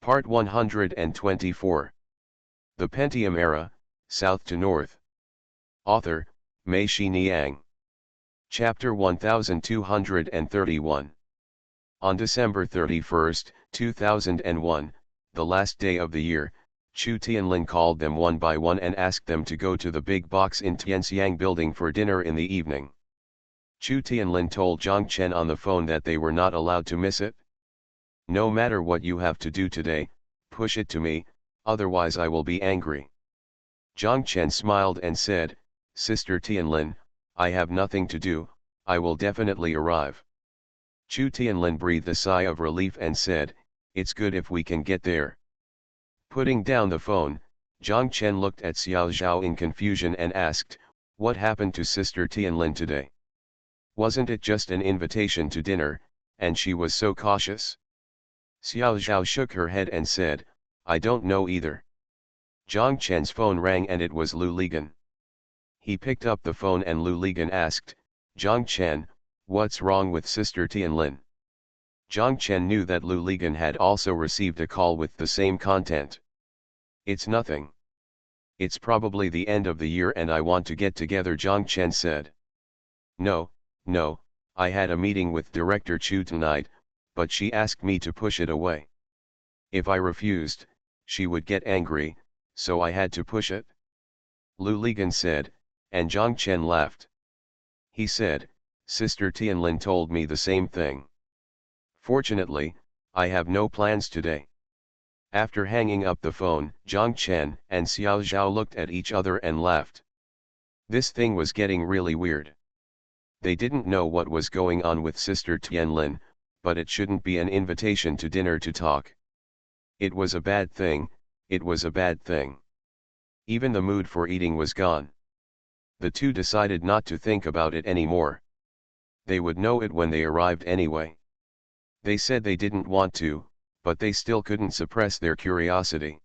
Part 124. The Pentium Era, South to North. Author, Mei-Shi Niang. Chapter 1231. On December 31, 2001, the last day of the year, Chu Tianlin called them one by one and asked them to go to the big box in Tianxiang building for dinner in the evening. Chu Tianlin told Zhang Chen on the phone that they were not allowed to miss it. "No matter what you have to do today, push it to me, otherwise I will be angry." Zhang Chen smiled and said, "Sister Tianlin, I have nothing to do, I will definitely arrive." Chu Tianlin breathed a sigh of relief and said, "It's good if we can get there." Putting down the phone, Zhang Chen looked at Xiao Zhao in confusion and asked, "What happened to Sister Tianlin today? Wasn't it just an invitation to dinner, and she was so cautious?" Xiao Zhao shook her head and said, "I don't know either." Zhang Chen's phone rang and it was Lu Ligan. He picked up the phone and Lu Ligan asked, "Zhang Chen, what's wrong with Sister Tianlin?" Zhang Chen knew that Lu Ligan had also received a call with the same content. "It's nothing. It's probably the end of the year and I want to get together," Zhang Chen said. No, I had a meeting with Director Chu tonight, but she asked me to push it away. If I refused, she would get angry, so I had to push it," Lu Ligan said, and Zhang Chen laughed. He said, "Sister Tianlin told me the same thing. Fortunately, I have no plans today." After hanging up the phone, Zhang Chen and Xiao Zhao looked at each other and laughed. This thing was getting really weird. They didn't know what was going on with Sister Tianlin, but it shouldn't be an invitation to dinner to talk. It was a bad thing, it was a bad thing. Even the mood for eating was gone. The two decided not to think about it anymore. They would know it when they arrived anyway. They said they didn't want to, but they still couldn't suppress their curiosity.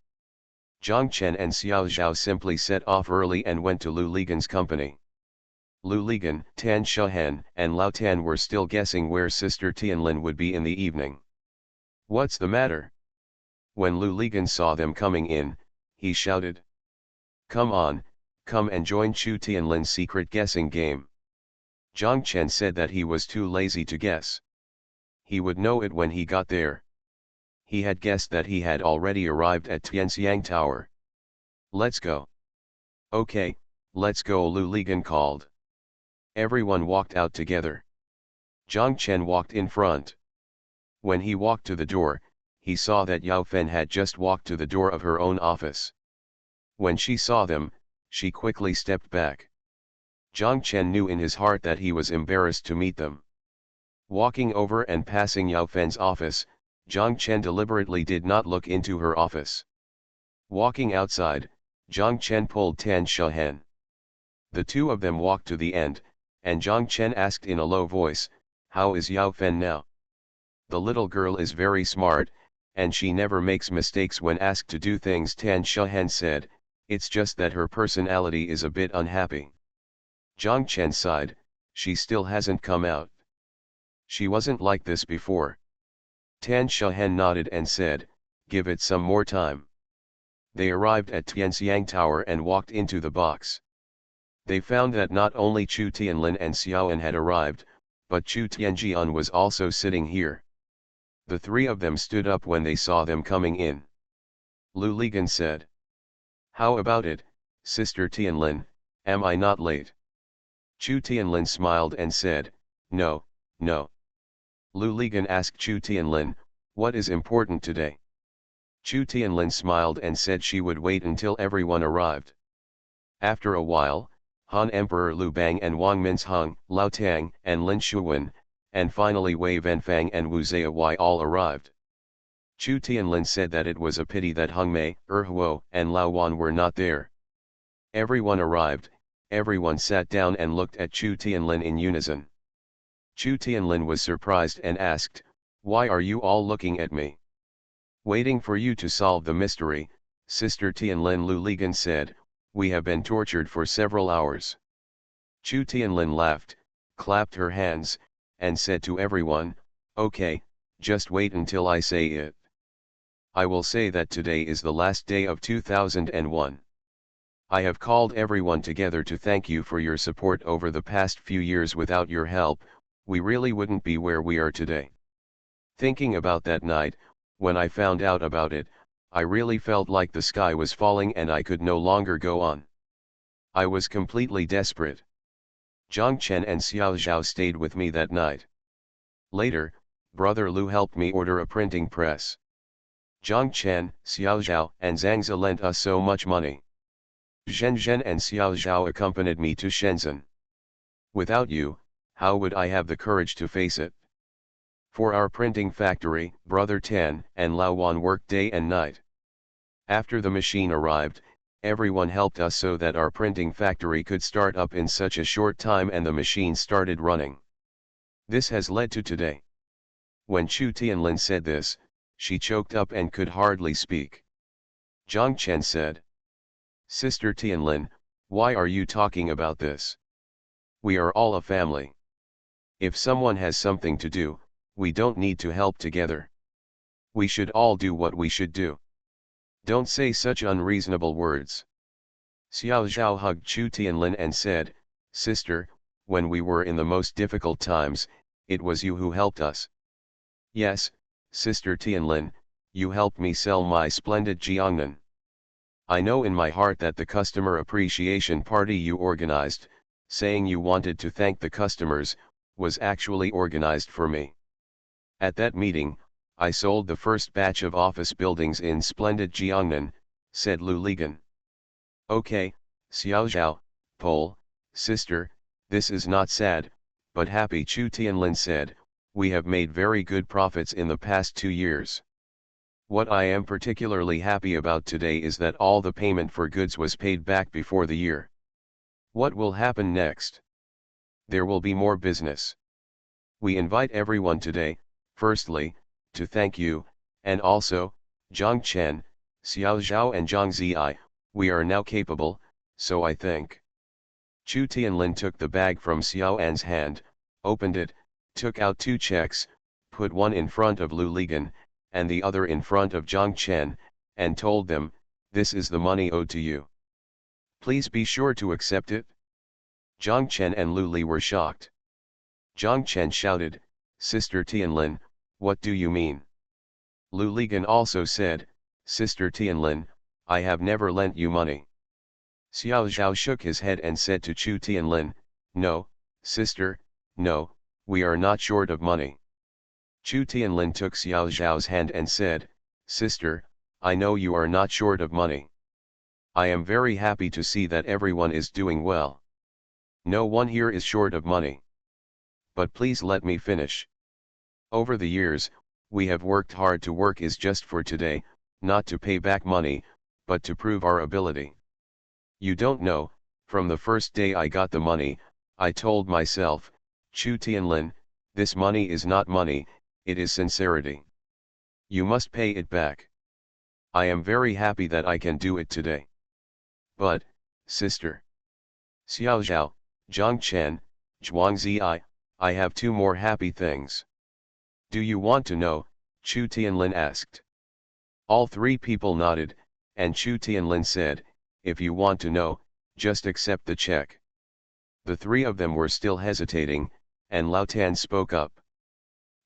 Zhang Chen and Xiao Zhao simply set off early and went to Lu Ligan's company. Lu Ligan, Tan Shuhen, and Lao Tan were still guessing where Sister Tianlin would be in the evening. "What's the matter?" When Lu Ligan saw them coming in, he shouted, "Come on, come and join Chu Tianlin's secret guessing game." Zhang Chen said that he was too lazy to guess. He would know it when he got there. He had guessed that he had already arrived at Tianxiang Tower. "Let's go." "Okay, let's go," Lu Ligan called. Everyone walked out together. Zhang Chen walked in front. When he walked to the door, he saw that Yao Fen had just walked to the door of her own office. When she saw them, she quickly stepped back. Zhang Chen knew in his heart that he was embarrassed to meet them. Walking over and passing Yao Fen's office, Zhang Chen deliberately did not look into her office. Walking outside, Zhang Chen pulled Tan Shuhen. The two of them walked to the end, and Zhang Chen asked in a low voice, "How is Yao Fen now?" "The little girl is very smart, and she never makes mistakes when asked to do things," Tan Shuhen said, "it's just that her personality is a bit unhappy." Zhang Chen sighed, "She still hasn't come out. She wasn't like this before." Tan Shuhen nodded and said, "Give it some more time." They arrived at Tianxiang Tower and walked into the box. They found that not only Chu Tianlin and Xiaoan had arrived, but Chu Tianjian was also sitting here. The three of them stood up when they saw them coming in. Lu Ligan said, "How about it, Sister Tianlin, am I not late?" Chu Tianlin smiled and said, No. Lu Ligan asked Chu Tianlin, "What is important today?" Chu Tianlin smiled and said she would wait until everyone arrived. After a while, Han Emperor Lu Bang and Wang Minzheng, Lao Tang and Lin Shuwen, and finally Wei Venfang and Wu Zayawai all arrived. Chu Tianlin said that it was a pity that Heng Mei, Huo, and Lao Wan were not there. Everyone arrived, everyone sat down and looked at Chu Tianlin in unison. Chu Tianlin was surprised and asked, "Why are you all looking at me?" "Waiting for you to solve the mystery, Sister Tianlin," Lu Ligan said. "We have been tortured for several hours." Chu Tianlin laughed, clapped her hands, and said to everyone, "Okay, just wait until I say it." I will say that today is the last day of 2001. I have called everyone together to thank you for your support over the past few years. Without your help, we really wouldn't be where we are today. Thinking about that night, when I found out about it, I really felt like the sky was falling and I could no longer go on. I was completely desperate. Zhang Chen and Xiao Zhao stayed with me that night. Later, Brother Lu helped me order a printing press. Zhang Chen, Xiao Zhao, and Zhang Zi lent us so much money. Zhen Zhen and Xiao Zhao accompanied me to Shenzhen. Without you, how would I have the courage to face it? For our printing factory, Brother Tan and Lao Wan worked day and night. After the machine arrived, everyone helped us so that our printing factory could start up in such a short time and the machine started running. This has led to today. When Chu Tianlin said this, she choked up and could hardly speak. Zhang Chen said, "Sister Tianlin, why are you talking about this? We are all a family. If someone has something to do, we don't need to help together. We should all do what we should do. Don't say such unreasonable words." Xiao Zhao hugged Chu Tianlin and said, "Sister, when we were in the most difficult times, it was you who helped us." "Yes, Sister Tianlin, you helped me sell my splendid Jiangnan. I know in my heart that the customer appreciation party you organized, saying you wanted to thank the customers, was actually organized for me. At that meeting, I sold the first batch of office buildings in splendid Jiangnan," said Lu Ligan. "Okay, Xiao Zhao, Pole, sister, this is not sad, but happy," Chu Tianlin said. "We have made very good profits in the past 2 years. What I am particularly happy about today is that all the payment for goods was paid back before the year. What will happen next? There will be more business. We invite everyone today, firstly, to thank you, and also, Zhang Chen, Xiao Zhao and Zhang Ziyi, we are now capable, so I think." Chu Tianlin took the bag from Xiao An's hand, opened it, took out 2 checks, put one in front of Lu Ligan, and the other in front of Zhang Chen, and told them, "This is the money owed to you. Please be sure to accept it." Zhang Chen and Lu Li were shocked. Zhang Chen shouted, "Sister Tianlin, what do you mean?" Lu Ligan also said, "Sister Tianlin, I have never lent you money." Xiao Zhao shook his head and said to Chu Tianlin, "No, sister, no, we are not short of money." Chu Tianlin took Xiao Zhao's hand and said, "Sister, I know you are not short of money. I am very happy to see that everyone is doing well. No one here is short of money. But please let me finish. Over the years, we have worked hard to work is just for today, not to pay back money, but to prove our ability. You don't know, from the first day I got the money, I told myself, Chu Tianlin, this money is not money, it is sincerity. You must pay it back. I am very happy that I can do it today. But, sister, Xiao Zhao, Zhang Chen, Zhuang Ziyi, I have 2 more happy things. Do you want to know?" Chu Tianlin asked. All 3 people nodded, and Chu Tianlin said, "If you want to know, just accept the check." The 3 of them were still hesitating, and Lao Tan spoke up.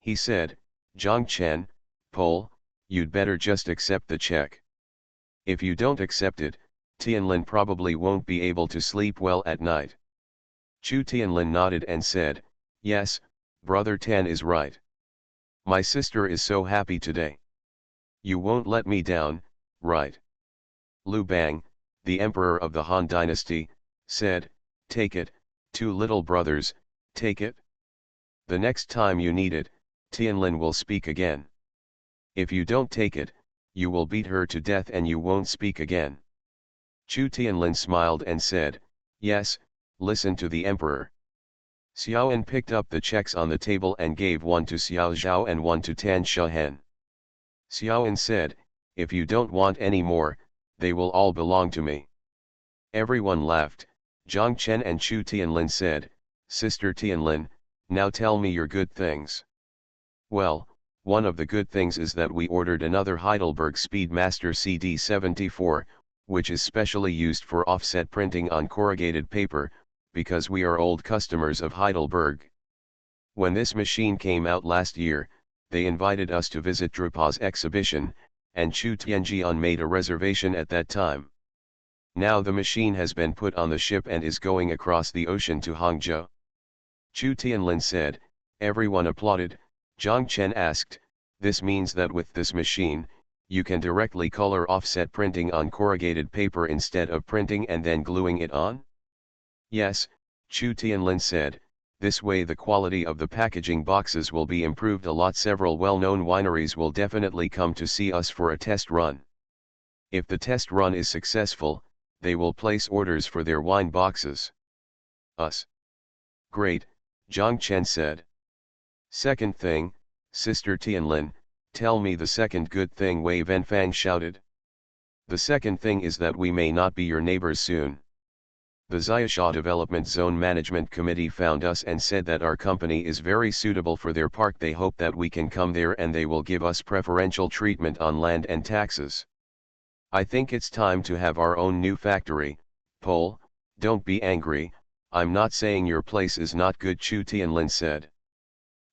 He said, "Zhang Chen, Pole, you'd better just accept the check. If you don't accept it, Tianlin probably won't be able to sleep well at night." Chu Tianlin nodded and said, "Yes, Brother Tan is right. My sister is so happy today. You won't let me down, right?" Lu Bang, the emperor of the Han dynasty, said, "Take it, 2 little brothers, take it. The next time you need it, Tianlin will speak again. If you don't take it, you will beat her to death and you won't speak again." Chu Tianlin smiled and said, "Yes, listen to the emperor." Xiaoan picked up the checks on the table and gave one to Xiao Zhao and one to Tan Shahen. Xiaoan said, "If you don't want any more, they will all belong to me." Everyone laughed. Zhang Chen and Chu Tianlin said, "Sister Tianlin, now tell me your good things." "Well, One of the good things is that we ordered another Heidelberg Speedmaster CD74, which is specially used for offset printing on corrugated paper, because we are old customers of Heidelberg. When this machine came out last year, they invited us to visit Drupa's exhibition, and Chu Tianjian made a reservation at that time. Now the machine has been put on the ship and is going across the ocean to Hangzhou. Chu Tianlin said. Everyone applauded. Zhang Chen asked, this means that with this machine, you can directly color offset printing on corrugated paper instead of printing and then gluing it on? Yes, Chu Tianlin said, this way the quality of the packaging boxes will be improved a lot. Several well-known wineries will definitely come to see us for a test run. If the test run is successful, they will place orders for their wine boxes. Us. Great, Zhang Chen said. Second thing, Sister Tianlin, tell me the second good thing, Wei Venfang shouted. The second thing is that we may not be your neighbors soon. The Xiaosha Development Zone Management Committee found us and said that our company is very suitable for their park. They hope that we can come there and they will give us preferential treatment on land and taxes. I think it's time to have our own new factory. Pol, don't be angry, I'm not saying your place is not good, Chu Tianlin said.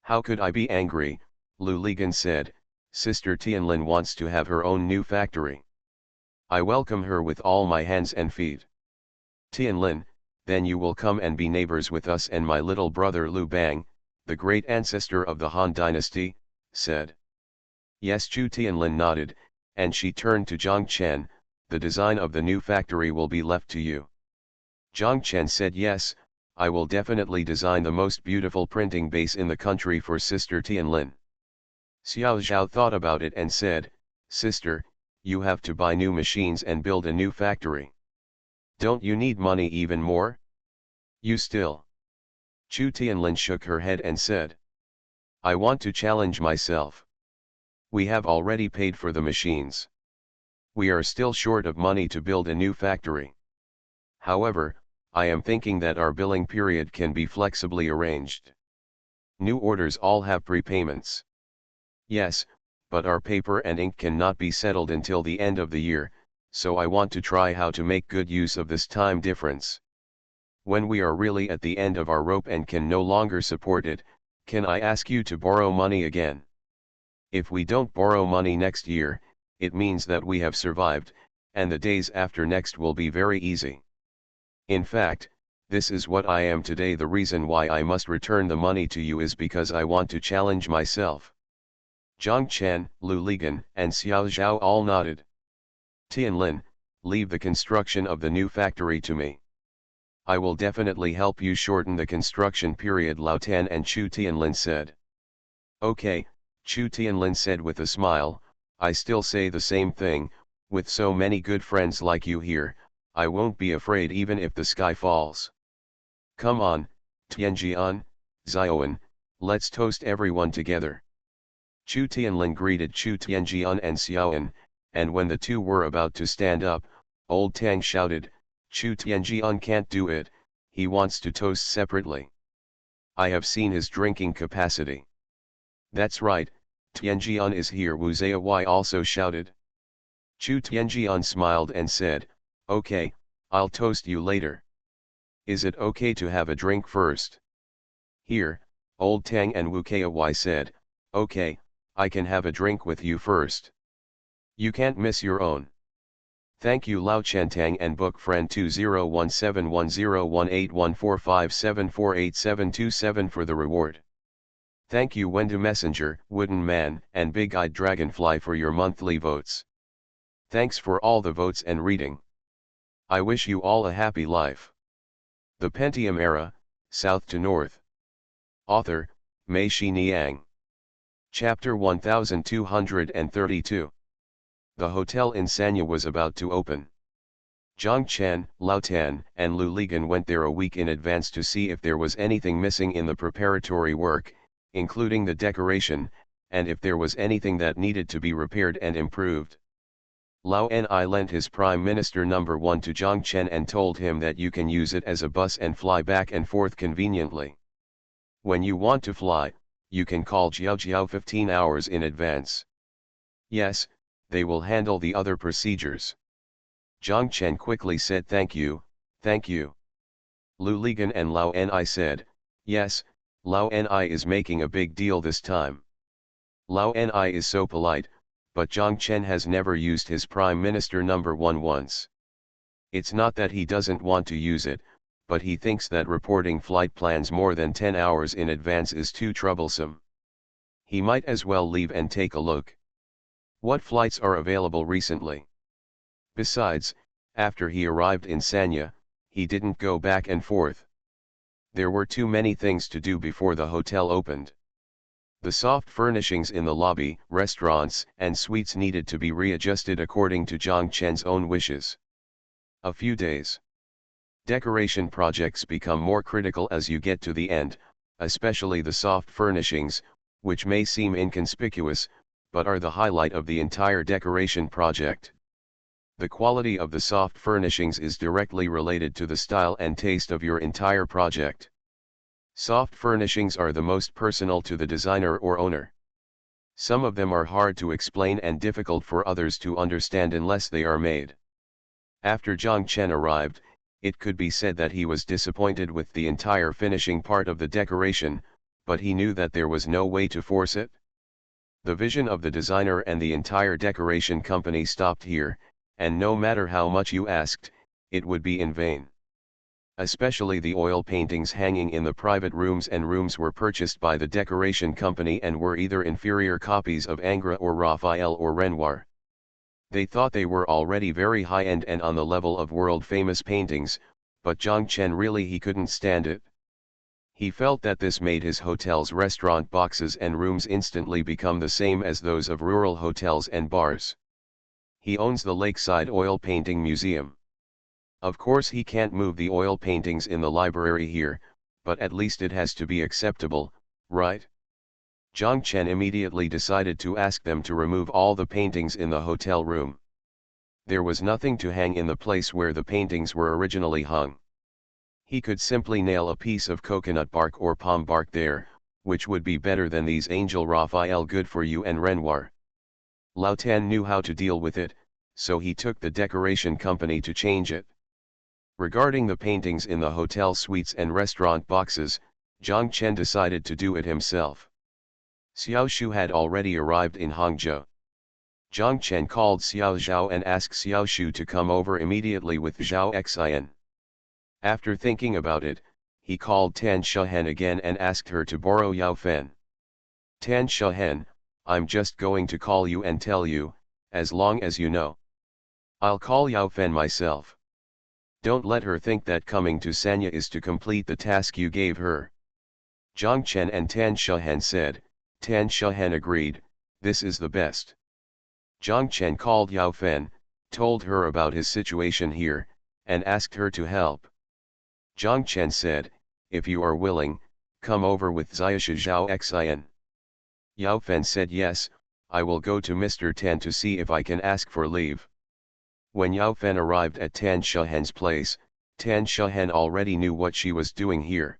How could I be angry? Lu Ligan said. Sister Tianlin wants to have her own new factory. I welcome her with all my hands and feet. Tianlin, then you will come and be neighbors with us, and my little brother Lu Bang, the great ancestor of the Han dynasty, said. Yes, Chu Tianlin nodded, and she turned to Zhang Chen, the design of the new factory will be left to you. Zhang Chen said, yes, I will definitely design the most beautiful printing base in the country for Sister Tianlin. Xiao Zhao thought about it and said, Sister, you have to buy new machines and build a new factory. Don't you need money even more? You still. Chu Tianlin shook her head and said. I want to challenge myself. We have already paid for the machines. We are still short of money to build a new factory. However, I am thinking that our billing period can be flexibly arranged. New orders all have prepayments. Yes, but our paper and ink cannot be settled until the end of the year, so I want to try how to make good use of this time difference. When we are really at the end of our rope and can no longer support it, can I ask you to borrow money again? If we don't borrow money next year, it means that we have survived, and the days after next will be very easy. In fact, this is what I am today. The reason why I must return the money to you is because I want to challenge myself. Zhang Chen, Lu Ligan, and Xiao Zhao all nodded. Tianlin, leave the construction of the new factory to me. I will definitely help you shorten the construction period, Lao Tan and Chu Tianlin said. Okay, Chu Tianlin said with a smile, I still say the same thing, with so many good friends like you here, I won't be afraid even if the sky falls. Come on, Tianjian, Xiaoan, let's toast everyone together. Chu Tianlin greeted Chu Tianjian and Xiaoan, and when the two were about to stand up, old Tang shouted, Chu Tianjian can't do it, he wants to toast separately. I have seen his drinking capacity. That's right, Tianjian is here, Wu Zayawai also shouted. Chu Tianjian smiled and said, okay, I'll toast you later. Is it okay to have a drink first? Here, old Tang and Wu Kawai said, okay, I can have a drink with you first. You can't miss your own. Thank you Lao Chentang and book friend 2017101814574872 for the reward. Thank you Wendu Messenger, Wooden Man, and Big-Eyed Dragonfly for your monthly votes. Thanks for all the votes and reading. I wish you all a happy life. The Pentium Era, South to North. Author, Mei Shi Niang. Chapter 1232. The hotel in Sanya was about to open. Zhang Chen, Lao Tan, and Lu Ligan went there a week in advance to see if there was anything missing in the preparatory work, including the decoration, and if there was anything that needed to be repaired and improved. Lao Ni lent his Prime Minister No. 1 to Zhang Chen and told him that you can use it as a bus and fly back and forth conveniently. When you want to fly, you can call Jiao Jiao 15 hours in advance. Yes, they will handle the other procedures. Zhang Chen quickly said thank you, thank you. Lu Ligan and Lao Ni said, yes, Lao Ni is making a big deal this time. Lao Ni is so polite, but Zhang Chen has never used his Prime Minister #1 once. It's not that he doesn't want to use it, but he thinks that reporting flight plans more than 10 hours in advance is too troublesome. He might as well leave and take a look. What flights are available recently? Besides, after he arrived in Sanya, he didn't go back and forth. There were too many things to do before the hotel opened. The soft furnishings in the lobby, restaurants, and suites needed to be readjusted according to Zhang Chen's own wishes. A few days. Decoration projects become more critical as you get to the end, especially the soft furnishings, which may seem inconspicuous, but are the highlight of the entire decoration project. The quality of the soft furnishings is directly related to the style and taste of your entire project. Soft furnishings are the most personal to the designer or owner. Some of them are hard to explain and difficult for others to understand unless they are made. After Zhang Chen arrived, it could be said that he was disappointed with the entire finishing part of the decoration, but he knew that there was no way to force it. The vision of the designer and the entire decoration company stopped here, and no matter how much you asked, it would be in vain. Especially the oil paintings hanging in the private rooms and rooms were purchased by the decoration company and were either inferior copies of Ingres or Raphael or Renoir. They thought they were already very high-end and on the level of world-famous paintings, but Zhang Chen really he couldn't stand it. He felt that this made his hotel's restaurant boxes and rooms instantly become the same as those of rural hotels and bars. He owns the Lakeside Oil Painting Museum. Of course he can't move the oil paintings in the library here, but at least it has to be acceptable, right? Zhang Chen immediately decided to ask them to remove all the paintings in the hotel room. There was nothing to hang in the place where the paintings were originally hung. He could simply nail a piece of coconut bark or palm bark there, which would be better than these Angel Raphael good for you and Renoir. Lao Tan knew how to deal with it, so he took the decoration company to change it. Regarding the paintings in the hotel suites and restaurant boxes, Zhang Chen decided to do it himself. Xiao Shu had already arrived in Hangzhou. Zhang Chen called Xiao Zhao and asked Xiao Shu to come over immediately with Zhao Xin. After thinking about it, he called Tan Shehen again and asked her to borrow Yao Fen. Tan Shehen, I'm just going to call you and tell you, as long as you know. I'll call Yao Fen myself. Don't let her think that coming to Sanya is to complete the task you gave her. Zhang Chen and Tan Shehen said. Tan Shehen agreed, this is the best. Zhang Chen called Yao Fen, told her about his situation here, and asked her to help. Zhang Chen said, if you are willing, come over with Xiaoshu Zhao Xin. Yao Fen said yes, I will go to Mr. Tan to see if I can ask for leave. When Yao Fen arrived at Tan Shehen's place, Tan Shehen already knew what she was doing here.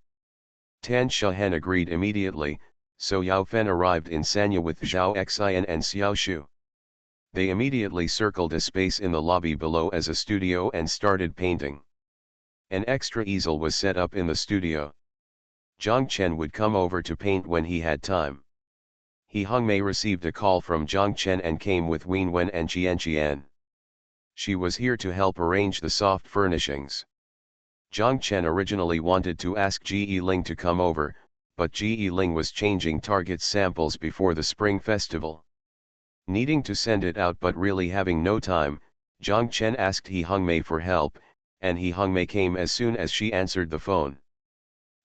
Tan Shehen agreed immediately, so Yao Fen arrived in Sanya with Zhao Xin and Xiao Shu. They immediately circled a space in the lobby below as a studio and started painting. An extra easel was set up in the studio. Zhang Chen would come over to paint when he had time. He Hongmei received a call from Zhang Chen and came with Wenwen and Qian. She was here to help arrange the soft furnishings. Zhang Chen originally wanted to ask Ji Ling to come over, but Ji Ling was changing target samples before the Spring Festival. Needing to send it out but really having no time, Zhang Chen asked He Hongmei for help, and He Hongmei came as soon as she answered the phone.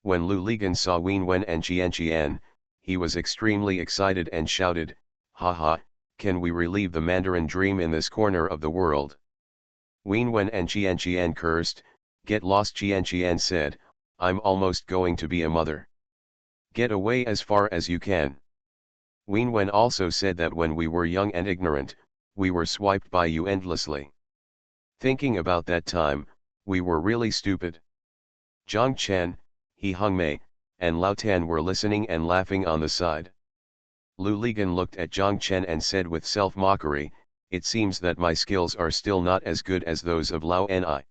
When Lu Ligan saw Wenwen and Qian, he was extremely excited and shouted, "Haha, can we relieve the Mandarin dream in this corner of the world?" Wenwen and Qian cursed, "Get lost." Qian said, "I'm almost going to be a mother. Get away as far as you can." Wenwen also said that when we were young and ignorant, we were swiped by you endlessly. Thinking about that time, we were really stupid. Zhang Chen, He Hongmei, and Lao Tan were listening and laughing on the side. Lu Ligan looked at Zhang Chen and said with self-mockery, "It seems that my skills are still not as good as those of Lao Ni."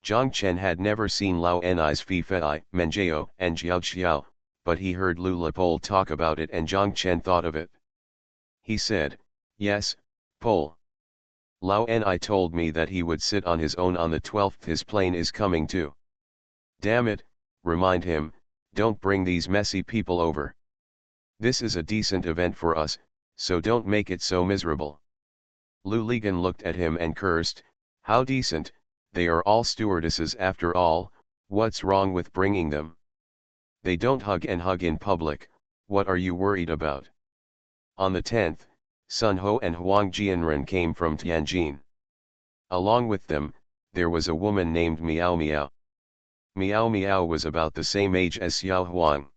Zhang Chen had never seen Lao Ni's Fi Fei, Menjiao, and Jiao Xiao, but he heard Lu Lapole talk about it and Zhang Chen thought of it. He said, "Yes, Pole. Lao Ni told me that he would sit on his own on the 12th. His plane is coming too. Damn it, remind him, don't bring these messy people over. This is a decent event for us, so don't make it so miserable." Lu Ligan looked at him and cursed, "How decent, they are all stewardesses after all, what's wrong with bringing them? They don't hug in public, what are you worried about?" On the 10th, Sun Ho and Huang Jianren came from Tianjin. Along with them, there was a woman named Miao Miao. Miao Miao was about the same age as Xiao Huang.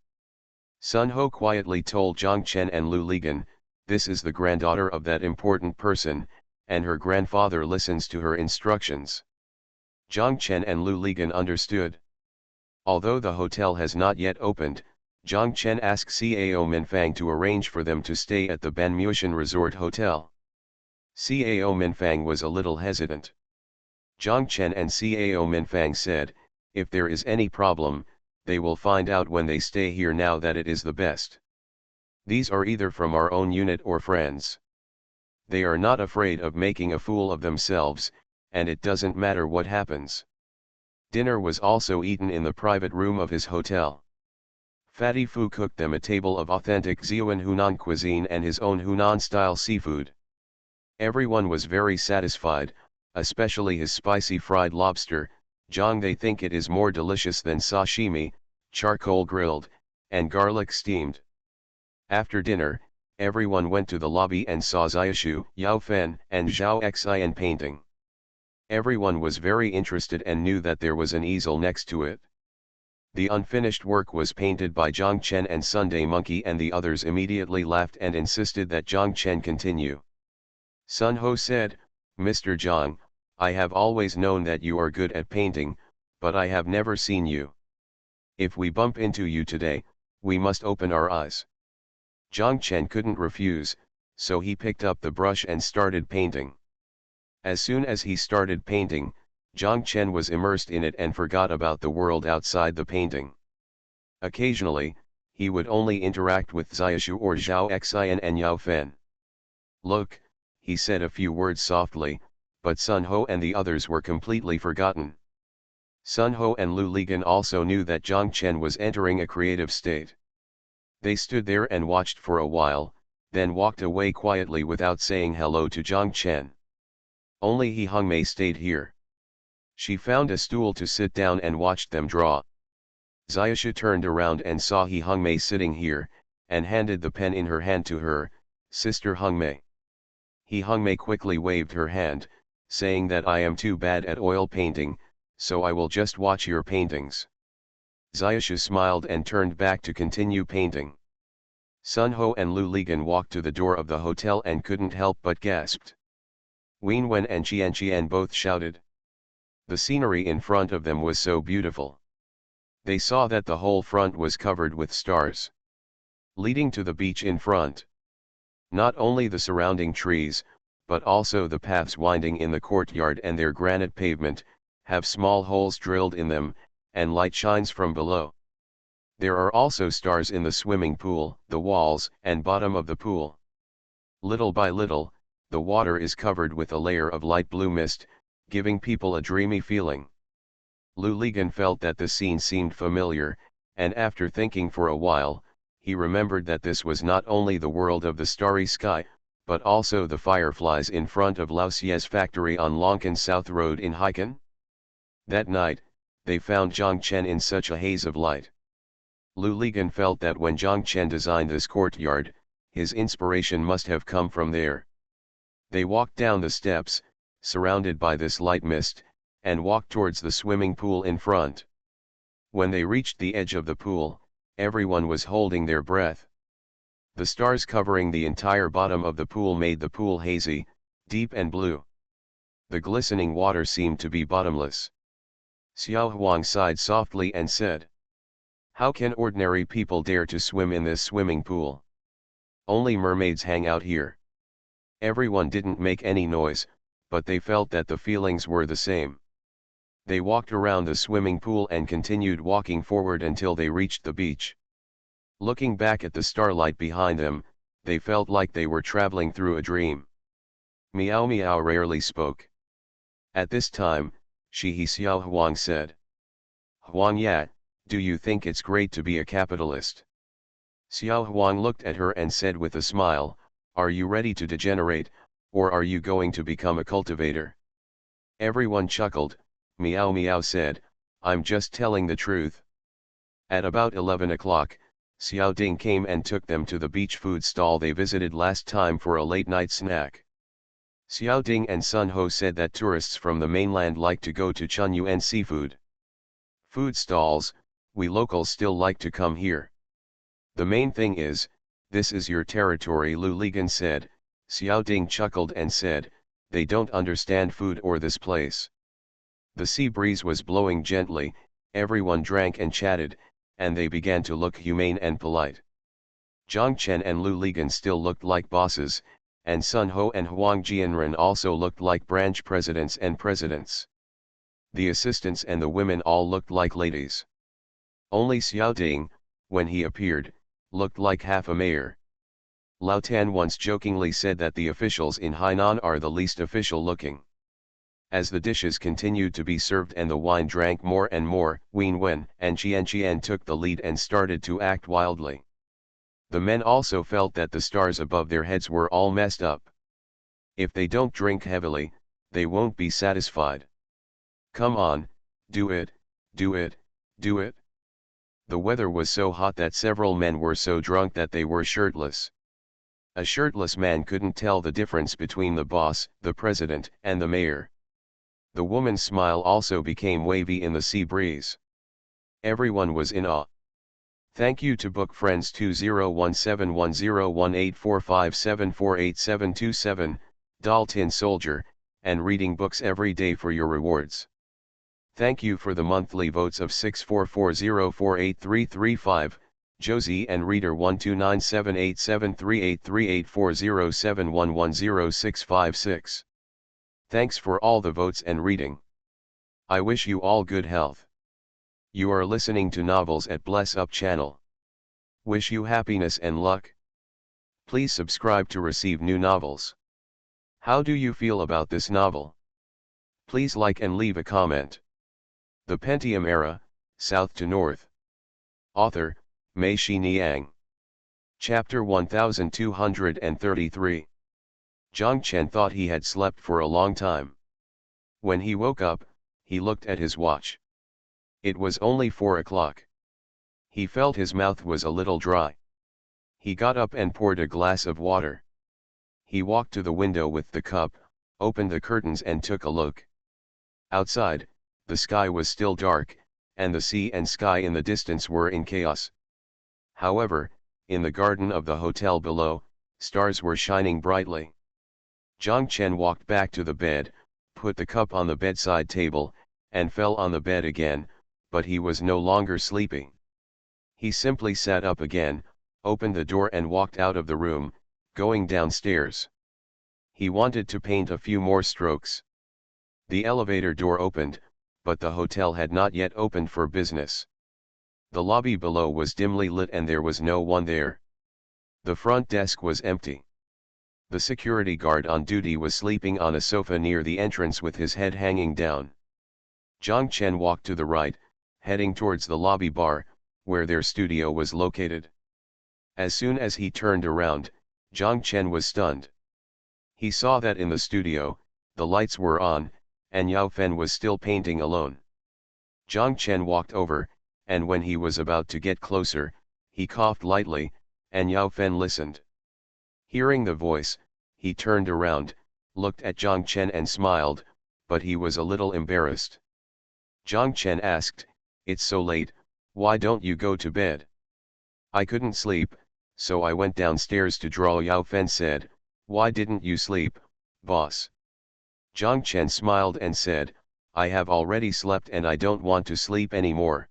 Sun Ho quietly told Zhang Chen and Lu Ligan, "This is the granddaughter of that important person, and her grandfather listens to her instructions." Zhang Chen and Lu Ligan understood. Although the hotel has not yet opened, Zhang Chen asked Cao Minfang to arrange for them to stay at the Banmushan Resort Hotel. Cao Minfang was a little hesitant. Zhang Chen and Cao Minfang said, "If there is any problem, they will find out when they stay here now that it is the best. These are either from our own unit or friends. They are not afraid of making a fool of themselves, and it doesn't matter what happens." Dinner was also eaten in the private room of his hotel. Fatty Fu cooked them a table of authentic Zhuan Hunan cuisine and his own Hunan-style seafood. Everyone was very satisfied, especially his spicy fried lobster. "Zhang, they think it is more delicious than sashimi, charcoal grilled, and garlic steamed." After dinner, everyone went to the lobby and saw Xiaoshu, Yao Fen, and Zhao Xian painting. Everyone was very interested and knew that there was an easel next to it. The unfinished work was painted by Zhang Chen and Sunday Monkey, and the others immediately laughed and insisted that Zhang Chen continue. Sun Ho said, "Mr. Zhang, I have always known that you are good at painting, but I have never seen you. If we bump into you today, we must open our eyes." Zhang Chen couldn't refuse, so he picked up the brush and started painting. As soon as he started painting, Zhang Chen was immersed in it and forgot about the world outside the painting. Occasionally, he would only interact with Xiaoshu or Zhao Xian and Yao Fen. "Look," he said a few words softly, but Sun Ho and the others were completely forgotten. Sun Ho and Lu Ligan also knew that Zhang Chen was entering a creative state. They stood there and watched for a while, then walked away quietly without saying hello to Zhang Chen. Only He Hongmei stayed here. She found a stool to sit down and watched them draw. Xiaoshu turned around and saw He Hongmei sitting here, and handed the pen in her hand to her, "Sister Hongmei." He Hongmei quickly waved her hand, saying that "I am too bad at oil painting, so I will just watch your paintings." Xiaoshu smiled and turned back to continue painting. Sun Ho and Lu Ligan walked to the door of the hotel and couldn't help but gasped. Wen Wen and Qian Qian both shouted. The scenery in front of them was so beautiful. They saw that the whole front was covered with stars, leading to the beach in front. Not only the surrounding trees, but also the paths winding in the courtyard and their granite pavement, have small holes drilled in them, and light shines from below. There are also stars in the swimming pool, the walls, and bottom of the pool. Little by little, the water is covered with a layer of light blue mist, giving people a dreamy feeling. Lu Ligan felt that the scene seemed familiar, and after thinking for a while, he remembered that this was not only the world of the starry sky, but also the fireflies in front of Lao Xie's factory on Longkan South Road in Haikan. That night, they found Zhang Chen in such a haze of light. Lu Ligan felt that when Zhang Chen designed this courtyard, his inspiration must have come from there. They walked down the steps, surrounded by this light mist, and walked towards the swimming pool in front. When they reached the edge of the pool, everyone was holding their breath. The stars covering the entire bottom of the pool made the pool hazy, deep and blue. The glistening water seemed to be bottomless. Xiao Huang sighed softly and said, How can ordinary people dare to swim in this swimming pool? Only mermaids hang out here. Everyone didn't make any noise, but they felt that the feelings were the same. They walked around the swimming pool and continued walking forward until they reached the beach. Looking back at the starlight behind them, they felt like they were traveling through a dream. Meow Meow rarely spoke. At this time, Shi Xiao Huang said, "Huang Ya, do you think it's great to be a capitalist?" Xiao Huang looked at her and said with a smile, "Are you ready to degenerate, or are you going to become a cultivator?" Everyone chuckled. Meow Meow said, "I'm just telling the truth." At about 11 o'clock, Xiao Ding came and took them to the beach food stall they visited last time for a late-night snack. Xiao Ding and Sun Ho said that tourists from the mainland like to go to Chunyuan seafood food stalls. We locals still like to come here. The main thing is, this is your territory, Lu Ligan said. Xiao Ding chuckled and said, "They don't understand food or this place." The sea breeze was blowing gently, everyone drank and chatted, and they began to look humane and polite. Zhang Chen and Lu Ligan still looked like bosses, and Sun Ho and Huang Jianren also looked like branch presidents and presidents. The assistants and the women all looked like ladies. Only Xiao Ding, when he appeared, looked like half a mayor. Lao Tan once jokingly said that the officials in Hainan are the least official looking. As the dishes continued to be served and the wine drank more and more, Wen Wen and Qian took the lead and started to act wildly. The men also felt that the stars above their heads were all messed up. If they don't drink heavily, they won't be satisfied. Come on, do it, do it, do it. The weather was so hot that several men were so drunk that they were shirtless. A shirtless man couldn't tell the difference between the boss, the president, and the mayor. The woman's smile also became wavy in the sea breeze. Everyone was in awe. Thank you to book friends 2017101845748727, Doll Tin Soldier, and reading books every day for your rewards. Thank you for the monthly votes of 6440483335, Josie and Reader 1297873838407110656. Thanks for all the votes and reading. I wish you all good health. You are listening to Novels at Bless Up channel. Wish you happiness and luck. Please subscribe to receive new novels. How do you feel about this novel? Please like and leave a comment. The Pentium Era, South to North. Author, Mei Shi Niang. Chapter 1233. Zhang Chen thought he had slept for a long time. When he woke up, he looked at his watch. It was only 4 o'clock. He felt his mouth was a little dry. He got up and poured a glass of water. He walked to the window with the cup, opened the curtains and took a look. Outside, the sky was still dark, and the sea and sky in the distance were in chaos. However, in the garden of the hotel below, stars were shining brightly. Zhang Chen walked back to the bed, put the cup on the bedside table, and fell on the bed again, but he was no longer sleeping. He simply sat up again, opened the door and walked out of the room, going downstairs. He wanted to paint a few more strokes. The elevator door opened, but the hotel had not yet opened for business. The lobby below was dimly lit and there was no one there. The front desk was empty. The security guard on duty was sleeping on a sofa near the entrance with his head hanging down. Zhang Chen walked to the right, heading towards the lobby bar, where their studio was located. As soon as he turned around, Zhang Chen was stunned. He saw that in the studio, the lights were on, and Yao Fen was still painting alone. Zhang Chen walked over, and when he was about to get closer, he coughed lightly, and Yao Fen listened. Hearing the voice, he turned around, looked at Zhang Chen and smiled, but he was a little embarrassed. Zhang Chen asked, "It's so late, why don't you go to bed?" "I couldn't sleep, so I went downstairs to draw," Yao Fen said. "Why didn't you sleep, boss?" Zhang Chen smiled and said, "I have already slept and I don't want to sleep anymore."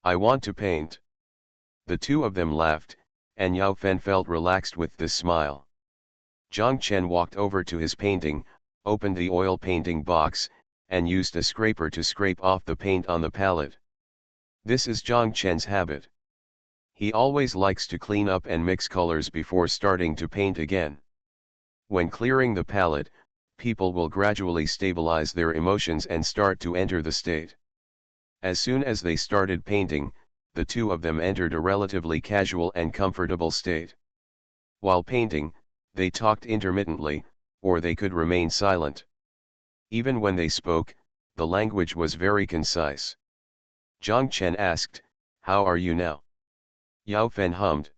I want to paint. The two of them laughed, and Yao Fen felt relaxed with this smile. Zhang Chen walked over to his painting, opened the oil painting box, and used a scraper to scrape off the paint on the palette. This is Zhang Chen's habit. He always likes to clean up and mix colors before starting to paint again. When clearing the palette, people will gradually stabilize their emotions and start to enter the state. As soon as they started painting, the two of them entered a relatively casual and comfortable state. While painting, they talked intermittently, or they could remain silent. Even when they spoke, the language was very concise. Zhang Chen asked, "How are you now?" Yao Fen hummed.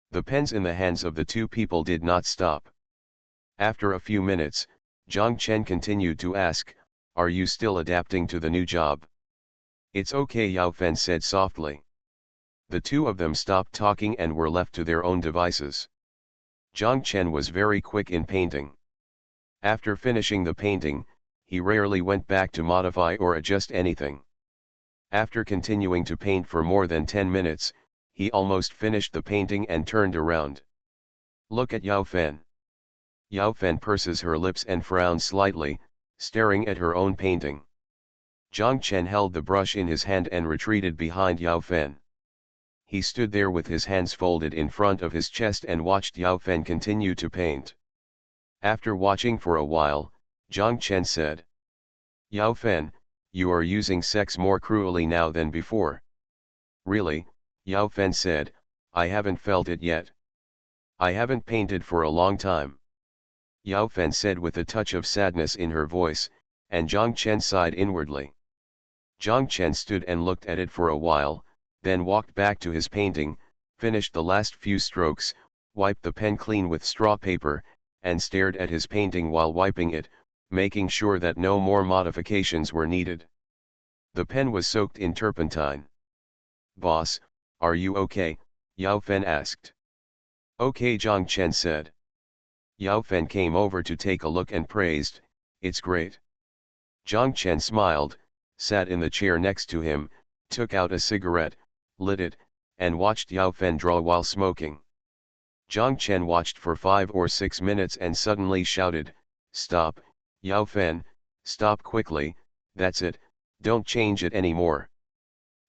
The pens in the hands of the two people did not stop. After a few minutes, Zhang Chen continued to ask, "Are you still adapting to the new job?" "It's okay," Yao Fen said softly. The two of them stopped talking and were left to their own devices. Zhang Chen was very quick in painting. After finishing the painting, he rarely went back to modify or adjust anything. After continuing to paint for more than 10 minutes, he almost finished the painting and turned around. "Look at Yao Fen." Yao Fen purses her lips and frowns slightly, staring at her own painting. Zhang Chen held the brush in his hand and retreated behind Yao Fen. He stood there with his hands folded in front of his chest and watched Yao Fen continue to paint. After watching for a while, Zhang Chen said, "Yao Fen, you are using sex more cruelly now than before." "Really?" Yao Fen said, "I haven't felt it yet. I haven't painted for a long time." Yao Fen said with a touch of sadness in her voice, and Zhang Chen sighed inwardly. Zhang Chen stood and looked at it for a while, then walked back to his painting, finished the last few strokes, wiped the pen clean with straw paper, and stared at his painting while wiping it, making sure that no more modifications were needed. The pen was soaked in turpentine. "Boss, are you okay?" Yao Fen asked. "Okay," Zhang Chen said. Yao Fen came over to take a look and praised, "It's great." Zhang Chen smiled, sat in the chair next to him, took out a cigarette, lit it, and watched Yao Fen draw while smoking. Zhang Chen watched for 5 or 6 minutes and suddenly shouted, "Stop, Yao Fen, stop quickly, that's it, don't change it anymore."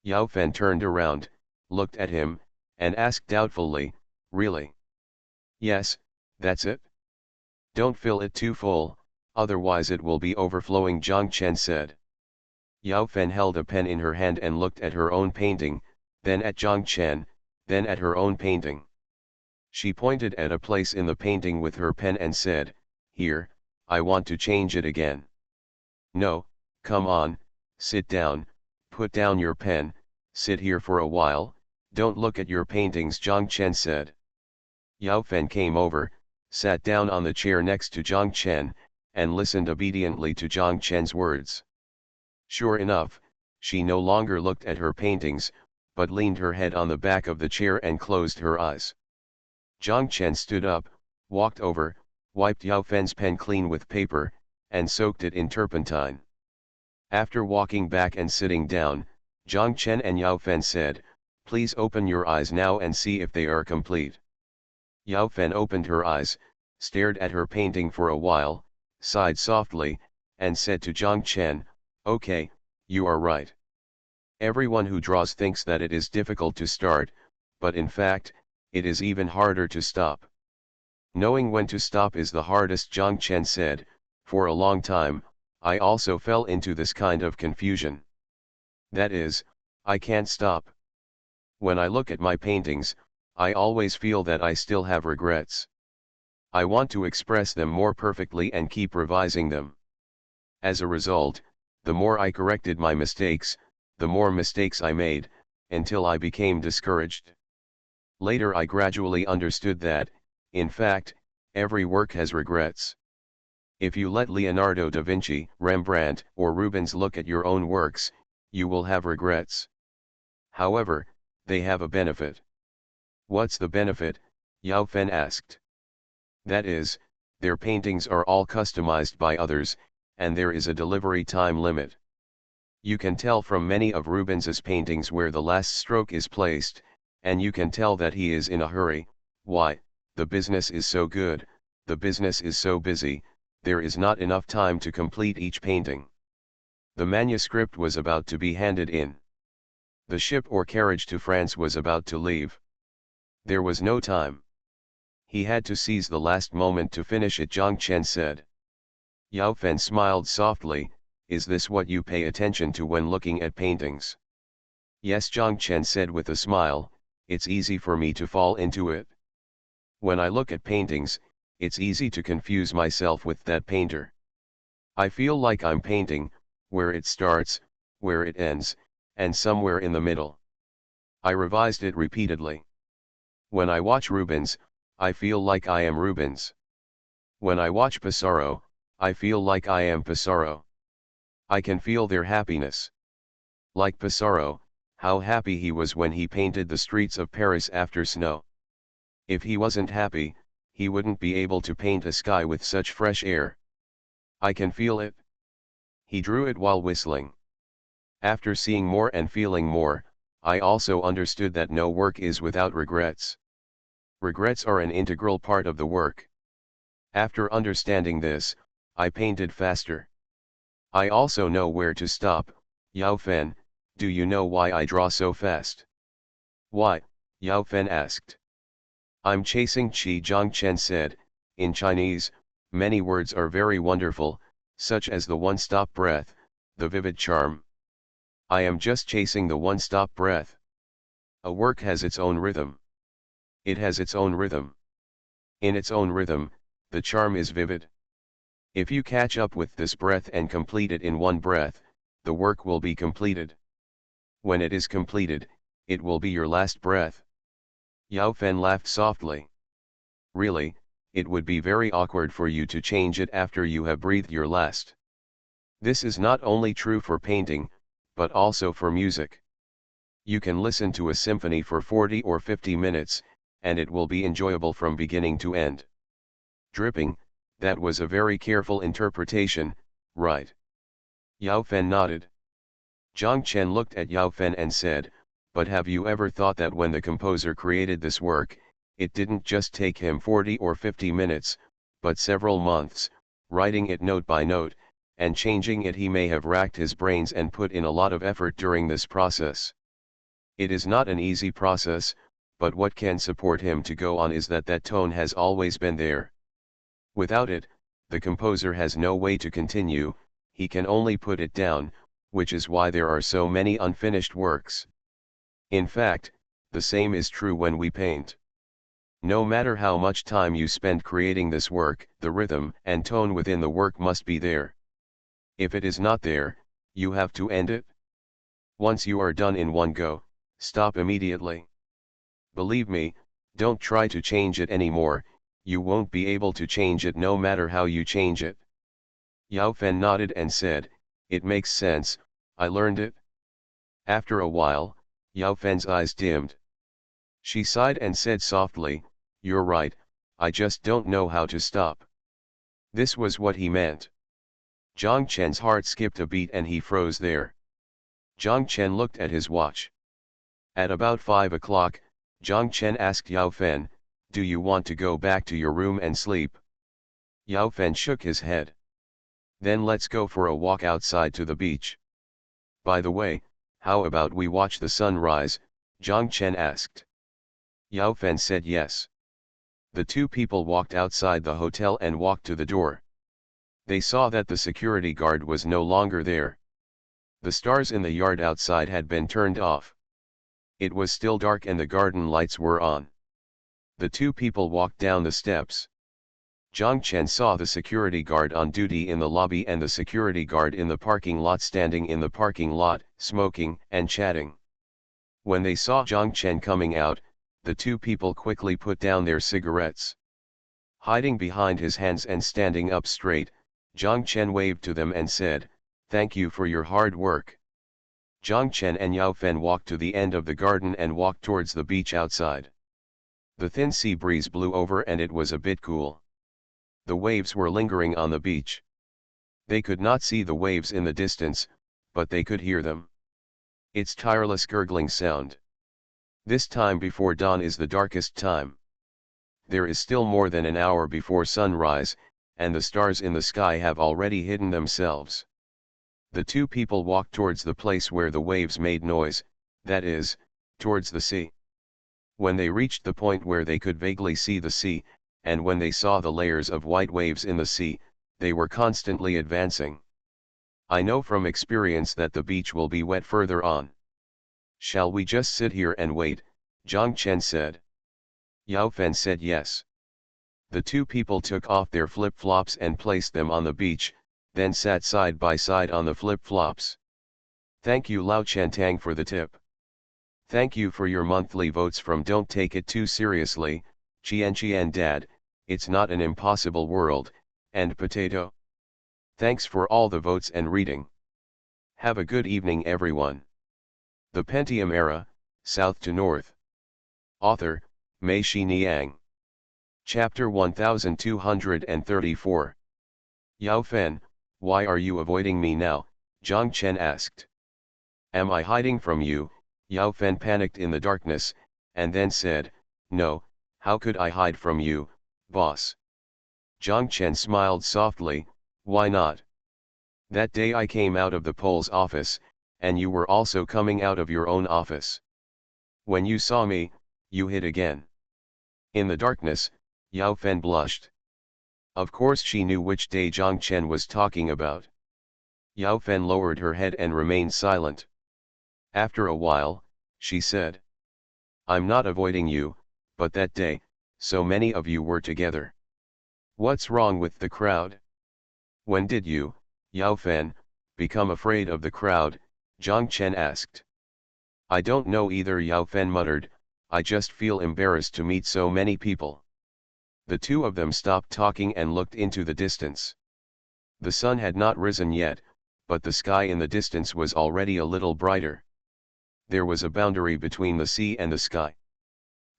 Yao Fen turned around, looked at him, and asked doubtfully, "Really?" "Yes, that's it. Don't fill it too full, otherwise it will be overflowing," Zhang Chen said. Yao Fen held a pen in her hand and looked at her own painting, then at Zhang Chen, then at her own painting. She pointed at a place in the painting with her pen and said, "Here, I want to change it again." "No, come on, sit down, put down your pen, sit here for a while, don't look at your paintings," Zhang Chen said. Yao Fen came over, sat down on the chair next to Zhang Chen, and listened obediently to Zhang Chen's words. Sure enough, she no longer looked at her paintings, but leaned her head on the back of the chair and closed her eyes. Zhang Chen stood up, walked over, wiped Yao Fen's pen clean with paper, and soaked it in turpentine. After walking back and sitting down, Zhang Chen and Yao Fen said, "Please open your eyes now and see if they are complete." Yao Fen opened her eyes, stared at her painting for a while, sighed softly, and said to Zhang Chen, "Okay, you are right. Everyone who draws thinks that it is difficult to start, but in fact, it is even harder to stop. Knowing when to stop is the hardest." Zhang Chen said, "For a long time, I also fell into this kind of confusion. That is, I can't stop. When I look at my paintings, I always feel that I still have regrets. I want to express them more perfectly and keep revising them. As a result, the more I corrected my mistakes, the more mistakes I made, until I became discouraged. Later I gradually understood that, in fact, every work has regrets. If you let Leonardo da Vinci, Rembrandt, or Rubens look at your own works, you will have regrets. However, they have a benefit." "What's the benefit?" Yao Fen asked. "That is, their paintings are all customized by others, and there is a delivery time limit. You can tell from many of Rubens's paintings where the last stroke is placed, and you can tell that he is in a hurry. Why, the business is so good, the business is so busy, there is not enough time to complete each painting. The manuscript was about to be handed in. The ship or carriage to France was about to leave. There was no time. He had to seize the last moment to finish it, Zhang Chen said. Yao Fen smiled softly. Is this what you pay attention to when looking at paintings? Yes, Zhang Chen said with a smile, it's easy for me to fall into it. When I look at paintings, it's easy to confuse myself with that painter. I feel like I'm painting, where it starts, where it ends, and somewhere in the middle. I revised it repeatedly. When I watch Rubens, I feel like I am Rubens. When I watch Pissarro, I feel like I am Pissarro. I can feel their happiness. Like Pissarro, how happy he was when he painted the streets of Paris after snow. If he wasn't happy, he wouldn't be able to paint a sky with such fresh air. I can feel it. He drew it while whistling. After seeing more and feeling more, I also understood that no work is without regrets. Regrets are an integral part of the work. After understanding this, I painted faster. I also know where to stop. Yao Fen, do you know why I draw so fast? Why? Yao Fen asked. I'm chasing qi, Zhang Chen said. In Chinese, many words are very wonderful, such as the one-stop breath, the vivid charm. I am just chasing the one-stop breath. A work has its own rhythm. It has its own rhythm. In its own rhythm, the charm is vivid. If you catch up with this breath and complete it in one breath, the work will be completed. When it is completed, it will be your last breath. Yao Fen laughed softly. Really, it would be very awkward for you to change it after you have breathed your last. This is not only true for painting, but also for music. You can listen to a symphony for 40 or 50 minutes, and it will be enjoyable from beginning to end. Dripping, that was a very careful interpretation, right? Yao Fen nodded. Zhang Chen looked at Yao Fen and said, but have you ever thought that when the composer created this work, it didn't just take him 40 or 50 minutes, but several months, writing it note by note, and changing it? He may have racked his brains and put in a lot of effort during this process. It is not an easy process, but what can support him to go on is that tone has always been there. Without it, the composer has no way to continue, he can only put it down, which is why there are so many unfinished works. In fact, the same is true when we paint. No matter how much time you spend creating this work, the rhythm and tone within the work must be there. If it is not there, you have to end it. Once you are done in one go, stop immediately. Believe me, don't try to change it anymore, you won't be able to change it no matter how you change it. Yao Fen nodded and said, it makes sense, I learned it. After a while, Yao Fen's eyes dimmed. She sighed and said softly, you're right, I just don't know how to stop. This was what he meant. Zhang Chen's heart skipped a beat and he froze there. Zhang Chen looked at his watch. At about 5 o'clock, Zhang Chen asked Yao Fen, do you want to go back to your room and sleep? Yao Fen shook his head. Then let's go for a walk outside to the beach. By the way, how about we watch the sunrise? Zhang Chen asked. Yao Fen said yes. The two people walked outside the hotel and walked to the door. They saw that the security guard was no longer there. The stars in the yard outside had been turned off. It was still dark and the garden lights were on. The two people walked down the steps. Zhang Chen saw the security guard on duty in the lobby and the security guard in the parking lot standing in the parking lot, smoking and chatting. When they saw Zhang Chen coming out, the two people quickly put down their cigarettes. Hiding behind his hands and standing up straight, Zhang Chen waved to them and said, thank you for your hard work. Zhang Chen and Yao Fen walked to the end of the garden and walked towards the beach outside. The thin sea breeze blew over and it was a bit cool. The waves were lingering on the beach. They could not see the waves in the distance, but they could hear them. Its tireless gurgling sound. This time before dawn is the darkest time. There is still more than an hour before sunrise, and the stars in the sky have already hidden themselves. The two people walked towards the place where the waves made noise, that is, towards the sea. When they reached the point where they could vaguely see the sea, and when they saw the layers of white waves in the sea, they were constantly advancing. I know from experience that the beach will be wet further on. Shall we just sit here and wait? Zhang Chen said. Yao Fen said yes. The two people took off their flip-flops and placed them on the beach, then sat side by side on the flip-flops. Thank you Lao Chantang for the tip. Thank you for your monthly votes from Don't Take It Too Seriously, Qian Dad, It's Not an Impossible World, and Potato. Thanks for all the votes and reading. Have a good evening everyone. The Pentium Era, South to North. Author, Mei Shi Niang. Chapter 1234. Yao Fen, why are you avoiding me now? Zhang Chen asked. Am I hiding from you? Yao Fen panicked in the darkness, and then said, No, how could I hide from you, boss? Zhang Chen smiled softly, why not? That day I came out of the Pole's office, and you were also coming out of your own office. When you saw me, you hid again. In the darkness, Yao Fen blushed. Of course she knew which day Zhang Chen was talking about. Yao Fen lowered her head and remained silent. After a while, she said. I'm not avoiding you, but that day, so many of you were together. What's wrong with the crowd? When did you, Yao Fen, become afraid of the crowd? Zhang Chen asked. I don't know either, Yao Fen muttered, I just feel embarrassed to meet so many people. The two of them stopped talking and looked into the distance. The sun had not risen yet, but the sky in the distance was already a little brighter. There was a boundary between the sea and the sky.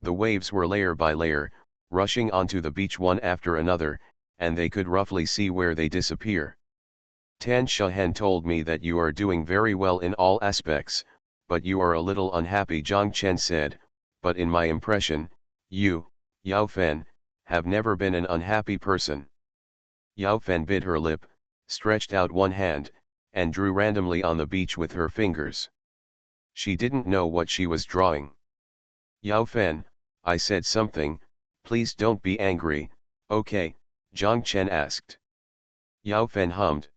The waves were layer by layer, rushing onto the beach one after another, and they could roughly see where they disappear. Tan Shahen told me that you are doing very well in all aspects, but you are a little unhappy, Zhang Chen said, but in my impression, you, Yao Fen, have never been an unhappy person. Yao Fen bit her lip, stretched out one hand, and drew randomly on the beach with her fingers. She didn't know what she was drawing. Yao Fen, I said something, please don't be angry, okay, Zhang Chen asked. Yao Fen hummed.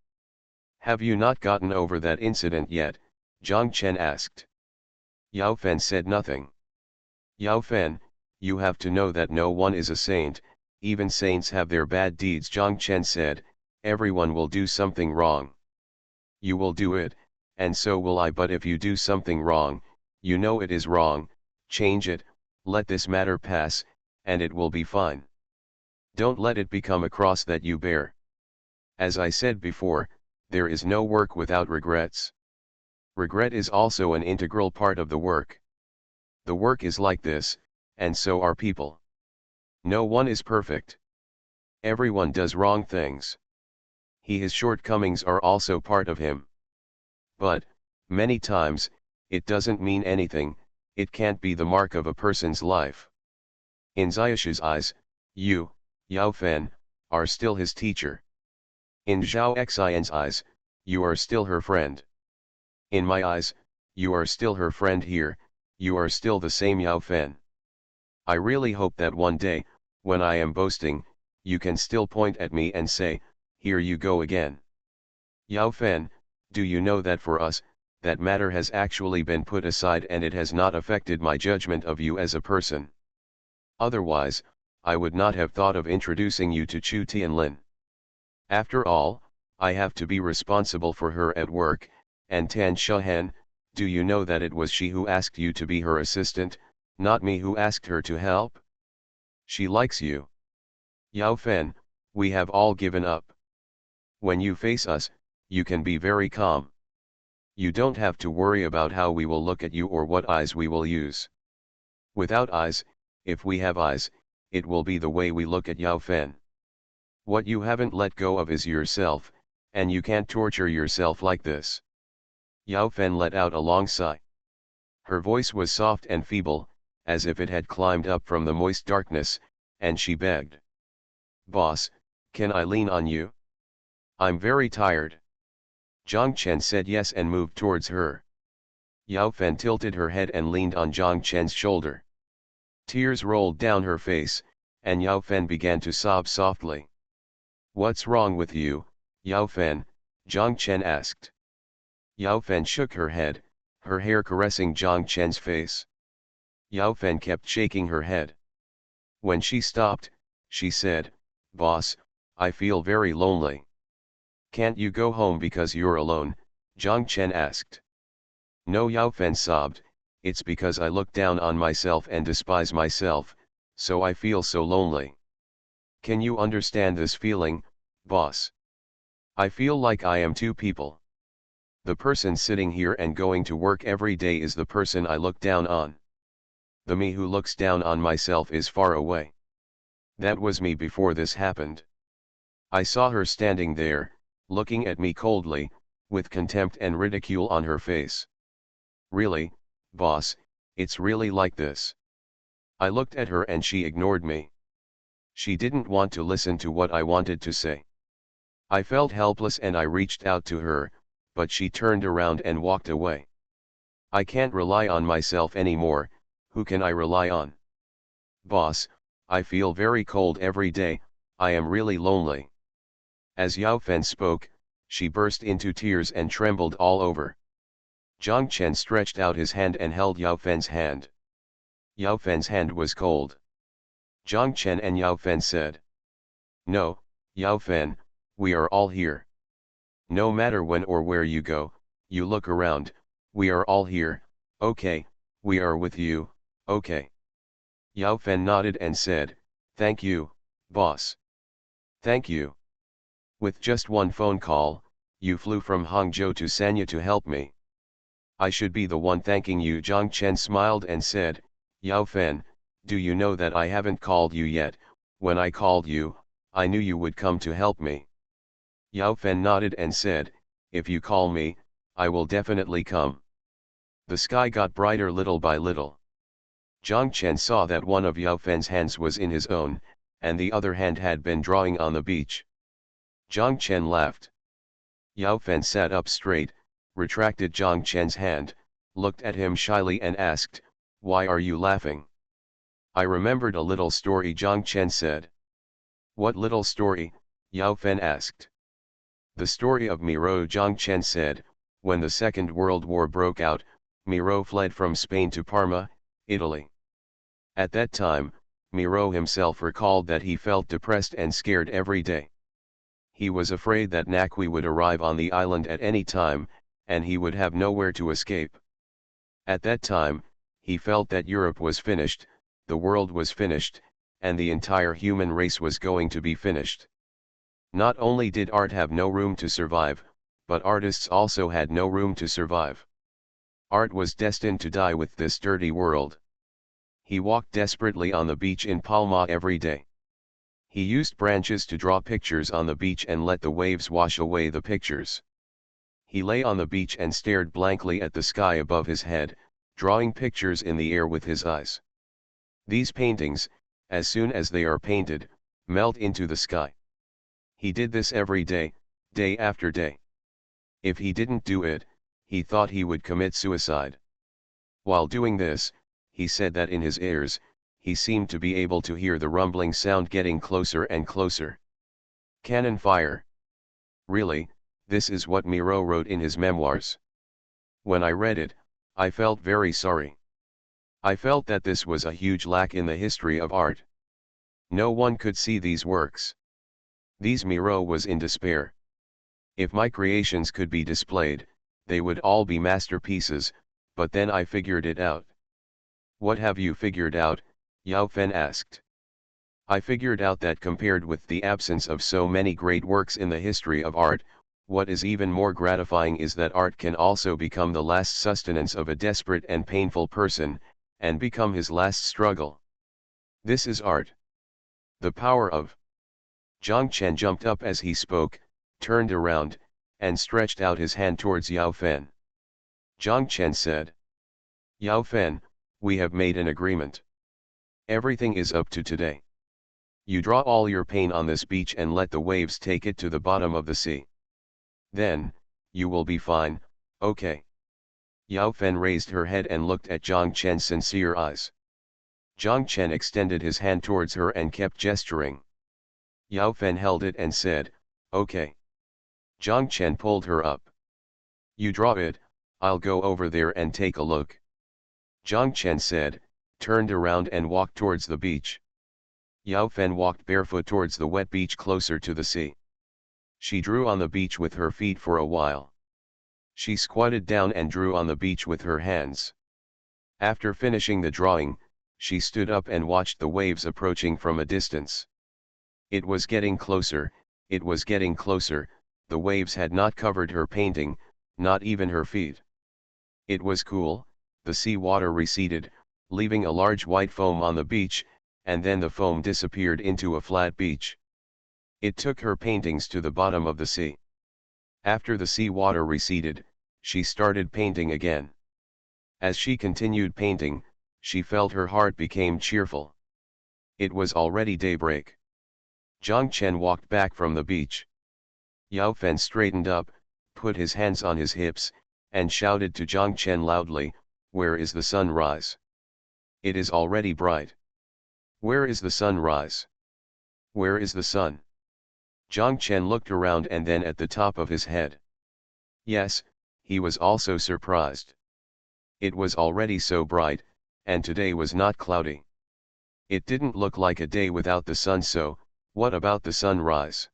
Have you not gotten over that incident yet? Zhang Chen asked. Yao Fen said nothing. Yao Fen, you have to know that no one is a saint, even saints have their bad deeds, Zhang Chen said, everyone will do something wrong. You will do it, and so will I, but if you do something wrong, you know it is wrong, change it, let this matter pass, and it will be fine. Don't let it become a cross that you bear. As I said before, there is no work without regrets. Regret is also an integral part of the work. The work is like this, and so are people. No one is perfect. Everyone does wrong things. His shortcomings are also part of him. But, many times, it doesn't mean anything, it can't be the mark of a person's life. In Ziyash's eyes, you, Yao Fen, are still his teacher. In Zhao Xian's eyes, you are still her friend. In my eyes, you are still her friend here, you are still the same Yao Fen. I really hope that one day, when I am boasting, you can still point at me and say, here you go again. Yao Fen, do you know that for us, that matter has actually been put aside and it has not affected my judgment of you as a person. Otherwise, I would not have thought of introducing you to Chu Tianlin. After all, I have to be responsible for her at work, and Tan Shahen, do you know that it was she who asked you to be her assistant, not me who asked her to help? She likes you. Yao Fen, we have all given up. When you face us, you can be very calm. You don't have to worry about how we will look at you or what eyes we will use. Without eyes, if we have eyes, it will be the way we look at Yao Fen. What you haven't let go of is yourself, and you can't torture yourself like this. Yao Fen let out a long sigh. Her voice was soft and feeble, as if it had climbed up from the moist darkness, and she begged. "Boss, can I lean on you? I'm very tired." Zhang Chen said yes and moved towards her. Yao Fen tilted her head and leaned on Zhang Chen's shoulder. Tears rolled down her face, and Yao Fen began to sob softly. "What's wrong with you, Yao Fen?" Zhang Chen asked. Yao Fen shook her head, her hair caressing Zhang Chen's face. Yao Fen kept shaking her head. When she stopped, she said, "Boss, I feel very lonely." "Can't you go home because you're alone?" Zhang Chen asked. "No," Yao Fen sobbed, "it's because I look down on myself and despise myself, so I feel so lonely. Can you understand this feeling, boss? I feel like I am two people. The person sitting here and going to work every day is the person I look down on. The me who looks down on myself is far away. That was me before this happened." I saw her standing there, looking at me coldly, with contempt and ridicule on her face. "Really, boss, it's really like this." I looked at her and she ignored me. She didn't want to listen to what I wanted to say. I felt helpless and I reached out to her, but she turned around and walked away. I can't rely on myself anymore. Who can I rely on? Boss, I feel very cold every day. I am really lonely. As Yao Fen spoke, she burst into tears and trembled all over. Zhang Chen stretched out his hand and held Yao Fen's hand. Yao Fen's hand was cold. Zhang Chen and Yao Fen said, "No, Yao Fen, we are all here. No matter when or where you go, you look around, we are all here, okay, we are with you, okay." Yao Fen nodded and said, "Thank you, boss. Thank you. With just one phone call, you flew from Hangzhou to Sanya to help me. I should be the one thanking you." Zhang Chen smiled and said, "Yao Fen, do you know that I haven't called you yet? When I called you, I knew you would come to help me." Yao Fen nodded and said, "If you call me, I will definitely come." The sky got brighter little by little. Zhang Chen saw that one of Yao Fen's hands was in his own, and the other hand had been drawing on the beach. Zhang Chen laughed. Yao Fen sat up straight, retracted Zhang Chen's hand, looked at him shyly and asked, "Why are you laughing?" "I remembered a little story," Zhang Chen said. "What little story?" Yao Fen asked. "The story of Miro," Zhang Chen said. "When the Second World War broke out, Miro fled from Spain to Parma, Italy. At that time, Miro himself recalled that he felt depressed and scared every day. He was afraid that Nakwi would arrive on the island at any time, and he would have nowhere to escape. At that time, he felt that Europe was finished, the world was finished, and the entire human race was going to be finished. Not only did art have no room to survive, but artists also had no room to survive. Art was destined to die with this dirty world. He walked desperately on the beach in Palma every day. He used branches to draw pictures on the beach and let the waves wash away the pictures. He lay on the beach and stared blankly at the sky above his head, drawing pictures in the air with his eyes. These paintings, as soon as they are painted, melt into the sky. He did this every day, day after day. If he didn't do it, he thought he would commit suicide. While doing this, he said that in his ears, he seemed to be able to hear the rumbling sound getting closer and closer. Cannon fire. Really, this is what Miro wrote in his memoirs. When I read it, I felt very sorry. I felt that this was a huge lack in the history of art. No one could see these works. These Miro was in despair. If my creations could be displayed, they would all be masterpieces, but then I figured it out. "What have you figured out?" Yao Fen asked. "I figured out that compared with the absence of so many great works in the history of art, what is even more gratifying is that art can also become the last sustenance of a desperate and painful person, and become his last struggle. This is art. The power of..." Zhang Chen jumped up as he spoke, turned around, and stretched out his hand towards Yao Fen. Zhang Chen said. Yao Fen, we have made an agreement. Everything is up to today. You draw all your paint on this beach and let the waves take it to the bottom of the sea. Then, you will be fine, okay? Yao Fen raised her head and looked at Zhang Chen's sincere eyes. Zhang Chen extended his hand towards her and kept gesturing. Yao Fen held it and said, okay. Zhang Chen pulled her up. You draw it, I'll go over there and take a look. Zhang Chen said, turned around and walked towards the beach. Yao Fen walked barefoot towards the wet beach closer to the sea. She drew on the beach with her feet for a while. She squatted down and drew on the beach with her hands. After finishing the drawing, she stood up and watched the waves approaching from a distance. It was getting closer, it was getting closer, the waves had not covered her painting, not even her feet. It was cool, the sea water receded, leaving a large white foam on the beach, and then the foam disappeared into a flat beach. It took her paintings to the bottom of the sea. After the sea water receded, she started painting again. As she continued painting, she felt her heart became cheerful. It was already daybreak. Zhang Chen walked back from the beach. Yao Fen straightened up, put his hands on his hips, and shouted to Zhang Chen loudly, "Where is the sunrise? It is already bright. Where is the sunrise? Where is the sun?" Zhang Chen looked around and then at the top of his head. Yes, he was also surprised. It was already so bright, and today was not cloudy. It didn't look like a day without the sun, so, what about the sunrise?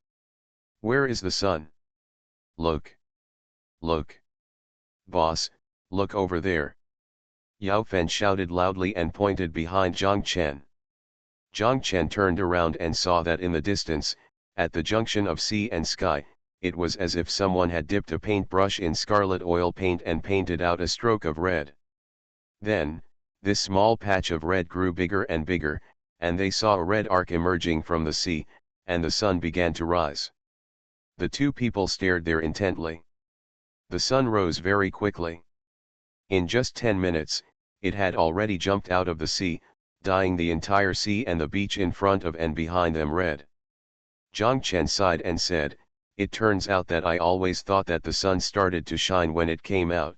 Where is the sun? Look. Look. Boss, look over there. Yao Fen shouted loudly and pointed behind Zhang Chen. Zhang Chen turned around and saw that in the distance, at the junction of sea and sky, it was as if someone had dipped a paintbrush in scarlet oil paint and painted out a stroke of red. Then, this small patch of red grew bigger and bigger, and they saw a red arc emerging from the sea, and the sun began to rise. The two people stared there intently. The sun rose very quickly. In just 10 minutes, it had already jumped out of the sea, dyeing the entire sea and the beach in front of and behind them red. Zhang Chen sighed and said, "It turns out that I always thought that the sun started to shine when it came out.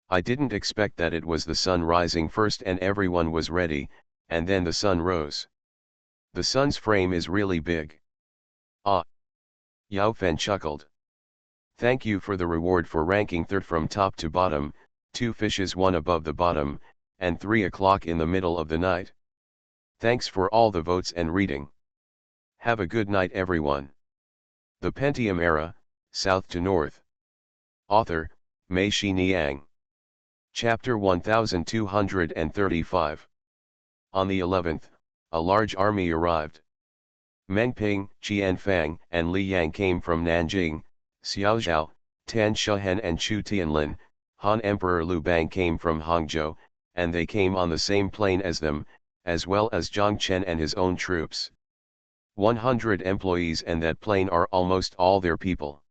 I didn't expect that it was the sun rising first and everyone was ready, and then the sun rose. The sun's frame is really big." Ah! Yao Fen chuckled. "Thank you for the reward for ranking third from top to bottom, 2 fishes, 1 above the bottom, and 3 o'clock in the middle of the night. Thanks for all the votes and reading. Have a good night everyone." The Pentium Era, South to North. Author, Mei Shi Niang. Chapter 1235. On the 11th, a large army arrived. Meng Ping, Qian Fang, and Li Yang came from Nanjing, Xiaozhou, Tan Shuhen and Chu Tianlin, Han Emperor Liu Bang came from Hangzhou, and they came on the same plane as them, as well as Zhang Chen and his own troops. 100 employees and that plane are almost all their people.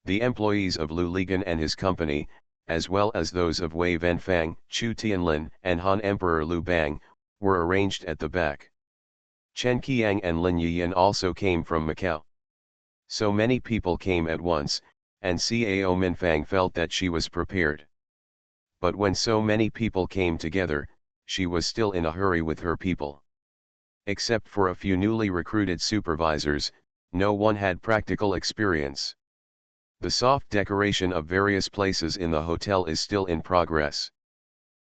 The employees of Liu Ligan and his company, as well as those of Wei Venfang, Chu Tianlin, and Han Emperor Liu Bang, were arranged at the back. Chen Qiang and Lin Yiyan also came from Macau. So many people came at once, and Cao Minfang felt that she was prepared. But when so many people came together, she was still in a hurry with her people. Except for a few newly recruited supervisors, no one had practical experience. The soft decoration of various places in the hotel is still in progress.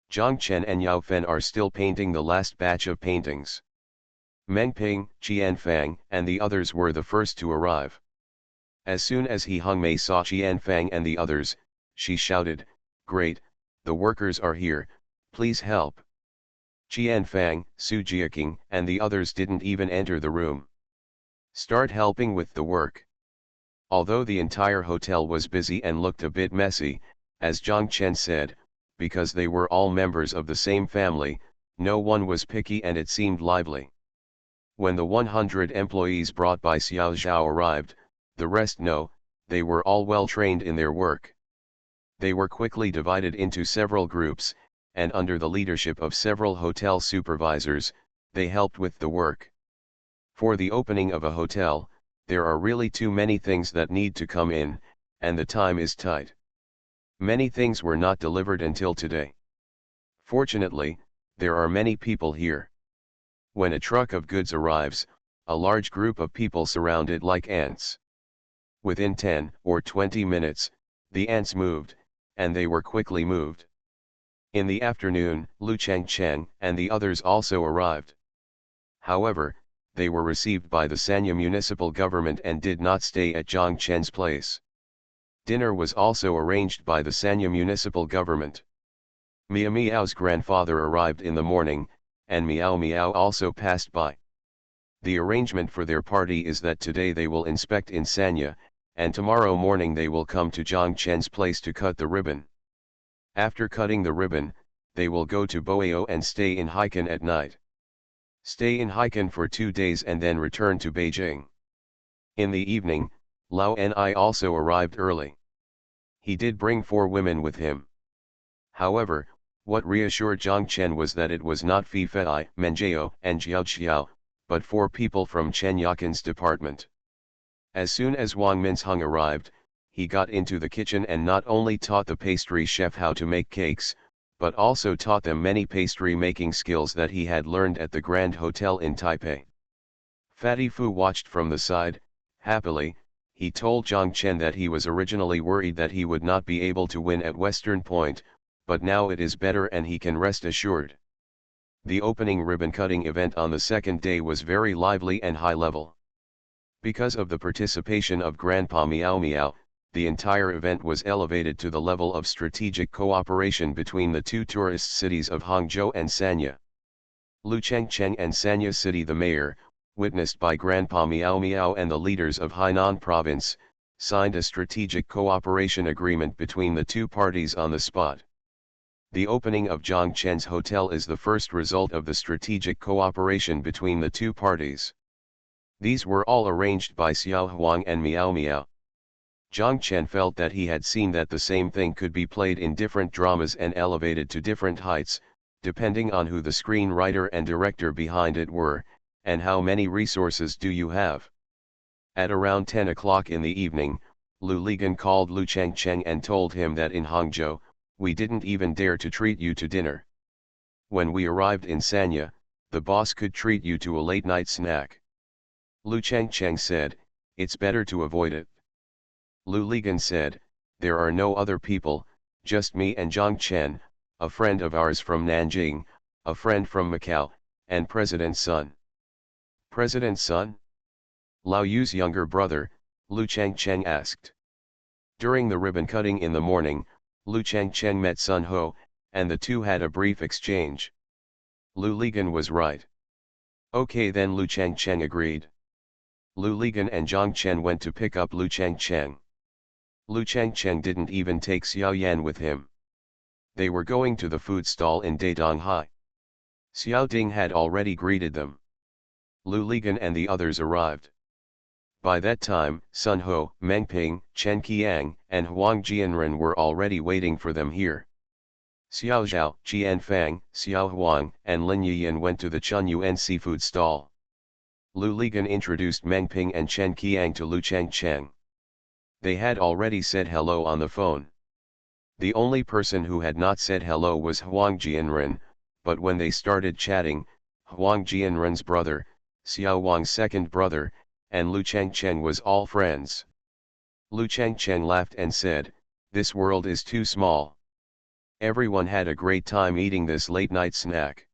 Zhang Chen and Yao Fen are still painting the last batch of paintings. Meng Ping, Qian Fang, and the others were the first to arrive. As soon as He Hongmei saw Qian Fang and the others, she shouted, "Great, the workers are here, please help." Qian Fang, Su Jiaking, and the others didn't even enter the room. "Start helping with the work." Although the entire hotel was busy and looked a bit messy, as Zhang Chen said, because they were all members of the same family, no one was picky and it seemed lively. When the 100 employees brought by Xiao Zhao arrived, the rest know, they were all well trained in their work. They were quickly divided into several groups, and under the leadership of several hotel supervisors, they helped with the work. For the opening of a hotel, there are really too many things that need to come in, and the time is tight. Many things were not delivered until today. Fortunately, there are many people here. When a truck of goods arrives, a large group of people surround it like ants. Within 10 or 20 minutes, the ants moved, and they were quickly moved. In the afternoon, Lu Changcheng and the others also arrived. However, they were received by the Sanya municipal government and did not stay at Zhang Chen's place. Dinner was also arranged by the Sanya municipal government. Miao Miao's grandfather arrived in the morning, and Miao Miao also passed by. The arrangement for their party is that today they will inspect in Sanya, and tomorrow morning they will come to Zhang Chen's place to cut the ribbon. After cutting the ribbon, they will go to Boao and stay in Haikan at night. Stay in Haikan for 2 days and then return to Beijing. In the evening, Lao Ni also arrived early. He did bring 4 women with him. However, what reassured Zhang Chen was that it was not Fi Fei, Menjiao, and Jiao Xiao, but 4 people from Chen Yakin's department. As soon as Wang Minsheng arrived, he got into the kitchen and not only taught the pastry chef how to make cakes, but also taught them many pastry making skills that he had learned at the Grand Hotel in Taipei. Fatty Fu watched from the side. Happily, he told Zhang Chen that he was originally worried that he would not be able to win at Western Point, but now it is better and he can rest assured. The opening ribbon cutting event on the second day was very lively and high level. Because of the participation of Grandpa Miao Miao, the entire event was elevated to the level of strategic cooperation between the 2 tourist cities of Hangzhou and Sanya. Lu Changcheng and Sanya City, the mayor, witnessed by Grandpa Miao Miao and the leaders of Hainan province, signed a strategic cooperation agreement between the 2 parties on the spot. The opening of Zhang Chen's hotel is the first result of the strategic cooperation between the 2 parties. These were all arranged by Xiao Huang and Miao Miao. Zhang Chen felt that he had seen that the same thing could be played in different dramas and elevated to different heights, depending on who the screenwriter and director behind it were, and how many resources do you have. At around 10 o'clock in the evening, Lu Ligan called Lu Changcheng and told him that in Hangzhou, we didn't even dare to treat you to dinner. When we arrived in Sanya, the boss could treat you to a late night snack. Lu Changcheng said, it's better to avoid it. Lu Ligan said, there are no other people, just me and Zhang Chen, a friend of ours from Nanjing, a friend from Macau, and President's son. President's son? Lao Yu's younger brother, Lu Changcheng asked. During the ribbon cutting in the morning, Lu Changcheng met Sun Ho, and the 2 had a brief exchange. Lu Ligan was right. Okay then, Lu Changcheng agreed. Lu Ligan and Zhang Chen went to pick up Lu Changcheng. Lu Changcheng didn't even take Xiao Yan with him. They were going to the food stall in Daidonghai. Xiao Ding had already greeted them. Lu Ligan and the others arrived. By that time, Sun Ho, Meng Ping, Chen Qiang, and Huang Jianren were already waiting for them here. Xiao Zhao, Jian Fang, Xiao Huang, and Lin Yiyan went to the Chun Yuan seafood stall. Lu Ligan introduced Meng Ping and Chen Qiang to Lu Changcheng. They had already said hello on the phone. The only person who had not said hello was Huang Jianren, but when they started chatting, Huang Jianren's brother, Xiao Wang's second brother, and Lu Changcheng was all friends. Lu Changcheng laughed and said, this world is too small. Everyone had a great time eating this late-night snack.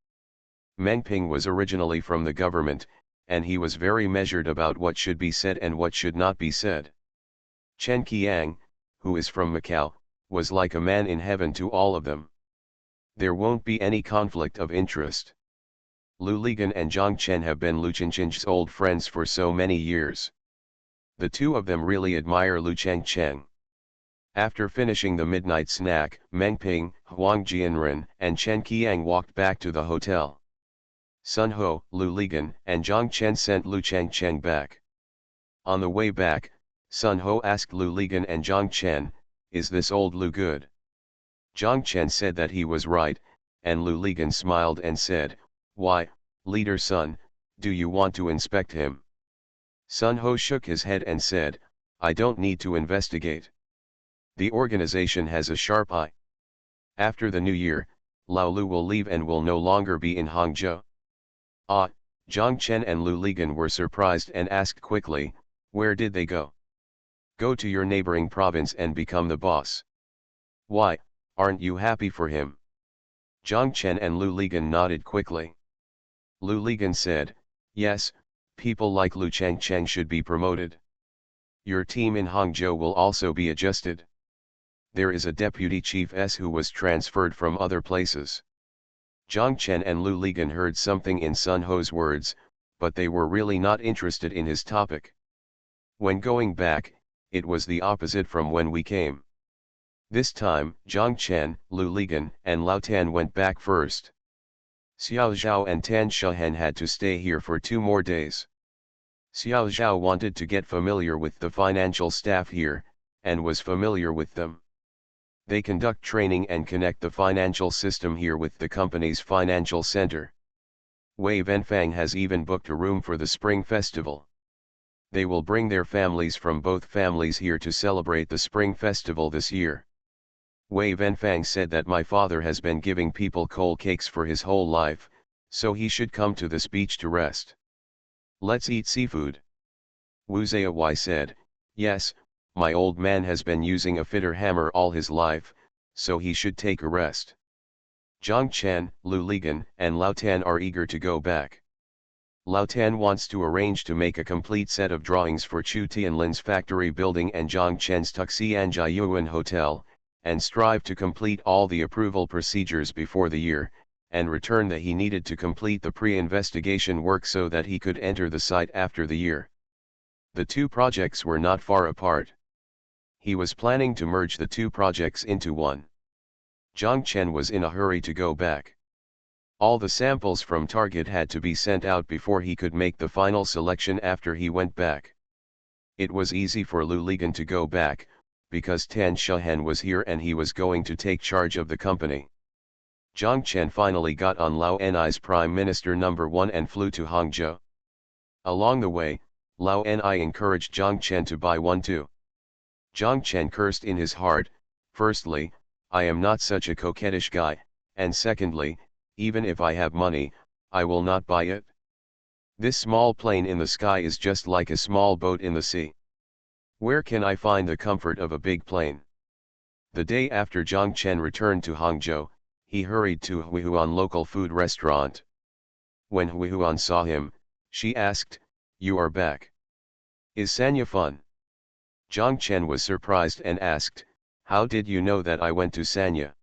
Meng Ping was originally from the government, and he was very measured about what should be said and what should not be said. Chen Qiang, who is from Macau, was like a man in heaven to all of them. There won't be any conflict of interest. Lu Ligan and Zhang Chen have been Lu Changcheng's old friends for so many years. The 2 of them really admire Lu Changcheng. After finishing the midnight snack, Meng Ping, Huang Jianren, and Chen Qiang walked back to the hotel. Sun Ho, Lu Ligan, and Zhang Chen sent Lu Changcheng back. On the way back, Sun Ho asked Lu Ligan and Zhang Chen, is this old Lu good? Zhang Chen said that he was right, and Lu Ligan smiled and said, "Why, leader Sun, do you want to inspect him?" Sun Ho shook his head and said, "I don't need to investigate. The organization has a sharp eye. After the new year, Lao Lu will leave and will no longer be in Hangzhou." Ah, Zhang Chen and Lu Ligan were surprised and asked quickly, "Where did they go?" "Go to your neighboring province and become the boss." "Why, aren't you happy for him?" Zhang Chen and Lu Ligan nodded quickly. Lu Ligan said, "Yes, people like Lu Chengcheng should be promoted. Your team in Hangzhou will also be adjusted. There is a deputy chief S who was transferred from other places." Zhang Chen and Lu Ligan heard something in Sun Ho's words, but they were really not interested in his topic. "When going back, it was the opposite from when we came. This time, Zhang Chen, Lu Ligan, and Lao Tan went back first. Xiao Zhao and Tan Shahen had to stay here for 2 more days. Xiao Zhao wanted to get familiar with the financial staff here, and was familiar with them. They conduct training and connect the financial system here with the company's financial center. Wei Venfang has even booked a room for the Spring Festival. They will bring their families from both families here to celebrate the Spring Festival this year." Wei Venfang said that my father has been giving people coal cakes for his whole life, so he should come to this beach to rest. "Let's eat seafood." Wu Zayawai said, "Yes, my old man has been using a fitter hammer all his life, so he should take a rest." Zhang Chen, Lu Ligan, and Lao Tan are eager to go back. Lao Tan wants to arrange to make a complete set of drawings for Chu Tianlin's factory building and Zhang Chen's Tuxianjiayuan Hotel, and strive to complete all the approval procedures before the year, and return that he needed to complete the pre-investigation work so that he could enter the site after the year. The 2 projects were not far apart. He was planning to merge the 2 projects into one. Zhang Chen was in a hurry to go back. All the samples from Target had to be sent out before he could make the final selection after he went back. It was easy for Lu Ligan to go back, because Tan Shahen was here and he was going to take charge of the company. Zhang Chen finally got on Lao Ni's Prime Minister No. 1 and flew to Hangzhou. Along the way, Lao Ni encouraged Zhang Chen to buy one too. Zhang Chen cursed in his heart, "Firstly, I am not such a coquettish guy, and secondly, even if I have money, I will not buy it. This small plane in the sky is just like a small boat in the sea. Where can I find the comfort of a big plane?" The day after Zhang Chen returned to Hangzhou, he hurried to Huihuan local food restaurant. When Huihuan saw him, she asked, "You are back. Is Sanya fun?" Zhang Chen was surprised and asked, "How did you know that I went to Sanya?"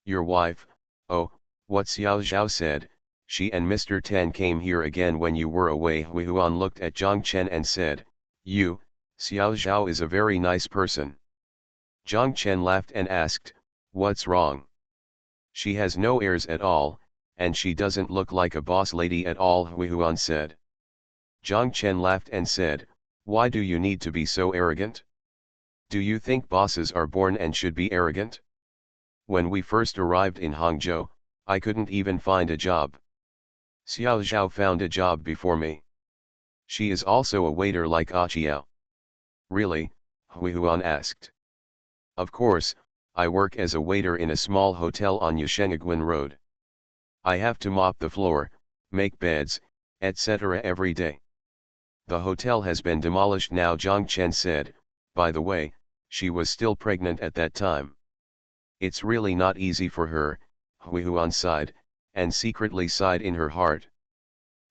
"Your wife, oh, what Xiao Zhao said, she and Mr. Tan came here again when you were away." Huihuan looked at Zhang Chen and said, Xiao Zhao is a very nice person." Zhang Chen laughed and asked, "What's wrong?" "She has no airs at all, and she doesn't look like a boss lady at all," Huihuan said. Zhang Chen laughed and said, "Why do you need to be so arrogant? Do you think bosses are born and should be arrogant? When we first arrived in Hangzhou, I couldn't even find a job. Xiao Zhao found a job before me. She is also a waiter like Aqiao." "Really?" Huihuan asked. "Of course, I work as a waiter in a small hotel on Yushengaguan Road. I have to mop the floor, make beds, etc. every day. The hotel has been demolished now," Zhang Chen said. By the way, she was still pregnant at that time. "It's really not easy for her," Huihuan sighed, and secretly sighed in her heart.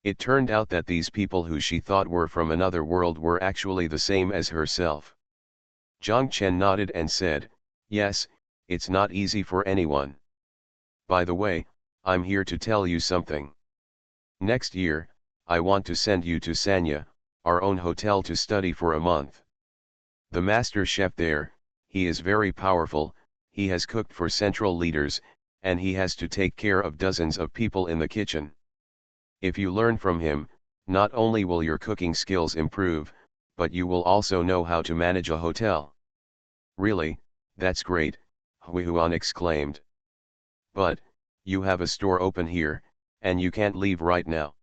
It turned out that these people who she thought were from another world were actually the same as herself. Zhang Chen nodded and said, "Yes, it's not easy for anyone. By the way, I'm here to tell you something. Next year, I want to send you to Sanya, our own hotel, to study for a month. The master chef there, he is very powerful, he has cooked for central leaders, and he has to take care of dozens of people in the kitchen. If you learn from him, not only will your cooking skills improve, but you will also know how to manage a hotel." "Really, that's great," Huihuan exclaimed. But, you have a store open here, and you can't leave right now.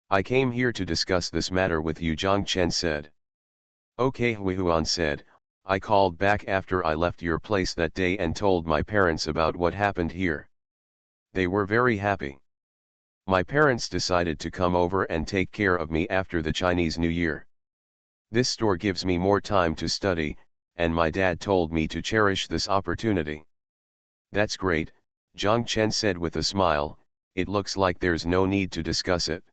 I came here to discuss this matter with you, Zhang Chen said. Okay, Huihuan said, I called back after I left your place that day and told my parents about what happened here. They were very happy. My parents decided to come over and take care of me after the Chinese New Year. This store gives me more time to study, and my dad told me to cherish this opportunity. That's great, Zhang Chen said with a smile. It looks like there's no need to discuss it.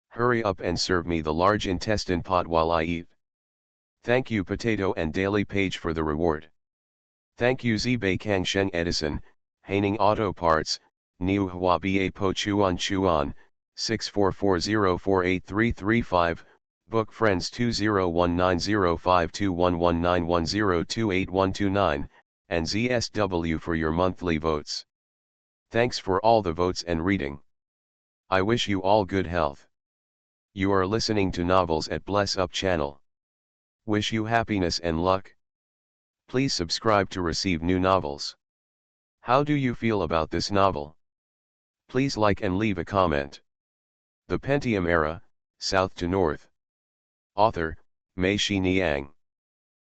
Hurry up and serve me the large intestine pot while I eat. Thank you Potato and Daily Page for the reward. Thank you Zibei Kangsheng Edison, Haining Auto Parts, Niu Hua Ba Po Chuan Chuan, 6440483335, Book Friends 201905211910281129, and ZSW for your monthly votes. Thanks for all the votes and reading. I wish you all good health. You are listening to Novels at Bless Up channel. Wish you happiness and luck. Please subscribe to receive new novels. How do you feel about this novel? Please like and leave a comment. The Pentium Era, South to North. Author, Mei Shi Niang.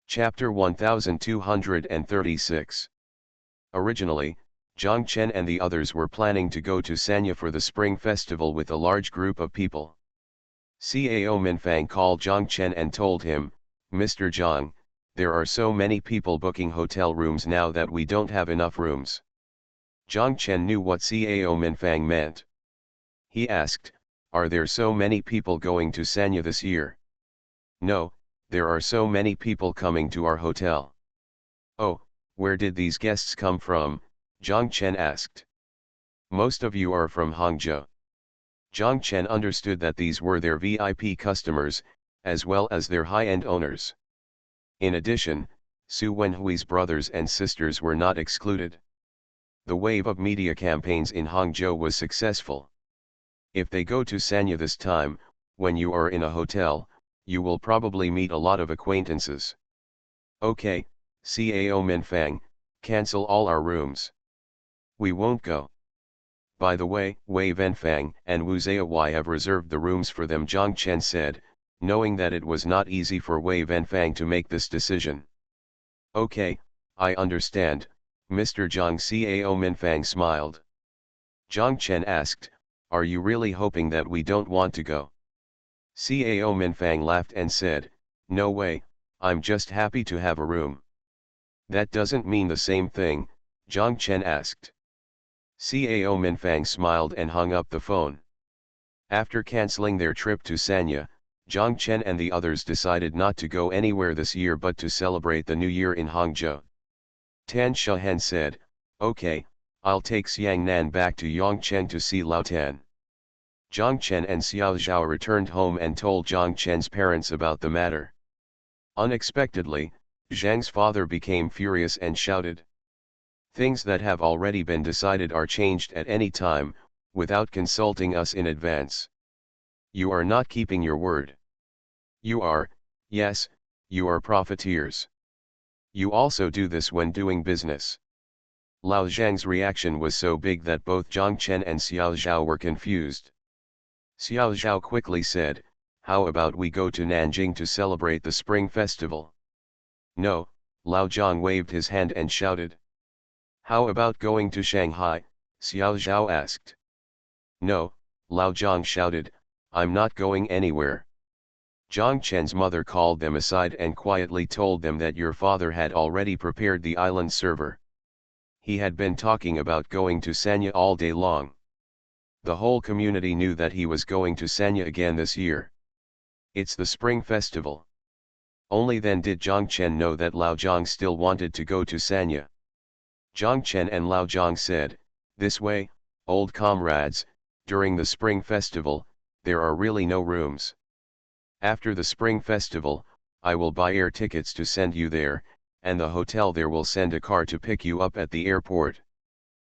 Chapter 1236. Originally, Zhang Chen and the others were planning to go to Sanya for the Spring Festival with a large group of people. Cao Minfang called Zhang Chen and told him, Mr. Zhang, there are so many people booking hotel rooms now that we don't have enough rooms. Zhang Chen knew what Cao Minfang meant. He asked, are there so many people going to Sanya this year? No, there are so many people coming to our hotel. Oh, where did these guests come from? Zhang Chen asked. Most of you are from Hangzhou. Zhang Chen understood that these were their VIP customers, as well as their high-end owners. In addition, Su Wenhui's brothers and sisters were not excluded. The wave of media campaigns in Hangzhou was successful. If they go to Sanya this time, when you are in a hotel, you will probably meet a lot of acquaintances. Okay, Cao Minfang, cancel all our rooms. We won't go. By the way, Wei Venfang and Wu Zhaowei have reserved the rooms for them, Zhang Chen said, knowing that it was not easy for Wei Venfang to make this decision. Okay, I understand, Mr. Zhang. Cao Minfang smiled. Zhang Chen asked, are you really hoping that we don't want to go? Cao Minfang laughed and said, no way, I'm just happy to have a room. That doesn't mean the same thing, Zhang Chen asked. Cao Minfang smiled and hung up the phone. After cancelling their trip to Sanya, Zhang Chen and the others decided not to go anywhere this year but to celebrate the New Year in Hangzhou. Tan Shahen said, okay, I'll take Xiang Nan back to Yongcheng to see Lao Tan. Zhang Chen and Xiao Zhao returned home and told Zhang Chen's parents about the matter. Unexpectedly, Zhang's father became furious and shouted, things that have already been decided are changed at any time, without consulting us in advance. You are not keeping your word. You are, yes, you are profiteers. You also do this when doing business. Lao Zhang's reaction was so big that both Zhang Chen and Xiao Zhao were confused. Xiao Zhao quickly said, how about we go to Nanjing to celebrate the Spring Festival? No, Lao Zhang waved his hand and shouted. How about going to Shanghai? Xiao Zhao asked. No, Lao Zhang shouted, I'm not going anywhere. Zhang Chen's mother called them aside and quietly told them that your father had already prepared the island server. He had been talking about going to Sanya all day long. The whole community knew that he was going to Sanya again this year. It's the Spring Festival. Only then did Zhang Chen know that Lao Zhang still wanted to go to Sanya. Zhang Chen and Lao Zhang said, this way, old comrades, during the Spring Festival, there are really no rooms. After the Spring Festival, I will buy air tickets to send you there, and the hotel there will send a car to pick you up at the airport.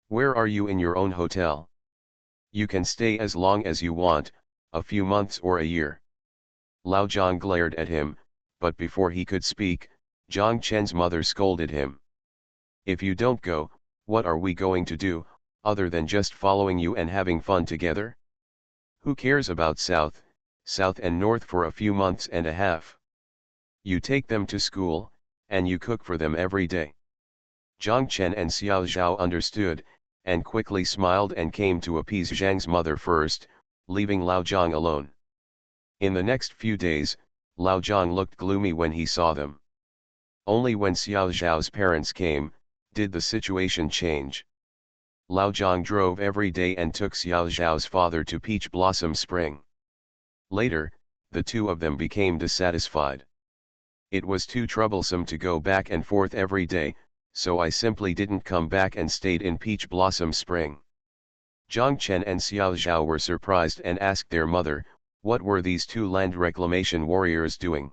Where are you in your own hotel? You can stay as long as you want, a few months or a year. Lao Zhang glared at him, but before he could speak, Zhang Chen's mother scolded him. If you don't go, what are we going to do, other than just following you and having fun together? Who cares about South and North for a few months and a half? You take them to school, and you cook for them every day. Zhang Chen and Xiao Zhao understood, and quickly smiled and came to appease Zhang's mother first, leaving Lao Zhang alone. In the next few days, Lao Zhang looked gloomy when he saw them. Only when Xiao Zhao's parents came, did the situation change. Lao Zhang drove every day and took Xiao Zhao's father to Peach Blossom Spring. Later, the two of them became dissatisfied. It was too troublesome to go back and forth every day, so I simply didn't come back and stayed in Peach Blossom Spring. Zhang Chen and Xiao Zhao were surprised and asked their mother, what were these two land reclamation warriors doing?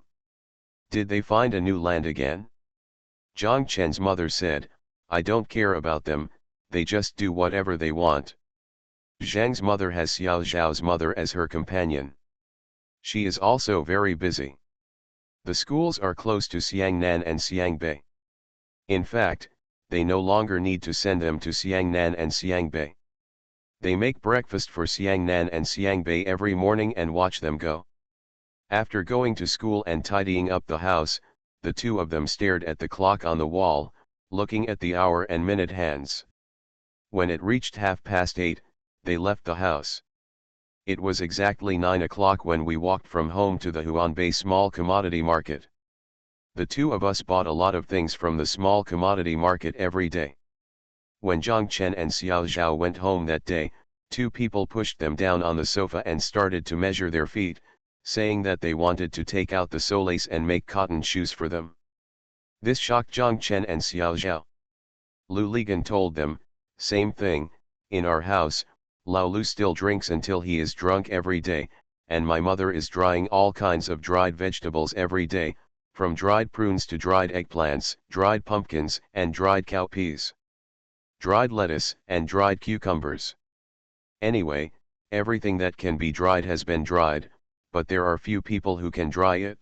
Did they find a new land again? Zhang Chen's mother said, I don't care about them, they just do whatever they want. Zhang's mother has Xiao Zhao's mother as her companion. She is also very busy. The schools are close to Xiangnan and Xiangbei. In fact, they no longer need to send them to Xiangnan and Xiangbei. They make breakfast for Xiangnan and Xiangbei every morning and watch them go. After going to school and tidying up the house, the two of them stared at the clock on the wall, looking at the hour and minute hands. When it reached 8:30, they left the house. It was exactly 9 o'clock when we walked from home to the Huanbei small commodity market. The two of us bought a lot of things from the small commodity market every day. When Zhang Chen and Xiao Zhao went home that day, two people pushed them down on the sofa and started to measure their feet, saying that they wanted to take out the soles and make cotton shoes for them. This shocked Zhang Chen and Xiao Zhao. Lu Ligan told them, same thing, in our house, Lao Lu still drinks until he is drunk every day, and my mother is drying all kinds of dried vegetables every day, from dried prunes to dried eggplants, dried pumpkins and dried cowpeas, dried lettuce and dried cucumbers. Anyway, everything that can be dried has been dried, but there are few people who can dry it.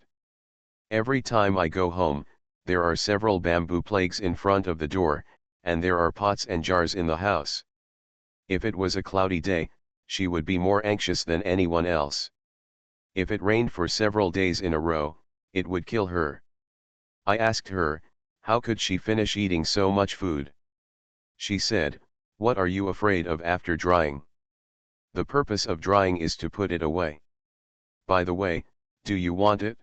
Every time I go home, there are several bamboo plagues in front of the door, and there are pots and jars in the house. If it was a cloudy day, she would be more anxious than anyone else. If it rained for several days in a row, it would kill her. I asked her, how could she finish eating so much food? She said, what are you afraid of after drying? The purpose of drying is to put it away. By the way, do you want it?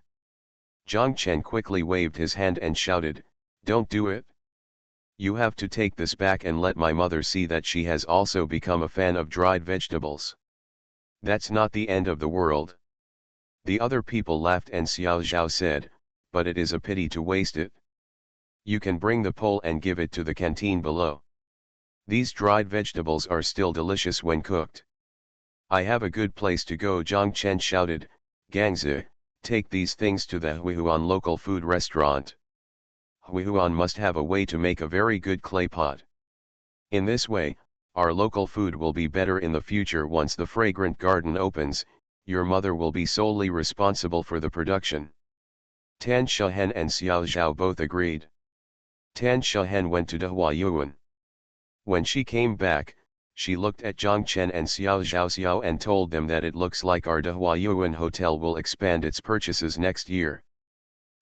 Zhang Chen quickly waved his hand and shouted, don't do it. You have to take this back and let my mother see that she has also become a fan of dried vegetables. That's not the end of the world. The other people laughed and Xiao Zhao said, but it is a pity to waste it. You can bring the pole and give it to the canteen below. These dried vegetables are still delicious when cooked. I have a good place to go, Zhang Chen shouted, Gangzi, take these things to the Huihuan local food restaurant. Huihuan must have a way to make a very good clay pot. In this way, our local food will be better in the future. Once the fragrant garden opens, your mother will be solely responsible for the production. Tan Shahen and Xiao Zhao both agreed. Tan Shahen went to Huayuan. When she came back, she looked at Zhang Chen and Xiao Zhao and told them that it looks like our Huayuan hotel will expand its purchases next year.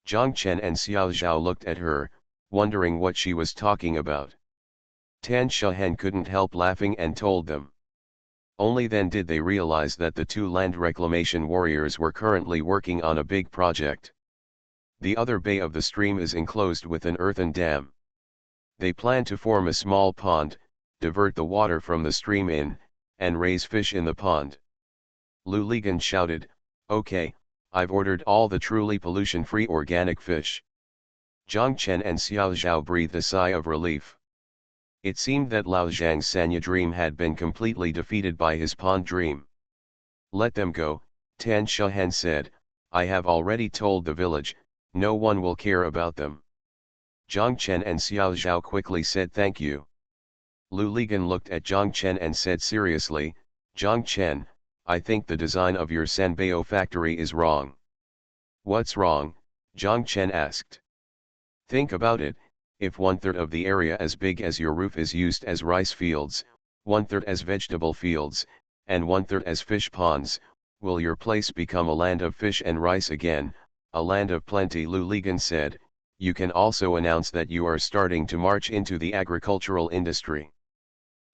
Zhang Chen and Xiao Zhao looked at her, wondering what she was talking about. Tan Shahen couldn't help laughing and told them. Only then did they realize that the two land reclamation warriors were currently working on a big project. The other bay of the stream is enclosed with an earthen dam. They plan to form a small pond, divert the water from the stream in, and raise fish in the pond. Lu Ligan shouted, okay, I've ordered all the truly pollution-free organic fish. Zhang Chen and Xiao Zhao breathed a sigh of relief. It seemed that Lao Zhang's Sanya dream had been completely defeated by his pond dream. Let them go, Tan Shahen said, I have already told the village, no one will care about them. Zhang Chen and Xiao Zhao quickly said thank you. Lu Ligan looked at Zhang Chen and said seriously, Zhang Chen, I think the design of your Sanbeo factory is wrong. What's wrong? Zhang Chen asked. Think about it, If 1/3 of the area as big as your roof is used as rice fields, 1/3 as vegetable fields, and 1/3 as fish ponds, will your place become a land of fish and rice again, a land of plenty? Lu Ligan said. You can also announce that you are starting to march into the agricultural industry.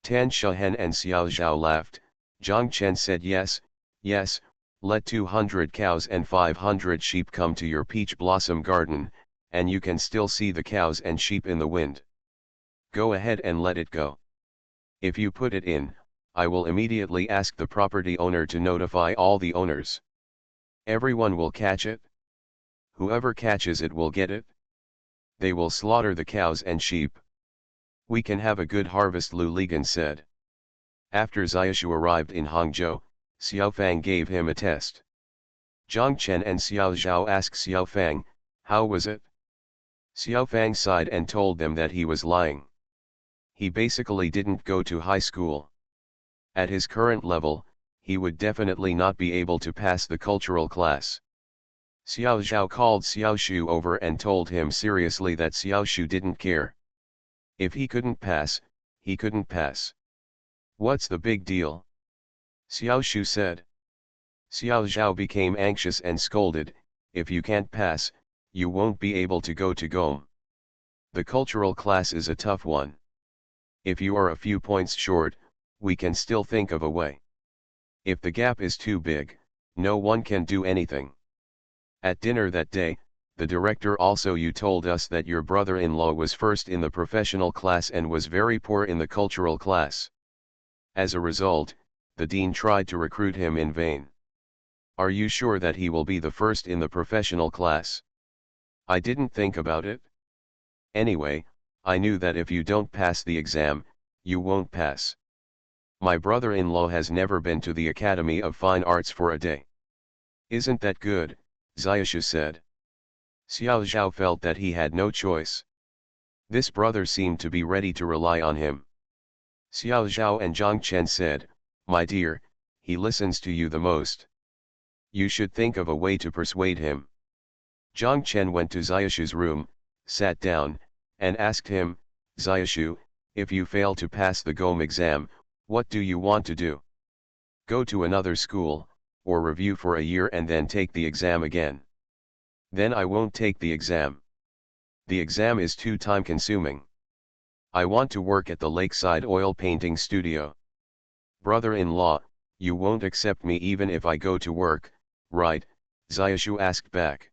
Tan Shahen and Xiao Zhao laughed. Zhang Chen said yes, yes, let 200 cows and 500 sheep come to your peach blossom garden, and you can still see the cows and sheep in the wind. Go ahead and let it go. If you put it in, I will immediately ask the property owner to notify all the owners. Everyone will catch it. Whoever catches it will get it. They will slaughter the cows and sheep. We can have a good harvest, Lu Ligan said. After Xiaoshu arrived in Hangzhou, Xiao Fang gave him a test. Zhang Chen and Xiao Zhao asked Xiao Fang, how was it? Xiao Fang sighed and told them that he was lying. He basically didn't go to high school. At his current level, he would definitely not be able to pass the cultural class. Xiao Zhao called Xiaoshu over and told him seriously that Xiaoshu didn't care. If he couldn't pass, he couldn't pass. What's the big deal? Xiaoshu said. Xiao Zhao became anxious and scolded, if you can't pass, you won't be able to go to GOM. The cultural class is a tough one. If you are a few points short, we can still think of a way. If the gap is too big, no one can do anything. At dinner that day, the director also you told us that your brother-in-law was first in the professional class and was very poor in the cultural class. As a result, the dean tried to recruit him in vain. Are you sure that he will be the first in the professional class? I didn't think about it. Anyway, I knew that if you don't pass the exam, you won't pass. My brother-in-law has never been to the Academy of Fine Arts for a day. Isn't that good? Xiaoshu said. Xiao Zhao felt that he had no choice. This brother seemed to be ready to rely on him. Xiao Zhao and Zhang Chen said, my dear, he listens to you the most. You should think of a way to persuade him. Zhang Chen went to Xiaoshu's room, sat down, and asked him, Xiaoshu, if you fail to pass the GOM exam, what do you want to do? Go to another school, or review for a year and then take the exam again. Then I won't take the exam. The exam is too time-consuming. I want to work at the lakeside oil painting studio. Brother-in-law, you won't accept me even if I go to work, right? Xiaoshu asked back.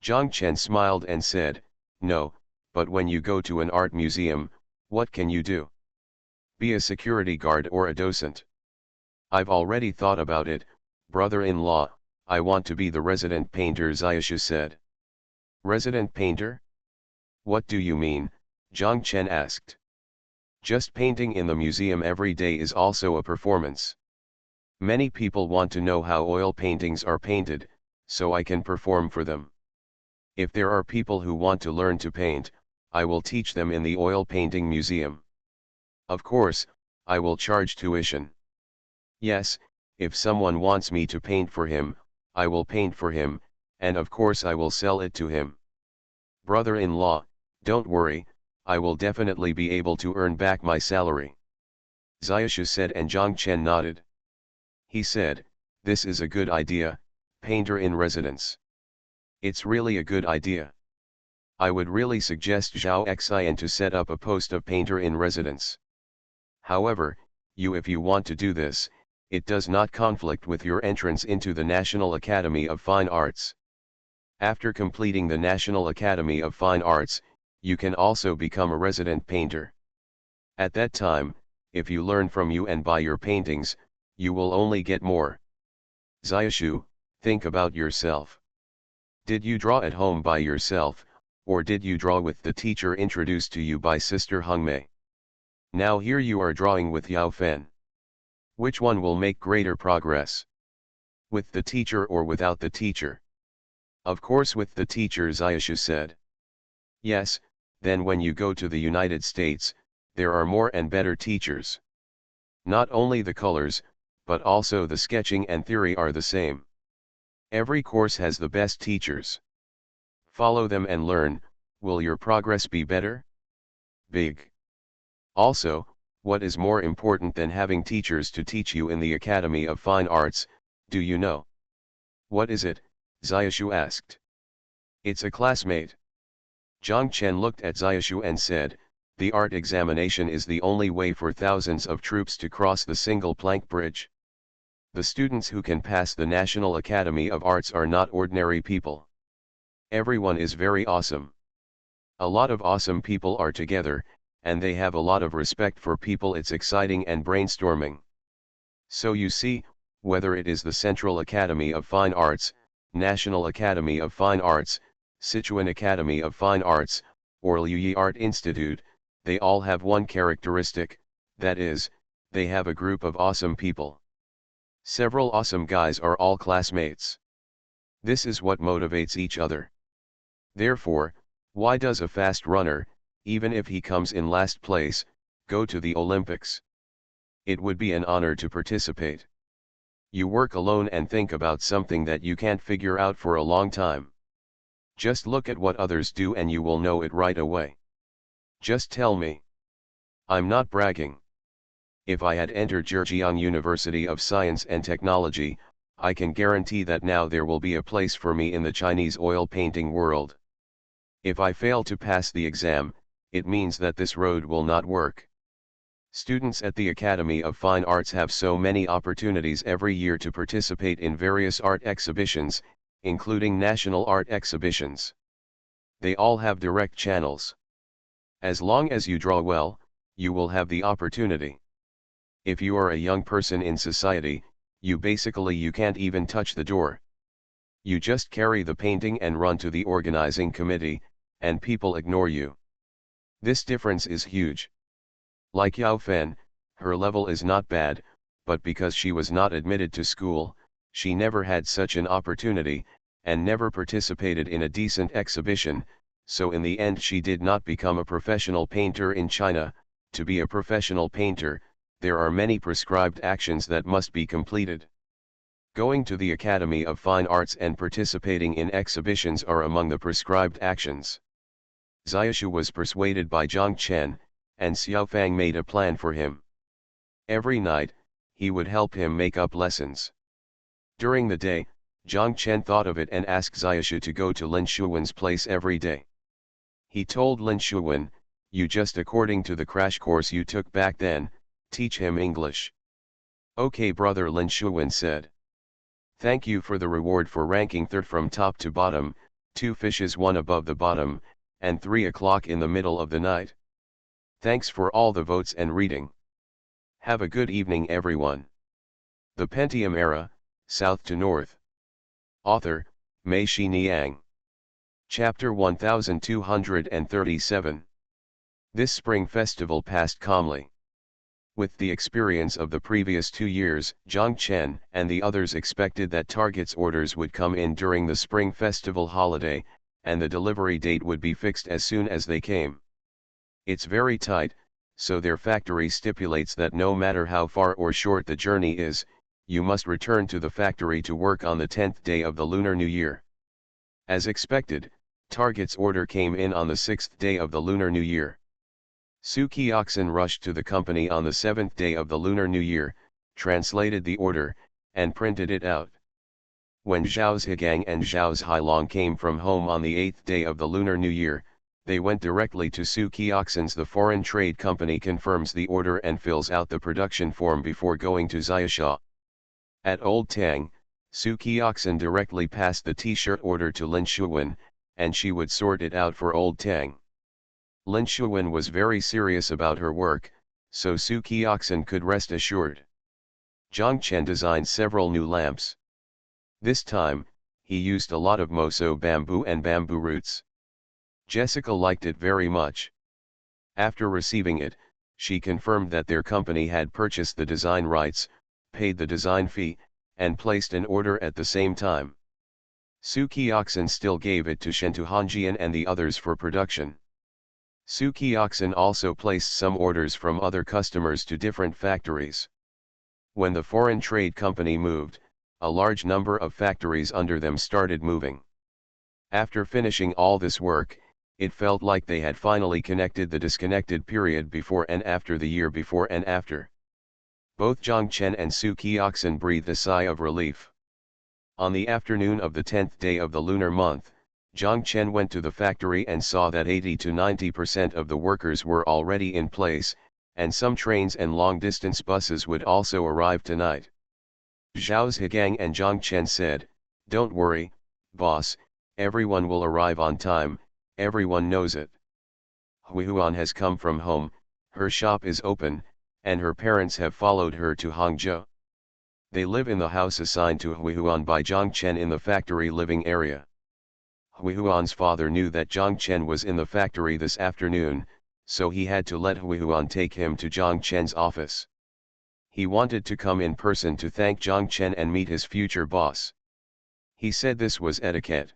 Zhang Chen smiled and said, no, but when you go to an art museum, what can you do? Be a security guard or a docent. I've already thought about it, brother-in-law, I want to be the resident painter, Xiaoshu said. Resident painter? What do you mean? Zhang Chen asked. Just painting in the museum every day is also a performance. Many people want to know how oil paintings are painted, so I can perform for them. If there are people who want to learn to paint, I will teach them in the oil painting museum. Of course, I will charge tuition. Yes, if someone wants me to paint for him, I will paint for him, and of course I will sell it to him. Brother-in-law, don't worry, I will definitely be able to earn back my salary. Xiaoshu said and Zhang Chen nodded. He said, this is a good idea, painter in residence. It's really a good idea. I would really suggest Zhao Xian to set up a post of painter in residence. However, if you want to do this, it does not conflict with your entrance into the National Academy of Fine Arts. After completing the National Academy of Fine Arts, you can also become a resident painter. At that time, if you learn from you and buy your paintings, you will only get more. Xiaoshu, think about yourself. Did you draw at home by yourself, or did you draw with the teacher introduced to you by Sister Hongmei? Now here you are drawing with Yao Fen. Which one will make greater progress? With the teacher or without the teacher? Of course with the teacher, Xiaoshu said. Yes, then when you go to the United States, there are more and better teachers. Not only the colors, but also the sketching and theory are the same. Every course has the best teachers. Follow them and learn, Will your progress be better? Big. Also, what is more important than having teachers to teach you in the Academy of Fine Arts, do you know? What is it? Xiaoshu asked. It's a classmate. Zhang Chen looked at Xiaoshu and said, the art examination is the only way for thousands of troops to cross the single plank bridge. The students who can pass the National Academy of Arts are not ordinary people. Everyone is very awesome. A lot of awesome people are together, and they have a lot of respect for people. It's exciting and brainstorming. So you see, whether it is the Central Academy of Fine Arts, National Academy of Fine Arts, Sichuan Academy of Fine Arts, or Liuyi Art Institute, they all have one characteristic, that is, they have a group of awesome people. Several awesome guys are all classmates. This is what motivates each other. Therefore, why does a fast runner, even if he comes in last place, go to the Olympics? It would be an honor to participate. You work alone and think about something that you can't figure out for a long time. Just look at what others do and you will know it right away. Just tell me. I'm not bragging. If I had entered Zhejiang University of Science and Technology, I can guarantee that now there will be a place for me in the Chinese oil painting world. If I fail to pass the exam, it means that this road will not work. Students at the Academy of Fine Arts have so many opportunities every year to participate in various art exhibitions, including national art exhibitions. They all have direct channels. As long as you draw well, you will have the opportunity. If you are a young person in society, you can't even touch the door. You just carry the painting and run to the organizing committee, and people ignore you. This difference is huge. Like Yao Fen, her level is not bad, but because she was not admitted to school, she never had such an opportunity, and never participated in a decent exhibition, so in the end she did not become a professional painter in China. To be a professional painter, there are many prescribed actions that must be completed. Going to the Academy of Fine Arts and participating in exhibitions are among the prescribed actions. Xiaoshu was persuaded by Zhang Chen, and Xiaofang made a plan for him. Every night, he would help him make up lessons. During the day, Zhang Chen thought of it and asked Xiaoshu to go to Lin Shuwen's place every day. He told Lin Shuwen, you just according to the crash course you took back then, teach him English. Okay brother, Lin Shuwen said. Thank you for the reward for ranking third from top to bottom, 2 fishes 1 above the bottom, and 3 o'clock in the middle of the night. Thanks for all the votes and reading. Have a good evening everyone. The Pentium Era, South to North. Author, Mei Shi Niang. Chapter 1237. This spring festival passed calmly. With the experience of the previous 2 years, Zhang Chen and the others expected that Target's orders would come in during the spring festival holiday, and the delivery date would be fixed as soon as they came. It's very tight, so their factory stipulates that no matter how far or short the journey is, you must return to the factory to work on the 10th day of the Lunar New Year. As expected, Target's order came in on the 6th day of the Lunar New Year. Su Qiaxin rushed to the company on the 7th day of the Lunar New Year, translated the order, and printed it out. When Zhao Zhigang and Zhao Zhailong came from home on the 8th day of the Lunar New Year, they went directly to Su Qiaxin's. The foreign trade company confirms the order and fills out the production form before going to Xiaosha. At Old Tang, Su Qiaxin directly passed the t-shirt order to Lin Shuwen, and she would sort it out for Old Tang. Lin Shuwen was very serious about her work, so Su Qiaxin could rest assured. Zhang Chen designed several new lamps. This time, he used a lot of moso bamboo and bamboo roots. Jessica liked it very much. After receiving it, she confirmed that their company had purchased the design rights, paid the design fee, and placed an order at the same time. Su Qiaxin still gave it to Shentu Hanjian and the others for production. Su Qiaxin also placed some orders from other customers to different factories. When the foreign trade company moved, a large number of factories under them started moving. After finishing all this work, It felt like they had finally connected the disconnected period before and after the year before and after. Both Zhang Chen and Su Qiaxin breathed a sigh of relief. On the afternoon of the 10th day of the lunar month, Zhang Chen went to the factory and saw that 80 to 90% of the workers were already in place, and some trains and long-distance buses would also arrive tonight. Zhao Zhigang and Zhang Chen said, "Don't worry, boss, everyone will arrive on time, everyone knows it. Hui Huan has come from home, her shop is open, and her parents have followed her to Hangzhou. They live in the house assigned to Hui Huan by Zhang Chen in the factory living area." Hui Huan's father knew that Zhang Chen was in the factory this afternoon, so he had to let Hui Huan take him to Zhang Chen's office. He wanted to come in person to thank Zhang Chen and meet his future boss. He said this was etiquette.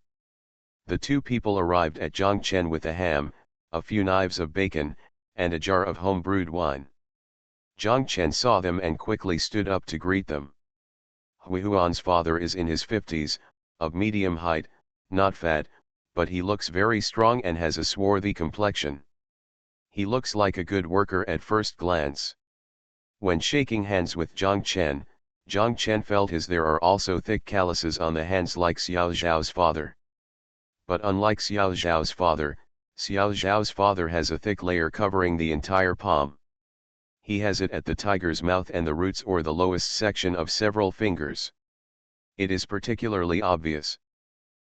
The two people arrived at Zhang Chen with a ham, a few knives of bacon, and a jar of home-brewed wine. Zhang Chen saw them and quickly stood up to greet them. Hui Huan's father is in his 50s, of medium height, not fat, but he looks very strong and has a swarthy complexion. He looks like a good worker at first glance. When shaking hands with Zhang Chen felt as there are also thick calluses on the hands like Xiao Zhao's father. But unlike Xiao Zhao's father has a thick layer covering the entire palm. He has it at the tiger's mouth and the roots or the lowest section of several fingers. It is particularly obvious.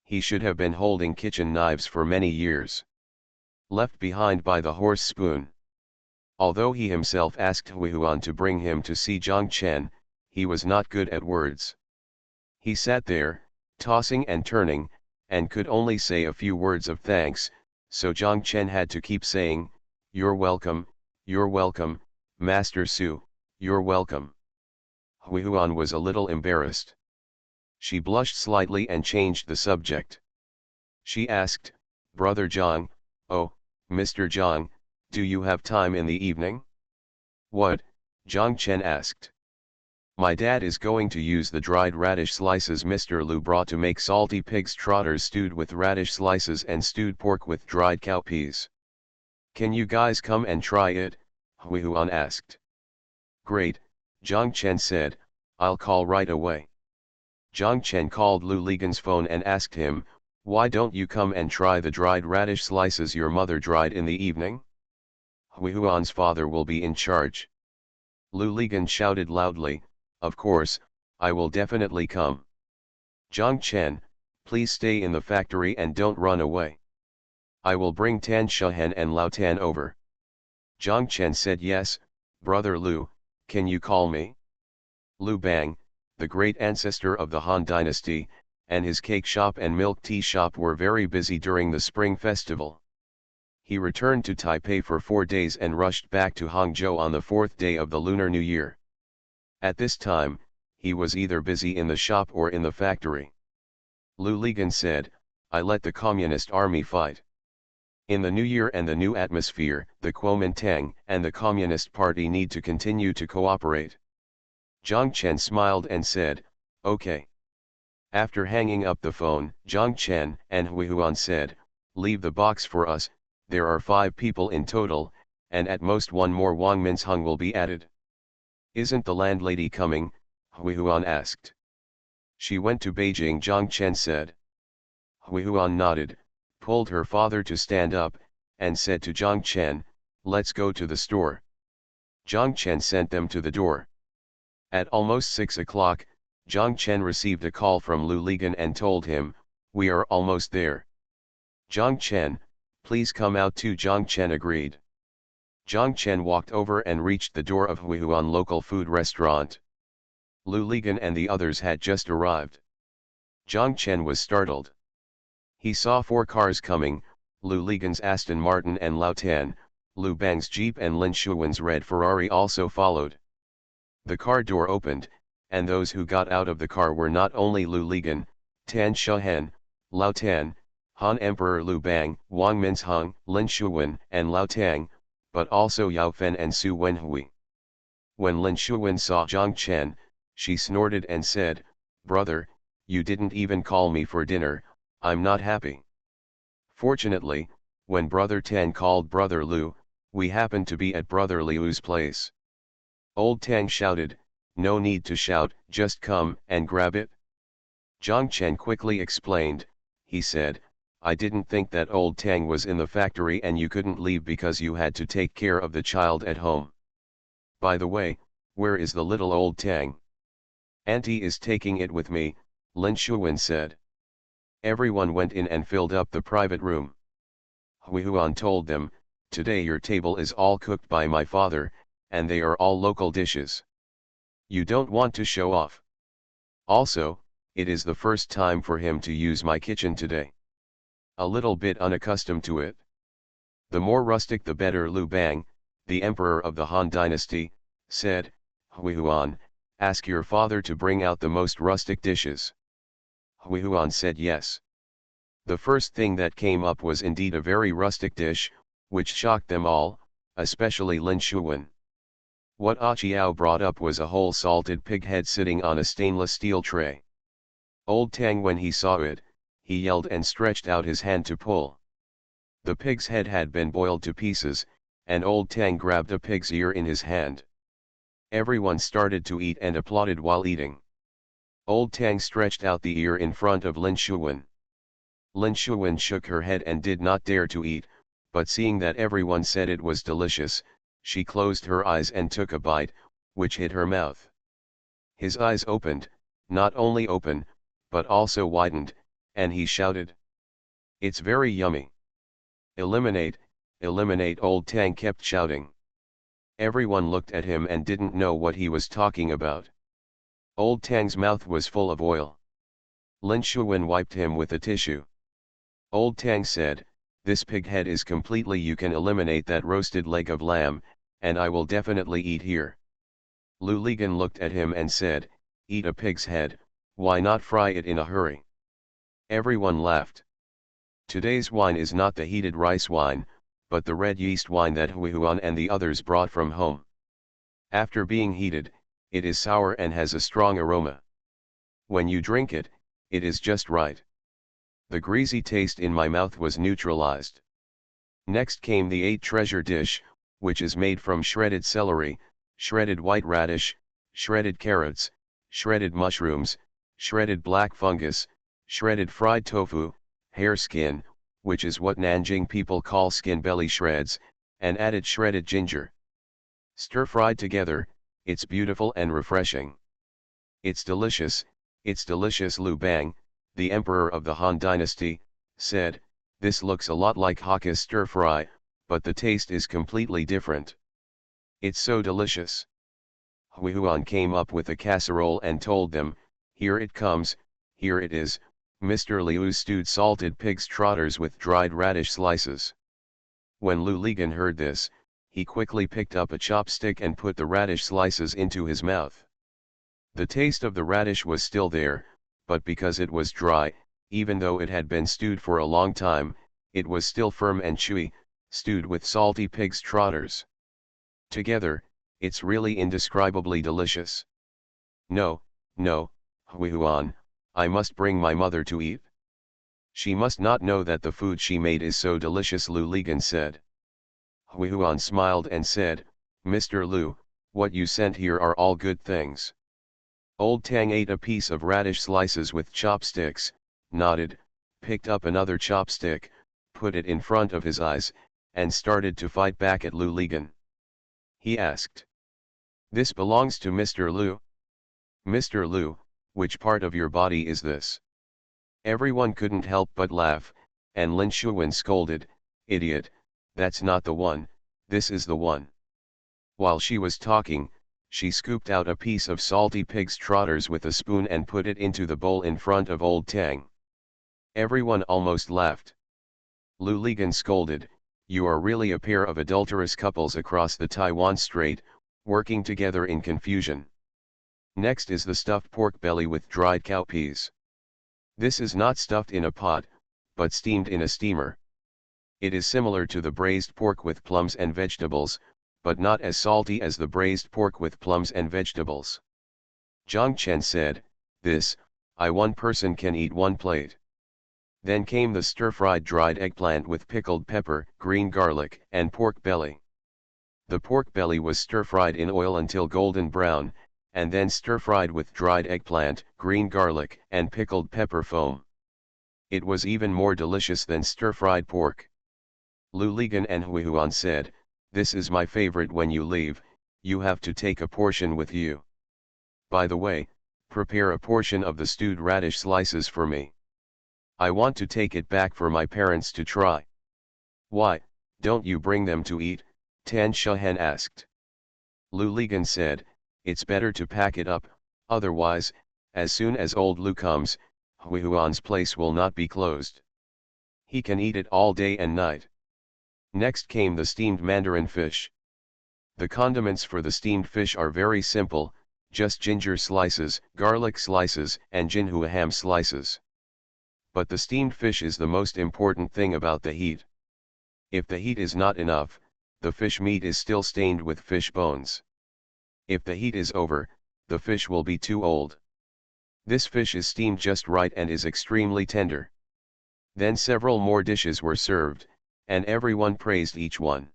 He should have been holding kitchen knives for many years. Left behind by the horse spoon. Although he himself asked Hui Huan to bring him to see Zhang Chen, he was not good at words. He sat there, tossing and turning, and could only say a few words of thanks, so Zhang Chen had to keep saying, "You're welcome, Master Su, you're welcome." Hui Huan was a little embarrassed. She blushed slightly and changed the subject. She asked, "Brother Zhang, oh, Mr. Zhang, do you have time in the evening?" "What?" Zhang Chen asked. "My dad is going to use the dried radish slices Mr. Lu brought to make salty pig's trotters stewed with radish slices and stewed pork with dried cowpeas. Can you guys come and try it?" Hui Huan asked. "Great," Zhang Chen said, "I'll call right away." Zhang Chen called Lu Ligan's phone and asked him, "Why don't you come and try the dried radish slices your mother dried in the evening? Hui Huan's father will be in charge." Lu Ligan shouted loudly, "Of course, I will definitely come. Zhang Chen, please stay in the factory and don't run away. I will bring Tan Shahen and Lao Tan over." Zhang Chen said, "Yes, brother Lu, can you call me?" Lu Bang, the great ancestor of the Han dynasty, and his cake shop and milk tea shop were very busy during the Spring Festival. He returned to Taipei for 4 days and rushed back to Hangzhou on the 4th day of the Lunar New Year. At this time, he was either busy in the shop or in the factory. Lu Ligan said, "I let the Communist army fight. In the new year and the new atmosphere, the Kuomintang and the Communist Party need to continue to cooperate." Zhang Chen smiled and said, "Okay." After hanging up the phone, Zhang Chen and Hui Huan said, "Leave the box for us, there are 5 people in total, and at most one more Wang Minsheng will be added." "Isn't the landlady coming?" Hui Huan asked. "She went to Beijing," Zhang Chen said. Hui Huan nodded, pulled her father to stand up, and said to Zhang Chen, "Let's go to the store." Zhang Chen sent them to the door. At almost 6 o'clock, Zhang Chen received a call from Lu Ligan and told him, "We are almost there." "Zhang Chen, please come out too." Zhang Chen agreed. Zhang Chen walked over and reached the door of Hui Huan local food restaurant. Lu Ligan and the others had just arrived. Zhang Chen was startled. He saw 4 cars coming, Lu Ligan's Aston Martin and Lao Tan, Lu Bang's Jeep and Lin Shuwen's red Ferrari also followed. The car door opened, and those who got out of the car were not only Lu Ligan, Tan Shahen, Lao Tan, Han Emperor Lu Bang, Wang Minsheng, Lin Shuwen and Lao Tang, but also Yao Fen and Su Wenhui. When Lin Shuwen saw Zhang Chen, she snorted and said, "Brother, you didn't even call me for dinner, I'm not happy." Fortunately, When Brother Tang called Brother Lu, we happened to be at Brother Liu's place. Old Tang shouted, "No need to shout, just come and grab it." Zhang Chen quickly explained, he said, "I didn't think that old Tang was in the factory and you couldn't leave because you had to take care of the child at home. By the way, where is the little old Tang?" "Auntie is taking it with me," Lin Shuwen said. Everyone went in and filled up the private room. Hui Huan told them, "Today your table is all cooked by my father, and they are all local dishes. You don't want to show off. Also, it is the first time for him to use my kitchen today. A little bit unaccustomed to it. The more rustic the better." Lu Bang, the emperor of the Han dynasty, said, "Hui Huan, ask your father to bring out the most rustic dishes." Hui Huan said yes. The first thing that came up was indeed a very rustic dish, which shocked them all, especially Lin Shuwen. What Ah Chiao brought up was a whole salted pig head sitting on a stainless steel tray. Old Tang, when he saw it, he yelled and stretched out his hand to pull. The pig's head had been boiled to pieces, and Old Tang grabbed a pig's ear in his hand. Everyone started to eat and applauded while eating. Old Tang stretched out the ear in front of Lin Shuwen. Lin Shuwen shook her head and did not dare to eat, but seeing that everyone said it was delicious, she closed her eyes and took a bite, which hit her mouth. His eyes opened, not only open, but also widened, and he shouted, "It's very yummy. Eliminate, eliminate!" Old Tang kept shouting. Everyone looked at him and didn't know what he was talking about. Old Tang's mouth was full of oil. Lin Shuwen wiped him with a tissue. Old Tang said, "This pig head is completely. You can eliminate that roasted leg of lamb, and I will definitely eat here." Lu Ligan looked at him and said, "Eat a pig's head, why not fry it in a hurry?" Everyone laughed. Today's wine is not the heated rice wine, but the red yeast wine that Hui Huan and the others brought from home. After being heated, it is sour and has a strong aroma. When you drink it, it is just right. The greasy taste in my mouth was neutralized. Next came the 8 treasure dish, which is made from shredded celery, shredded white radish, shredded carrots, shredded mushrooms, shredded black fungus, shredded fried tofu, hare skin, which is what Nanjing people call skin belly shreds, and added shredded ginger. Stir-fried together, it's beautiful and refreshing. It's delicious, Lu Bang, the emperor of the Han dynasty, said, "This looks a lot like Hakka's stir-fry, but the taste is completely different. It's so delicious." Hui Huan came up with a casserole and told them, "Here it comes, here it is, Mr. Liu's stewed salted pig's trotters with dried radish slices." When Lu Ligan heard this, he quickly picked up a chopstick and put the radish slices into his mouth. The taste of the radish was still there, but because it was dry, even though it had been stewed for a long time, it was still firm and chewy, stewed with salty pig's trotters. Together, it's really indescribably delicious. No, Hui Huan, I must bring my mother to eat. She must not know that the food she made is so delicious," Lu Ligan said. Hui Huan smiled and said, "Mr. Lu, what you sent here are all good things." Old Tang ate a piece of radish slices with chopsticks, nodded, picked up another chopstick, put it in front of his eyes, and started to fight back at Lu Ligan. He asked, "This belongs to Mr. Lu? Mr. Lu, which part of your body is this?" Everyone couldn't help but laugh, and Lin Shuwen scolded, "Idiot, that's not the one, this is the one." While she was talking, she scooped out a piece of salty pig's trotters with a spoon and put it into the bowl in front of Old Tang. Everyone almost laughed. Lu Ligan scolded, "You are really a pair of adulterous couples across the Taiwan Strait, working together in confusion." Next is the stuffed pork belly with dried cowpeas. This is not stuffed in a pot, but steamed in a steamer. It is similar to the braised pork with plums and vegetables, but not as salty as the braised pork with plums and vegetables. Zhang Chen said, "This, one person can eat one plate." Then came the stir-fried dried eggplant with pickled pepper, green garlic, and pork belly. The pork belly was stir-fried in oil until golden brown, and then stir-fried with dried eggplant, green garlic, and pickled pepper foam. It was even more delicious than stir-fried pork. Lu Ligan and Hui Huan said, "This is my favorite. When you leave, you have to take a portion with you. By the way, prepare a portion of the stewed radish slices for me. I want to take it back for my parents to try." "Why, don't you bring them to eat?" Tan Shahan asked. Lu Ligan said, "It's better to pack it up, otherwise, as soon as old Lu comes, Hui Huan's place will not be closed. He can eat it all day and night." Next came the steamed mandarin fish. The condiments for the steamed fish are very simple, just ginger slices, garlic slices, and jinhua ham slices. But the steamed fish is the most important thing about the heat. If the heat is not enough, the fish meat is still stained with fish bones. If the heat is over, the fish will be too old. This fish is steamed just right and is extremely tender. Then several more dishes were served, and everyone praised each one.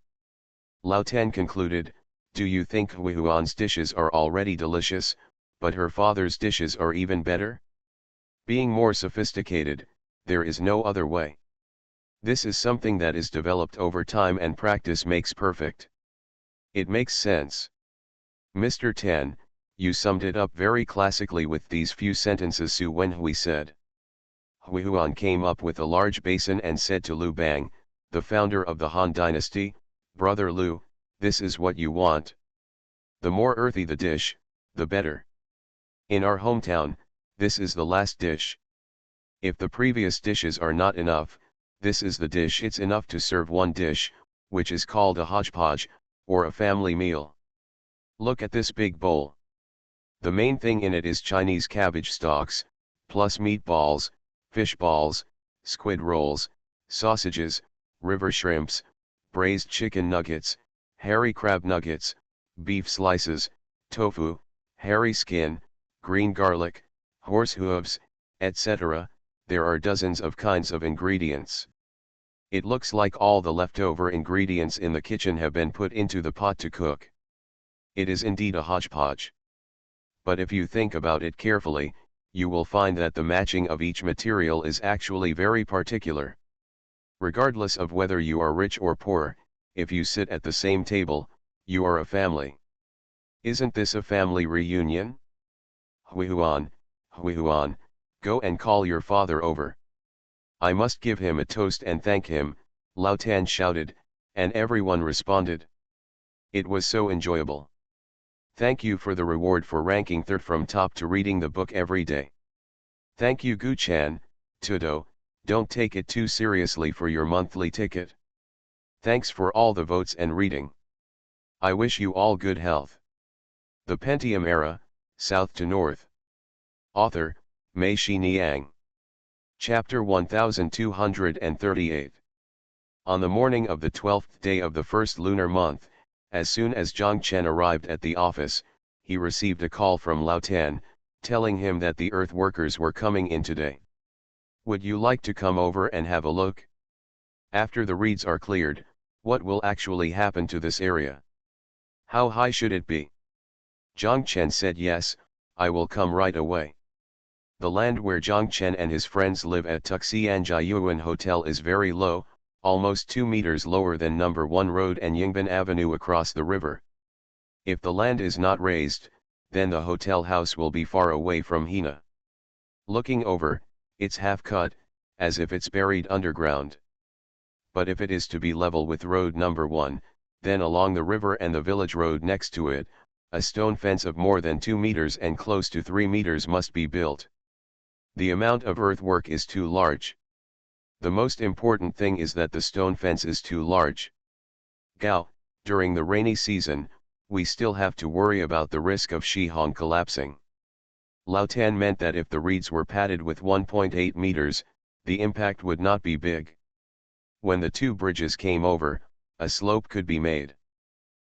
Lao Tan concluded, "Do you think Hui Huan's dishes are already delicious, but her father's dishes are even better? Being more sophisticated, there is no other way. This is something that is developed over time and practice makes perfect." It makes sense. Mr. Tan, you summed it up very classically with these few sentences. Su Wenhui said. Hui Huan came up with a large basin and said to Lu Bang, the founder of the Han dynasty, "Brother Lu, this is what you want. The more earthy the dish, the better. In our hometown, this is the last dish. If the previous dishes are not enough, this is the dish. It's enough to serve one dish, which is called a hodgepodge, or a family meal. Look at this big bowl. The main thing in it is Chinese cabbage stalks, plus meatballs, fish balls, squid rolls, sausages, river shrimps, braised chicken nuggets, hairy crab nuggets, beef slices, tofu, hairy skin, green garlic, horse hooves, etc. There are dozens of kinds of ingredients. It looks like all the leftover ingredients in the kitchen have been put into the pot to cook. It is indeed a hodgepodge. But if you think about it carefully, you will find that the matching of each material is actually very particular. Regardless of whether you are rich or poor, if you sit at the same table, you are a family. Isn't this a family reunion? Hui Huan, go and call your father over. I must give him a toast and thank him, Lao Tan shouted, and everyone responded. It was so enjoyable. Thank you for the reward for ranking third from top to reading the book every day. Thank you Gu-chan, Tudo, don't take it too seriously for your monthly ticket. Thanks for all the votes and reading. I wish you all good health. The Pentium Era, South to North. Author, Mei Shi Niang. Chapter 1238. On the morning of the 12th day of the first lunar month, as soon as Zhang Chen arrived at the office, he received a call from Lao Tan, telling him that the earth workers were coming in today. Would you like to come over and have a look? After the reeds are cleared, what will actually happen to this area? How high should it be? Zhang Chen said, yes, I will come right away. The land where Zhang Chen and his friends live at Tuxianjiayuan Hotel is very low, almost 2 meters lower than number 1 road and Yingbin Avenue across the river. If the land is not raised, then the hotel house will be far away from Hina. Looking over, it's half cut, as if it's buried underground. But if it is to be level with road number 1, then along the river and the village road next to it, a stone fence of more than 2 meters and close to 3 meters must be built. The amount of earthwork is too large. The most important thing is that the stone fence is too large. Gao, during the rainy season, we still have to worry about the risk of Shihong collapsing. Lao Tan meant that if the reeds were padded with 1.8 meters, the impact would not be big. When the two bridges came over, a slope could be made.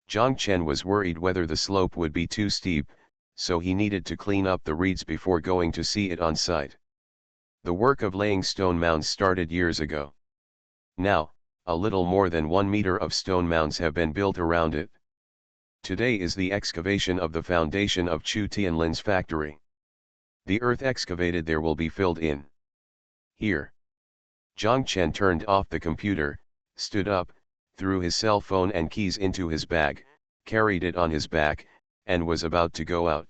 Zhang Chen was worried whether the slope would be too steep, so he needed to clean up the reeds before going to see it on site. The work of laying stone mounds started years ago. Now, a little more than 1 meter of stone mounds have been built around it. Today is the excavation of the foundation of Chu Tianlin's factory. The earth excavated there will be filled in. Here. Zhang Chen turned off the computer, stood up, threw his cell phone and keys into his bag, carried it on his back, and was about to go out.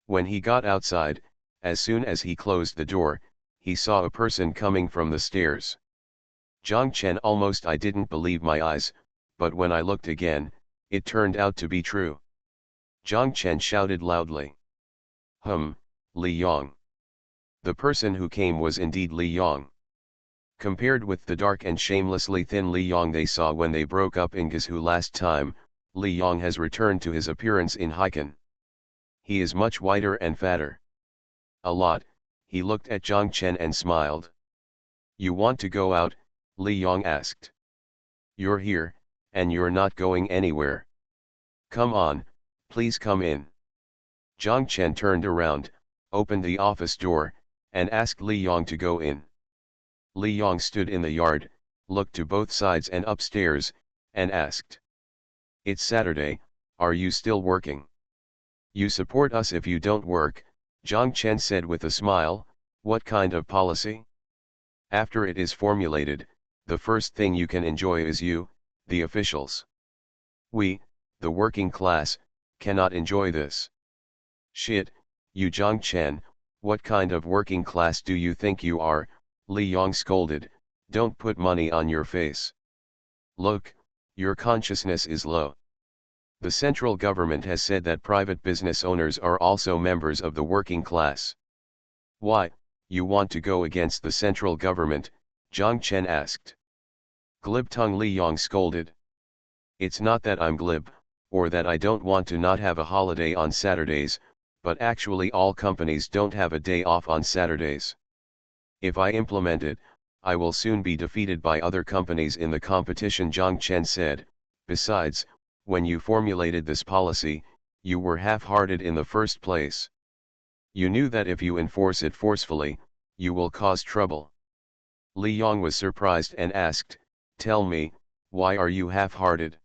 When he got outside, as soon as he closed the door, he saw a person coming from the stairs. Zhang Chen I didn't believe my eyes, but when I looked again, it turned out to be true. Zhang Chen shouted loudly. Li Yong. The person who came was indeed Li Yong. Compared with the dark and shamelessly thin Li Yong they saw when they broke up in Guizhou last time, Li Yong has returned to his appearance in Haikan. He is much whiter and fatter. A lot. He looked at Zhang Chen and smiled. You want to go out? Li Yong asked. You're here, and you're not going anywhere. Come on, please come in. Zhang Chen turned around, opened the office door, and asked Li Yong to go in. Li Yong stood in the yard, looked to both sides and upstairs, and asked. It's Saturday, are you still working? You support us if you don't work, Zhang Chen said with a smile. What kind of policy? After it is formulated, the first thing you can enjoy is you, the officials. We, the working class, cannot enjoy this. Shit, you Zhang Chen, what kind of working class do you think you are? Li Yong scolded, don't put money on your face. Look, your consciousness is low. The central government has said that private business owners are also members of the working class. Why, you want to go against the central government? Zhang Chen asked. Glib tongue, Li Yong scolded. It's not that I'm glib, or that I don't want to not have a holiday on Saturdays, but actually all companies don't have a day off on Saturdays. If I implement it, I will soon be defeated by other companies in the competition, Zhang Chen said. Besides, when you formulated this policy, you were half-hearted in the first place. You knew that if you enforce it forcefully, you will cause trouble. Li Yong was surprised and asked, tell me, why are you half-hearted?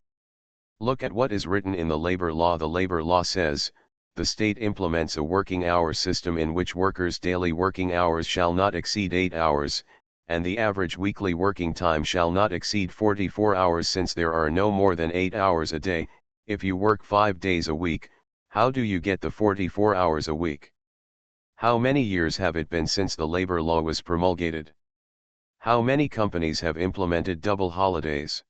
Look at what is written in the labor law. The labor law says, the state implements a working hour system in which workers' daily working hours shall not exceed 8 hours, and the average weekly working time shall not exceed 44 hours. Since there are no more than 8 hours a day, if you work 5 days a week, how do you get the 44 hours a week? How many years have it been since the labor law was promulgated? How many companies have implemented double holidays?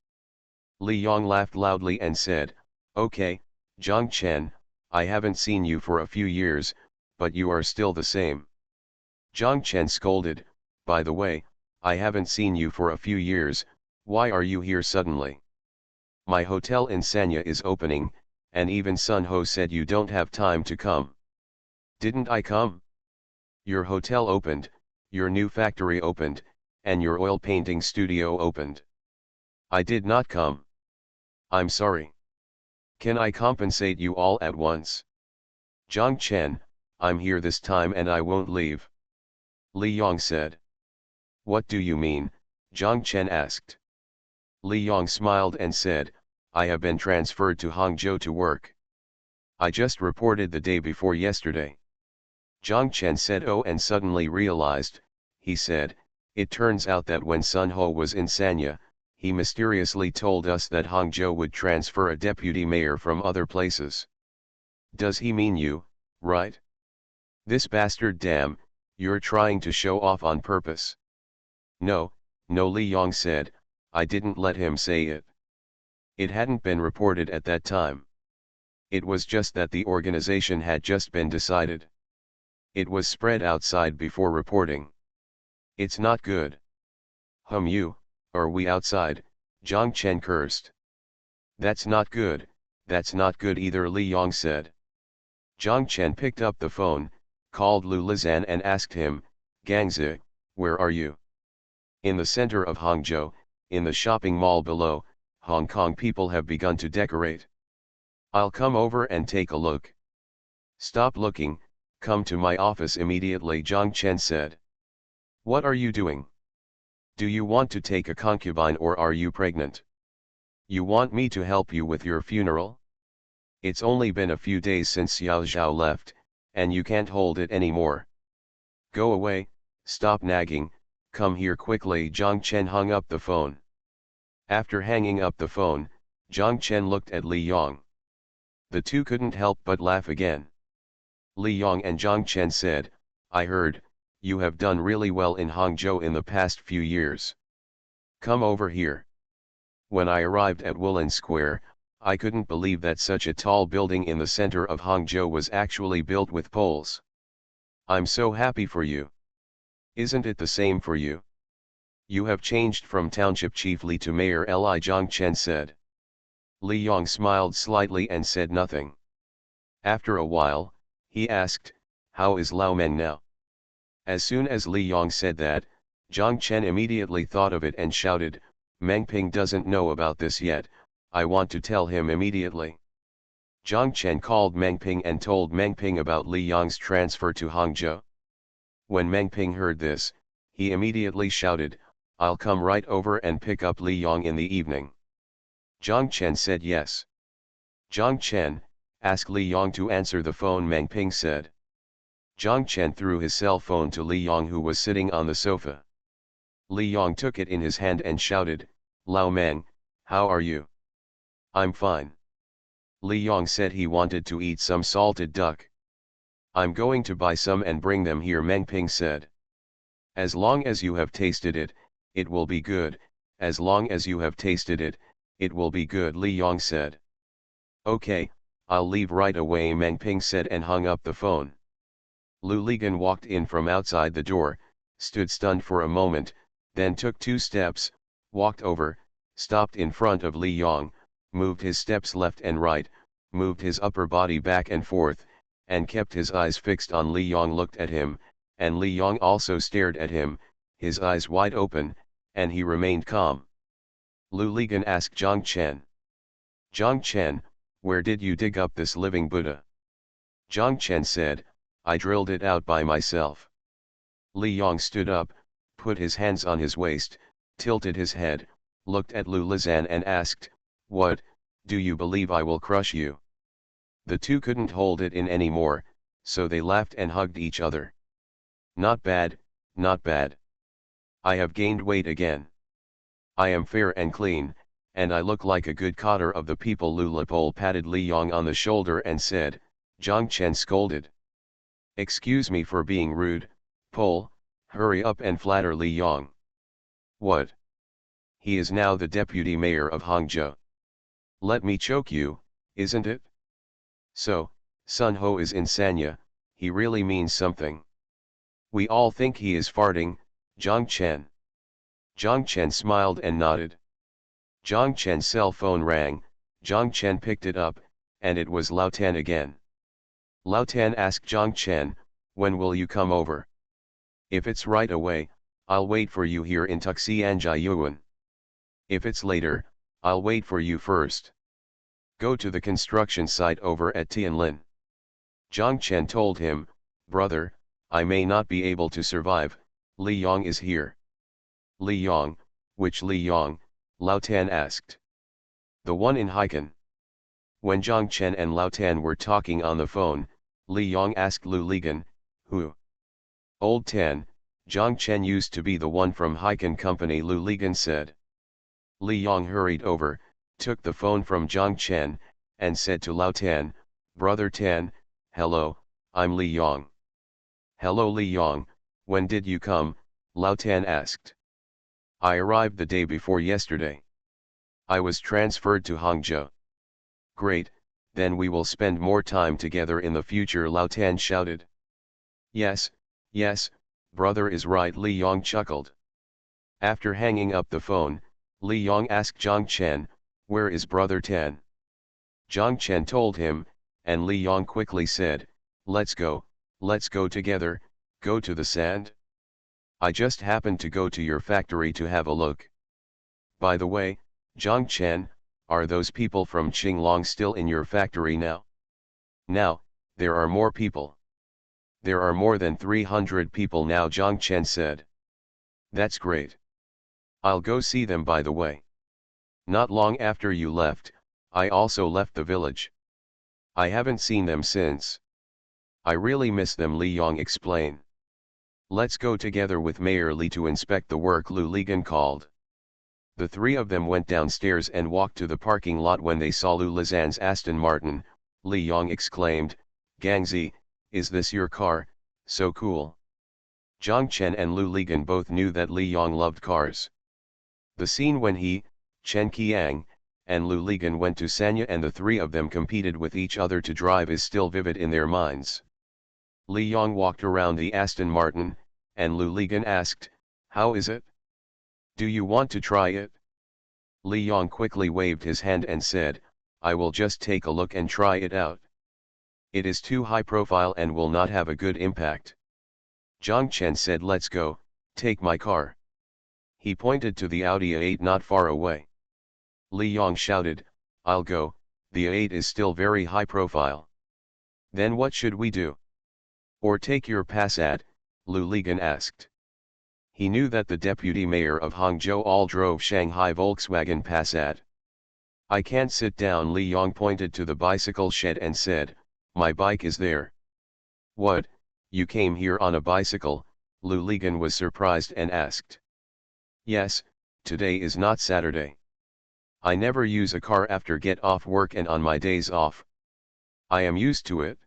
Li Yong laughed loudly and said, okay, Zhang Chen, I haven't seen you for a few years, but you are still the same. Zhang Chen scolded, by the way, I haven't seen you for a few years, why are you here suddenly? My hotel in Sanya is opening, and even Sun Ho said you don't have time to come. Didn't I come? Your hotel opened, your new factory opened, and your oil painting studio opened. I did not come. I'm sorry. Can I compensate you all at once? Zhang Chen, I'm here this time and I won't leave. Li Yong said. What do you mean? Zhang Chen asked. Li Yong smiled and said, I have been transferred to Hangzhou to work. I just reported the day before yesterday. Zhang Chen said oh, and suddenly realized, he said, it turns out that when Sun Ho was in Sanya, he mysteriously told us that Hangzhou would transfer a deputy mayor from other places. Does he mean you, right? This bastard, damn, you're trying to show off on purpose. No, Li Yong said, I didn't let him say it. It hadn't been reported at that time. It was just that the organization had just been decided. It was spread outside before reporting. It's not good. You, are we outside? Zhang Chen cursed. That's not good either, Li Yong said. Zhang Chen picked up the phone, called Lu Lizan and asked him, Gangzi, where are you? In the center of Hangzhou, in the shopping mall below, Hong Kong people have begun to decorate. I'll come over and take a look. Stop looking, come to my office immediately, Zhang Chen said. What are you doing? Do you want to take a concubine or are you pregnant? You want me to help you with your funeral? It's only been a few days since Xiao Zhao left, and you can't hold it anymore. Go away, stop nagging, come here quickly. Zhang Chen hung up the phone. After hanging up the phone, Zhang Chen looked at Li Yong. The two couldn't help but laugh again. Li Yong and Zhang Chen said, I heard, you have done really well in Hangzhou in the past few years. Come over here. When I arrived at Woolen Square, I couldn't believe that such a tall building in the center of Hangzhou was actually built with poles. I'm so happy for you. Isn't it the same for you? You have changed from township chief Li to mayor Li, Zhang Chen said. Li Yong smiled slightly and said nothing. After a while, he asked, how is Lao Meng now? As soon as Li Yong said that, Zhang Chen immediately thought of it and shouted, Meng Ping doesn't know about this yet, I want to tell him immediately. Zhang Chen called Meng Ping and told Meng Ping about Li Yong's transfer to Hangzhou. When Meng Ping heard this, he immediately shouted, I'll come right over and pick up Li Yong in the evening. Zhang Chen said yes. Zhang Chen, ask Li Yong to answer the phone, Meng Ping said. Zhang Chen threw his cell phone to Li Yong, who was sitting on the sofa. Li Yong took it in his hand and shouted, Lao Meng, how are you? I'm fine. Li Yong said he wanted to eat some salted duck. I'm going to buy some and bring them here, Meng Ping said. As long as you have tasted it, it will be good, as long as you have tasted it, it will be good, Li Yong said. Okay, I'll leave right away, Meng Ping said and hung up the phone. Lu Ligan walked in from outside the door, stood stunned for a moment, then took 2 steps, walked over, stopped in front of Li Yong, moved his steps left and right, moved his upper body back and forth, and kept his eyes fixed on Li Yong, looked at him, and Li Yong also stared at him, his eyes wide open, and he remained calm. Lu Ligan asked Zhang Chen. Zhang Chen, where did you dig up this living Buddha? Zhang Chen said, I drilled it out by myself. Li Yong stood up, put his hands on his waist, tilted his head, looked at Lu Lizan and asked, what, do you believe I will crush you? The two couldn't hold it in anymore, so they laughed and hugged each other. Not bad, not bad. I have gained weight again. I am fair and clean, and I look like a good cotter of the people. Lu Lapole patted Li Yong on the shoulder and said, Zhang Chen scolded. Excuse me for being rude, Pole, hurry up and flatter Li Yong. What? He is now the deputy mayor of Hangzhou. Let me choke you, isn't it? So, Sun Ho is in Sanya, he really means something. We all think he is farting, Zhang Chen. Zhang Chen smiled and nodded. Zhang Chen's cell phone rang, Zhang Chen picked it up, and it was Lao Tan again. Lao Tan asked Zhang Chen, when will you come over? If it's right away, I'll wait for you here in Tuxianjiayuan. If it's later, I'll wait for you first. Go to the construction site over at Tianlin. Zhang Chen told him, brother, I may not be able to survive, Li Yong is here. Li Yong, which Li Yong? Lao Tan asked. The one in Haikan. When Zhang Chen and Lao Tan were talking on the phone, Li Yong asked Lu Ligan, who? Old Tan, Zhang Chen used to be the one from Haikan Company, Lu Ligan said. Li Yong hurried over, took the phone from Zhang Chen, and said to Lao Tan, Brother Tan, hello, I'm Li Yong. Hello Li Yong, when did you come? Lao Tan asked. I arrived the day before yesterday. I was transferred to Hangzhou. Great, then we will spend more time together in the future, Lao Tan shouted. Yes, yes, brother is right, Li Yong chuckled. After hanging up the phone, Li Yong asked Zhang Chen, where is brother Tan? Zhang Chen told him, and Li Yong quickly said, let's go together, go to the sand. I just happened to go to your factory to have a look. By the way, Zhang Chen, are those people from Qinglong still in your factory now? Now, there are more people. There are more than 300 people now, Zhang Chen said. That's great. I'll go see them by the way. Not long after you left, I also left the village. I haven't seen them since. I really miss them, Li Yong explained. Let's go together with Mayor Li to inspect the work, Lu Ligan called. The three of them went downstairs and walked to the parking lot. When they saw Lu Lizan's Aston Martin, Li Yong exclaimed, "Gangzi, is this your car? So cool." Zhang Chen and Lu Ligan both knew that Li Yong loved cars. The scene when he, Chen Qiang, and Lu Ligan went to Sanya and the three of them competed with each other to drive is still vivid in their minds. Li Yong walked around the Aston Martin, and Lu Ligan asked, "How is it? Do you want to try it?" Li Yong quickly waved his hand and said, "I will just take a look and try it out. It is too high profile and will not have a good impact." Zhang Chen said, "Let's go, take my car." He pointed to the Audi A8 not far away. Li Yong shouted, "I'll go, the A8 is still very high profile." "Then what should we do?" "Or take your Passat?" Lu Ligan asked. He knew that the deputy mayor of Hangzhou all drove Shanghai Volkswagen Passat. "I can't sit down." Li Yong pointed to the bicycle shed and said, "My bike is there." "What, you came here on a bicycle?" Lu Ligan was surprised and asked. "Yes, today is not Saturday. I never use a car after get off work and on my days off. I am used to it."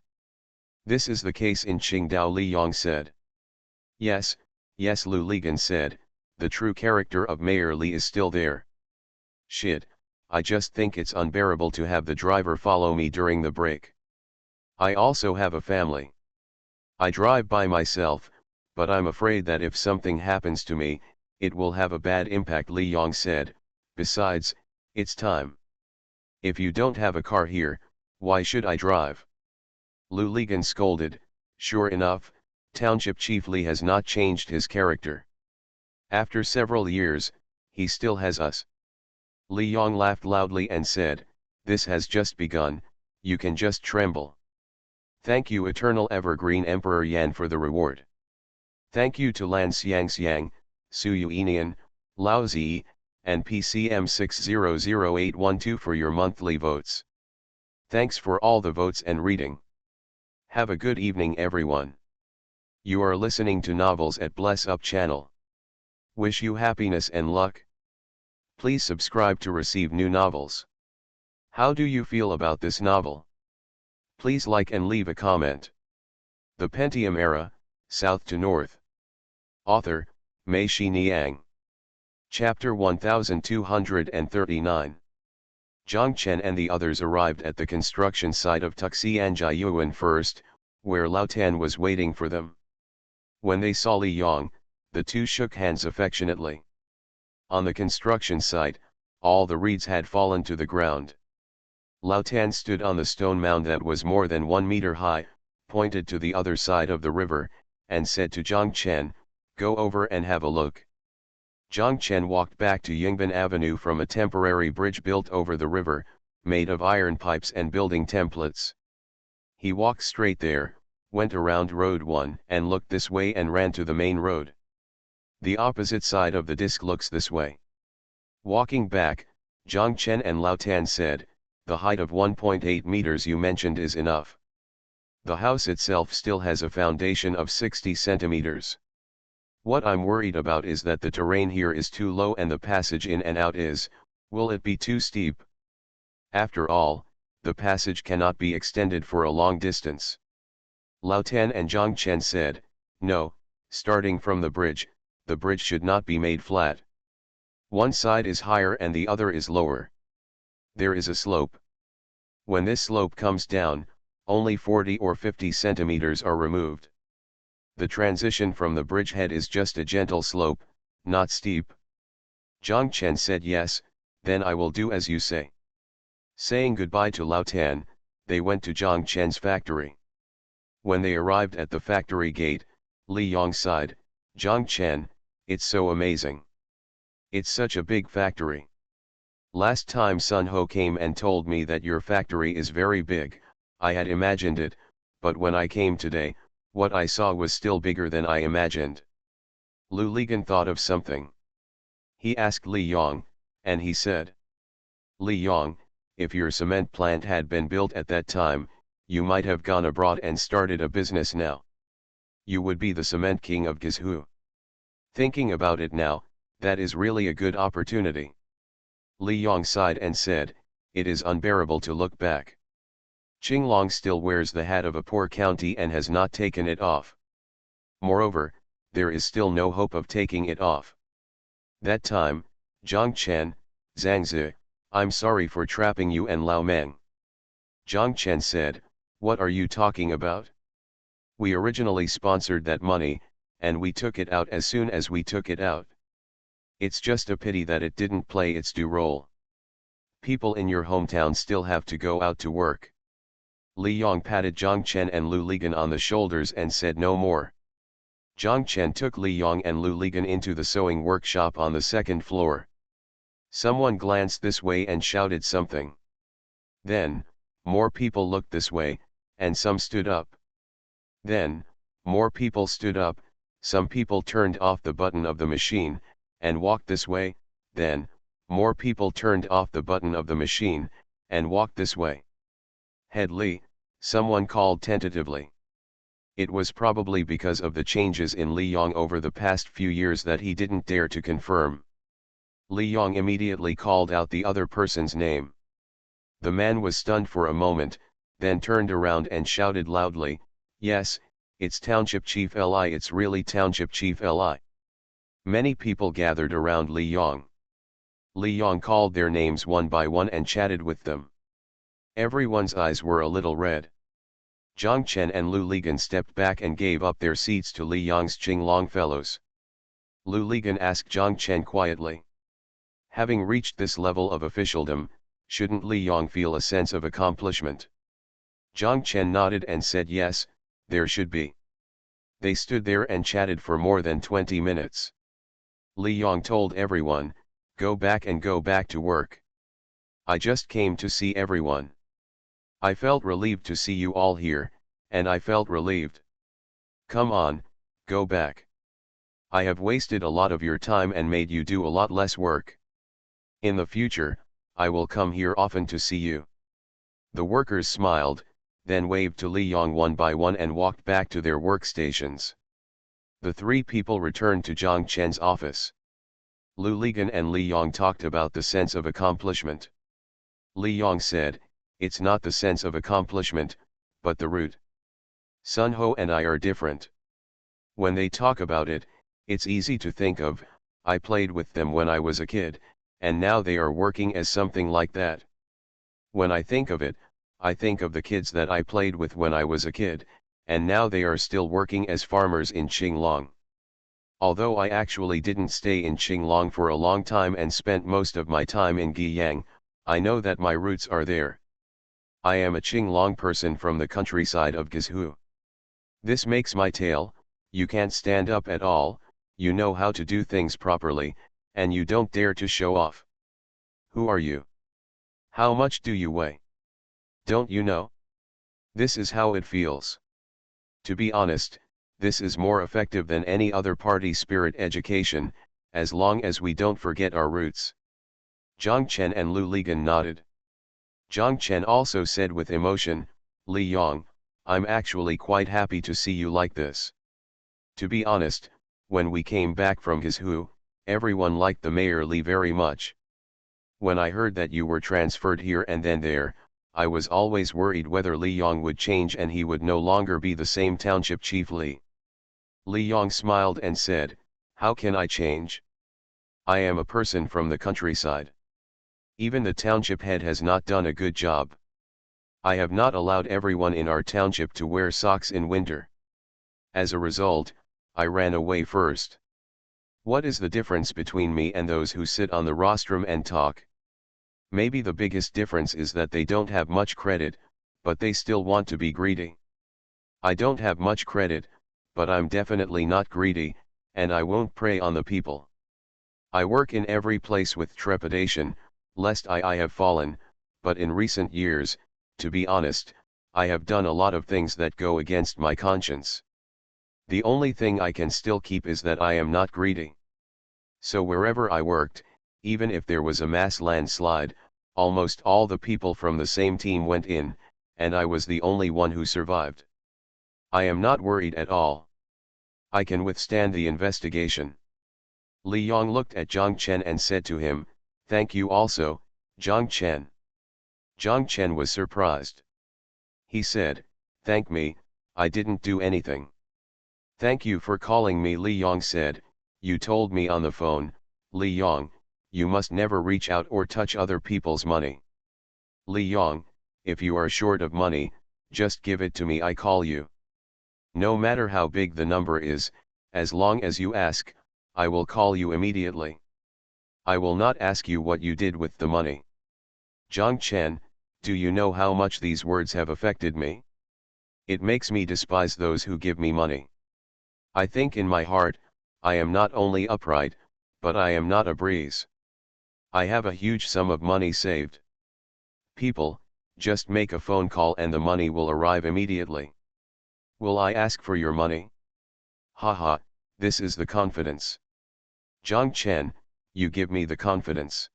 "This is the case in Qingdao," Li Yong said. Yes, Lu Ligan said, "the true character of Mayor Li is still there. Shit, I just think it's unbearable to have the driver follow me during the break. I also have a family. I drive by myself, but I'm afraid that if something happens to me, it will have a bad impact," Li Yong said. "Besides, it's time. If you don't have a car here, why should I drive?" Lu Ligan scolded. Sure enough, Township Chief Li has not changed his character. After several years, he still has us. Li Yong laughed loudly and said, "This has just begun, you can just tremble. Thank you, Eternal Evergreen Emperor Yan, for the reward. Thank you to Lan Xiang, Su Yuinian, Lao Zi, and PCM 600812 for your monthly votes. Thanks for all the votes and reading. Have a good evening, everyone. You are listening to Novels at Bless Up channel. Wish you happiness and luck. Please subscribe to receive new novels. How do you feel about this novel? Please like and leave a comment. The Pentium Era, South to North. Author, Mei Shi Niang. Chapter 1239. Zhang Chen and the others arrived at the construction site of Tuxianjiayuan first, where Lao Tan was waiting for them. When they saw Li Yong, the two shook hands affectionately. On the construction site, all the reeds had fallen to the ground. Lao Tan stood on the stone mound that was more than 1 meter high, pointed to the other side of the river, and said to Zhang Chen, "Go over and have a look." Zhang Chen walked back to Yingbin Avenue from a temporary bridge built over the river, made of iron pipes and building templates. He walked straight there, went around Road 1 and looked this way and ran to the main road. The opposite side of the disc looks this way. Walking back, Zhang Chen and Lao Tan said, "The height of 1.8 meters you mentioned is enough. The house itself still has a foundation of 60 centimeters. What I'm worried about is that the terrain here is too low and the passage in and out will it be too steep? After all, the passage cannot be extended for a long distance." Lao Tan and Zhang Chen said, "No, starting from the bridge should not be made flat. One side is higher and the other is lower. There is a slope. When this slope comes down, only 40 or 50 centimeters are removed. The transition from the bridgehead is just a gentle slope, not steep." Zhang Chen said, "Yes, then I will do as you say." Saying goodbye to Lao Tan, they went to Zhang Chen's factory. When they arrived at the factory gate, Li Yong sighed, "Zhang Chen, it's so amazing. It's such a big factory. Last time Sun Ho came and told me that your factory is very big, I had imagined it, but when I came today, what I saw was still bigger than I imagined." Lu Ligan thought of something. He asked Li Yong, and he said, Li Yong, if your cement plant had been built at that time, you might have gone abroad and started a business now. You would be the cement king of Guizhou. Thinking about it now, that is really a good opportunity. Li Yong sighed and said, it is unbearable to look back. Qinglong still wears the hat of a poor county and has not taken it off. Moreover, there is still no hope of taking it off. That time, Zhang Chen, Zhang Zi, I'm sorry for trapping you and Lao Meng. Zhang Chen said, what are you talking about? We originally sponsored that money, and we took it out as soon as we took it out. It's just a pity that it didn't play its due role. People in your hometown still have to go out to work. Li Yong patted Zhang Chen and Lu Ligan on the shoulders and said no more. Zhang Chen took Li Yong and Lu Ligan into the sewing workshop on the second floor. Someone glanced this way and shouted something. Then, more people looked this way, and some stood up. Then, more people stood up, some people turned off the button of the machine, and walked this way, then, more people turned off the button of the machine, and walked this way. Head Li, someone called tentatively. It was probably because of the changes in Li Yong over the past few years that he didn't dare to confirm. Li Yong immediately called out the other person's name. The man was stunned for a moment, then turned around and shouted loudly, yes, it's Township Chief Li, it's really Township Chief Li. Many people gathered around Li Yong. Li Yong called their names one by one and chatted with them. Everyone's eyes were a little red. Zhang Chen and Lu Ligan stepped back and gave up their seats to Li Yong's Qinglong fellows. Lu Ligan asked Zhang Chen quietly. Having reached this level of officialdom, shouldn't Li Yong feel a sense of accomplishment? Zhang Chen nodded and said yes, there should be. They stood there and chatted for more than 20 minutes. Li Yong told everyone, go back and go back to work. I just came to see everyone. I felt relieved to see you all here, and I felt relieved. Come on, go back. I have wasted a lot of your time and made you do a lot less work. In the future, I will come here often to see you. The workers smiled, then waved to Li Yong one by one and walked back to their workstations. The three people returned to Zhang Chen's office. Lu Ligan and Li Yong talked about the sense of accomplishment. Li Yong said, it's not the sense of accomplishment, but the root. Sun Ho and I are different. When they talk about it, it's easy to think of, I played with them when I was a kid, and now they are working as something like that. When I think of it, I think of the kids that I played with when I was a kid, and now they are still working as farmers in Qinglong. Although I actually didn't stay in Qinglong for a long time and spent most of my time in Guiyang, I know that my roots are there. I am a Qinglong person from the countryside of Guizhou. This makes my tale, you can't stand up at all, you know how to do things properly, and you don't dare to show off. Who are you? How much do you weigh? Don't you know? This is how it feels. To be honest, this is more effective than any other party spirit education, as long as we don't forget our roots. Zhang Chen and Lu Ligan nodded. Zhang Chen also said with emotion, Li Yong, I'm actually quite happy to see you like this. To be honest, when we came back from Guizhou, everyone liked the Mayor Li very much. When I heard that you were transferred here and then there, I was always worried whether Li Yong would change and he would no longer be the same township chief Li. Li Yong smiled and said, how can I change? I am a person from the countryside. Even the township head has not done a good job. I have not allowed everyone in our township to wear socks in winter. As a result, I ran away first. What is the difference between me and those who sit on the rostrum and talk? Maybe the biggest difference is that they don't have much credit, but they still want to be greedy. I don't have much credit, but I'm definitely not greedy, and I won't prey on the people. I work in every place with trepidation, lest I have fallen, but in recent years, to be honest, I have done a lot of things that go against my conscience. The only thing I can still keep is that I am not greedy. So wherever I worked, even if there was a mass landslide, almost all the people from the same team went in, and I was the only one who survived. I am not worried at all. I can withstand the investigation. Li Yong looked at Zhang Chen and said to him, "Thank you also, Zhang Chen." Zhang Chen was surprised. He said, "Thank me, I didn't do anything." "Thank you for calling me," Li Yong said. "You told me on the phone, Li Yong, you must never reach out or touch other people's money. Li Yong, if you are short of money, just give it to me, I call you. No matter how big the number is, as long as you ask, I will call you immediately. I will not ask you what you did with the money." Zhang Chen, do you know how much these words have affected me? It makes me despise those who give me money. I think in my heart, I am not only upright, but I am not a breeze. I have a huge sum of money saved. People, just make a phone call and the money will arrive immediately. Will I ask for your money? Haha, this is the confidence. Zhang Chen, you give me the confidence.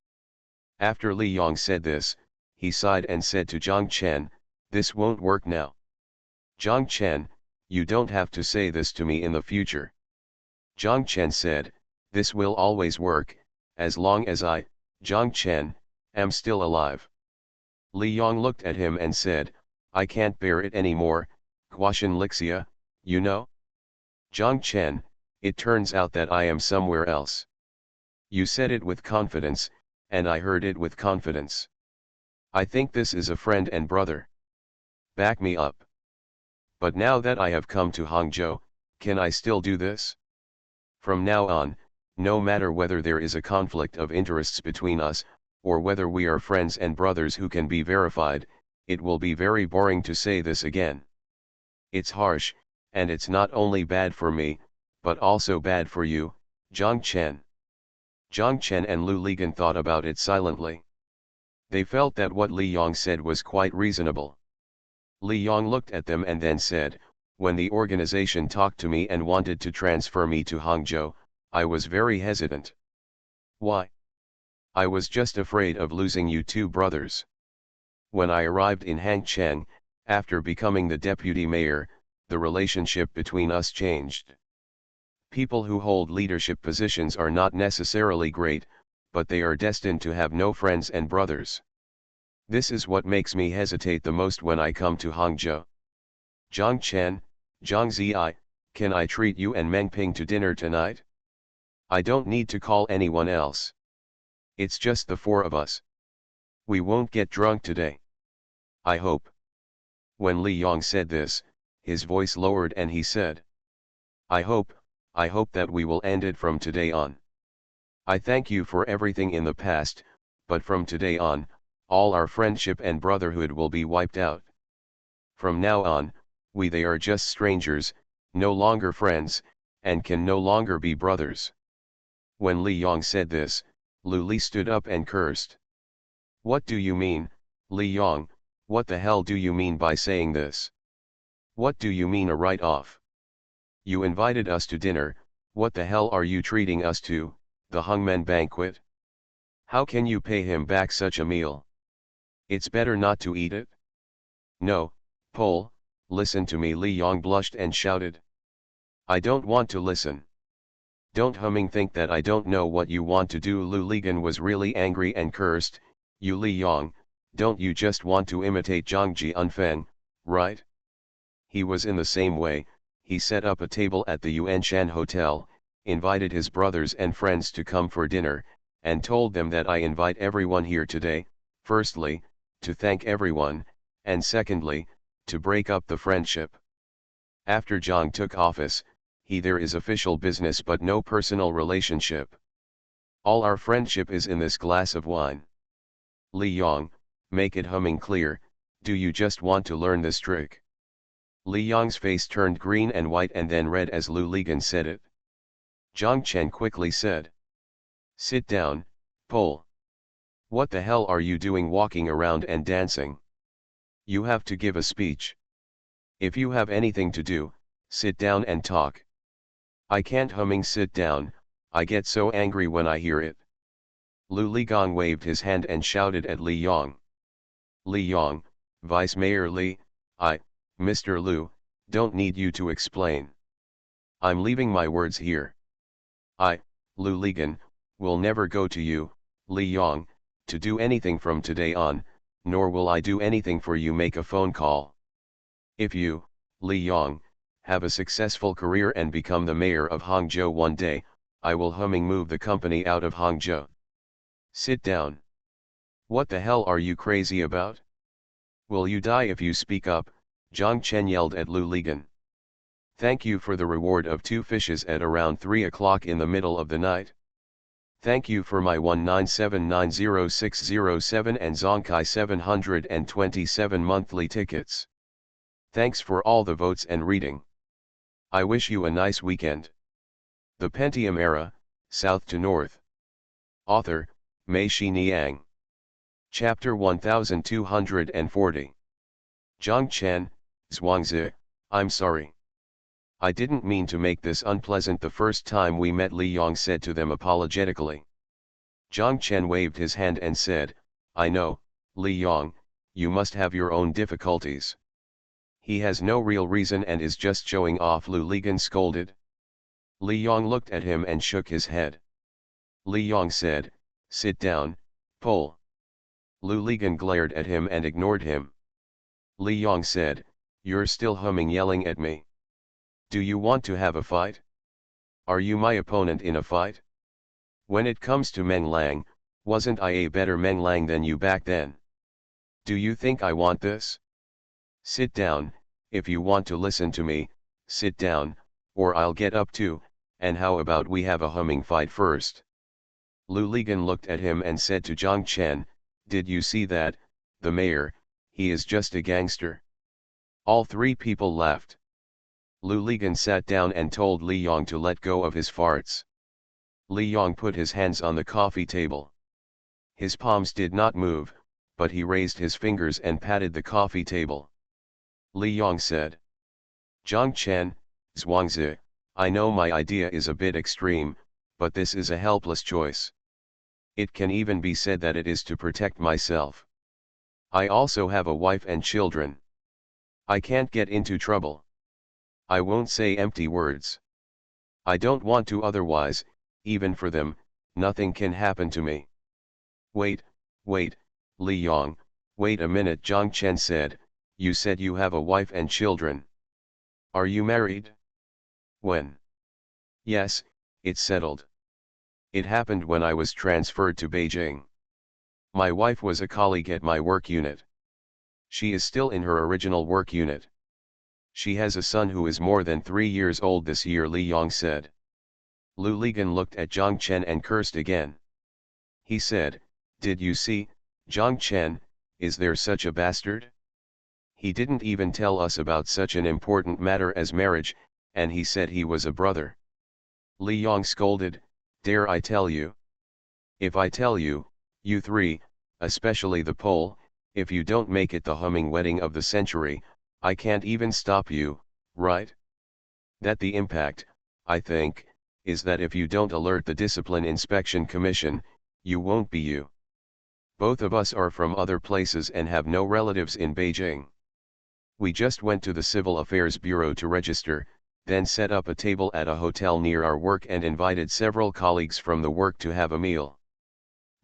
After Li Yong said this, he sighed and said to Zhang Chen, "This won't work now. Zhang Chen, you don't have to say this to me in the future." Zhang Chen said, "This will always work, as long as I, Zhang Chen, am still alive." Li Yong looked at him and said, "I can't bear it anymore, Guoshan Lixia, you know? Zhang Chen, it turns out that I am somewhere else. You said it with confidence, and I heard it with confidence. I think this is a friend and brother. Back me up. But now that I have come to Hangzhou, can I still do this? From now on, no matter whether there is a conflict of interests between us, or whether we are friends and brothers who can be verified, it will be very boring to say this again. It's harsh, and it's not only bad for me, but also bad for you, Zhang Chen." Zhang Chen and Lu Ligan thought about it silently. They felt that what Li Yong said was quite reasonable. Li Yong looked at them and then said, "When the organization talked to me and wanted to transfer me to Hangzhou, I was very hesitant. Why? I was just afraid of losing you two brothers. When I arrived in Hangcheng, after becoming the deputy mayor, the relationship between us changed. People who hold leadership positions are not necessarily great, but they are destined to have no friends and brothers. This is what makes me hesitate the most when I come to Hangzhou. Zhang Chen, Zhang Ziyi, can I treat you and Meng Ping to dinner tonight? I don't need to call anyone else. It's just the four of us. We won't get drunk today. I hope." When Li Yong said this, his voice lowered and he said, I hope that we will end it from today on. I thank you for everything in the past, but from today on, all our friendship and brotherhood will be wiped out. From now on, they are just strangers, no longer friends, and can no longer be brothers." When Li Yong said this, Lu Li stood up and cursed. "What do you mean, Li Yong? What the hell do you mean by saying this? What do you mean a write-off? You invited us to dinner, what the hell are you treating us to, the Hungmen banquet? How can you pay him back such a meal? It's better not to eat it." "No, Pole, listen to me," Li Yong blushed and shouted. "I don't want to listen. Don't humming think that I don't know what you want to do." Lu Ligan was really angry and cursed, "You Li Yong, don't you just want to imitate Zhang Jianfeng, right?" He was in the same way. He set up a table at the Yuanshan Hotel, invited his brothers and friends to come for dinner, and told them that I invite everyone here today, firstly, to thank everyone, and secondly, to break up the friendship. After Zhang took office, there is official business but no personal relationship. All our friendship is in this glass of wine. Li Yong, make it humming clear, do you just want to learn this trick?" Li Yong's face turned green and white and then red as Lu Ligan said it. Zhang Chen quickly said, "Sit down, Pole. What the hell are you doing walking around and dancing? You have to give a speech. If you have anything to do, sit down and talk." I can't humming sit down, I get so angry when I hear it. Lu Ligong waved his hand and shouted at Li Yong. Li Yong, Vice Mayor Li, Mr. Lu, don't need you to explain. I'm leaving my words here. Lu Ligon, will never go to you, Li Yong, to do anything from today on, nor will I do anything for you make a phone call. If you, Li Yong, have a successful career and become the mayor of Hangzhou one day, I will humming move the company out of Hangzhou. Sit down. What the hell are you crazy about? Will you die if you speak up? Zhang Chen yelled at Lu Ligon. Thank you for the reward of 2 fishes at around 3 o'clock in the middle of the night. Thank you for my 197900607 and Zonkai 727 monthly tickets. Thanks for all the votes and reading. I wish you a nice weekend. The Pentium Era, South to North. Author, Mei Shi Niang. Chapter 1240. Zhang Chen, Zhuangzi, I'm sorry. I didn't mean to make this unpleasant the first time we met, Li Yong said to them apologetically. Zhang Chen waved his hand and said, I know, Li Yong, you must have your own difficulties. He has no real reason and is just showing off, Lu Ligon scolded. Li Yong looked at him and shook his head. Li Yong said, sit down, Pole. Lu Ligon glared at him and ignored him. Li Yong said, you're still humming yelling at me. Do you want to have a fight? Are you my opponent in a fight? When it comes to Meng Lang, wasn't I a better Meng Lang than you back then? Do you think I want this? Sit down, if you want to listen to me, sit down, or I'll get up too, and how about we have a humming fight first? Lu Ligon looked at him and said to Zhang Chen, did you see that, the mayor, he is just a gangster. All 3 people laughed. Lu Ligon sat down and told Li Yong to let go of his farts. Li Yong put his hands on the coffee table. His palms did not move, but he raised his fingers and patted the coffee table. Li Yong said, Zhang Chen, Zhuangzi, I know my idea is a bit extreme, but this is a helpless choice. It can even be said that it is to protect myself. I also have a wife and children. I can't get into trouble. I won't say empty words. I don't want to, otherwise, even for them, nothing can happen to me. Wait, Li Yong, wait a minute, Zhang Chen said, you said you have a wife and children. Are you married? When? Yes, it's settled. It happened when I was transferred to Beijing. My wife was a colleague at my work unit. She is still in her original work unit. She has a son who is more than 3 years old this year, Li Yong said. Lu Ligon looked at Zhang Chen and cursed again. He said, did you see, Zhang Chen, is there such a bastard? He didn't even tell us about such an important matter as marriage, and he said he was a brother. Li Yong scolded, dare I tell you? If I tell you, you 3, especially the Pole, if you don't make it the humming wedding of the century, I can't even stop you, right? That the impact, I think, is that if you don't alert the Discipline Inspection Commission, you won't be you. Both of us are from other places and have no relatives in Beijing. We just went to the Civil Affairs Bureau to register, then set up a table at a hotel near our work and invited several colleagues from the work to have a meal.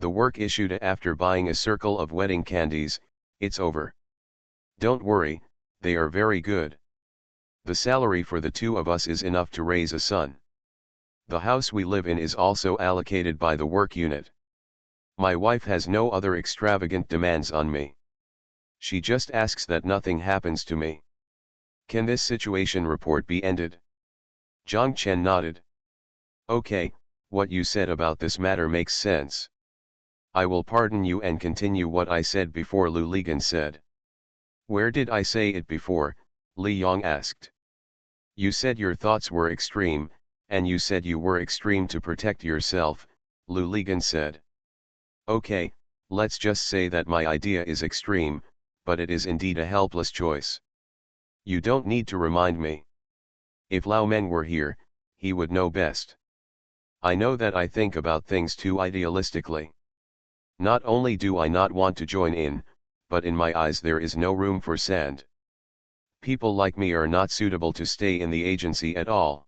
The work issued after buying a circle of wedding candies, it's over. Don't worry, they are very good. The salary for the 2 of us is enough to raise a son. The house we live in is also allocated by the work unit. My wife has no other extravagant demands on me. She just asks that nothing happens to me. Can this situation report be ended? Zhang Chen nodded. Okay, what you said about this matter makes sense. I will pardon you and continue what I said before, Lu Ligon said. Where did I say it before? Li Yong asked. You said your thoughts were extreme, and you said you were extreme to protect yourself, Lu Ligon said. Okay, let's just say that my idea is extreme, but it is indeed a helpless choice. You don't need to remind me. If Lao Meng were here, he would know best. I know that I think about things too idealistically. Not only do I not want to join in, but in my eyes there is no room for sand. People like me are not suitable to stay in the agency at all.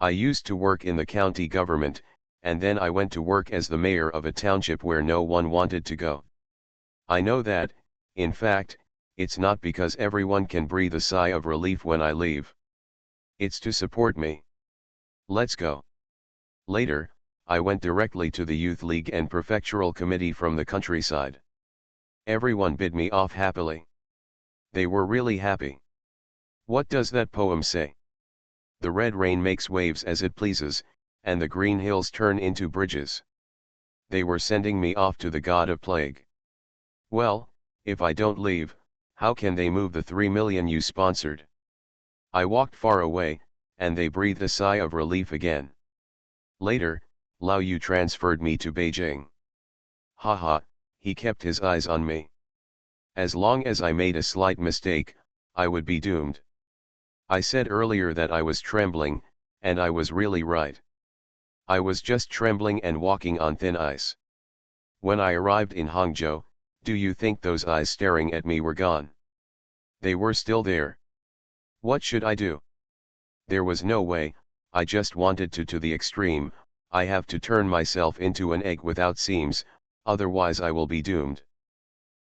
I used to work in the county government, and then I went to work as the mayor of a township where no one wanted to go. I know that, in fact, it's not because everyone can breathe a sigh of relief when I leave. It's to support me. Let's go. Later, I went directly to the youth league and prefectural committee from the countryside. Everyone bid me off happily. They were really happy. What does that poem say? The red rain makes waves as it pleases, and the green hills turn into bridges. They were sending me off to the god of plague. Well, if I don't leave, how can they move the 3 million you sponsored? I walked far away, and they breathed a sigh of relief again. Later, Lao Yu transferred me to Beijing. Haha, he kept his eyes on me. As long as I made a slight mistake, I would be doomed. I said earlier that I was trembling, and I was really right. I was just trembling and walking on thin ice. When I arrived in Hangzhou, do you think those eyes staring at me were gone? They were still there. What should I do? There was no way, I just wanted to the extreme. I have to turn myself into an egg without seams, otherwise I will be doomed.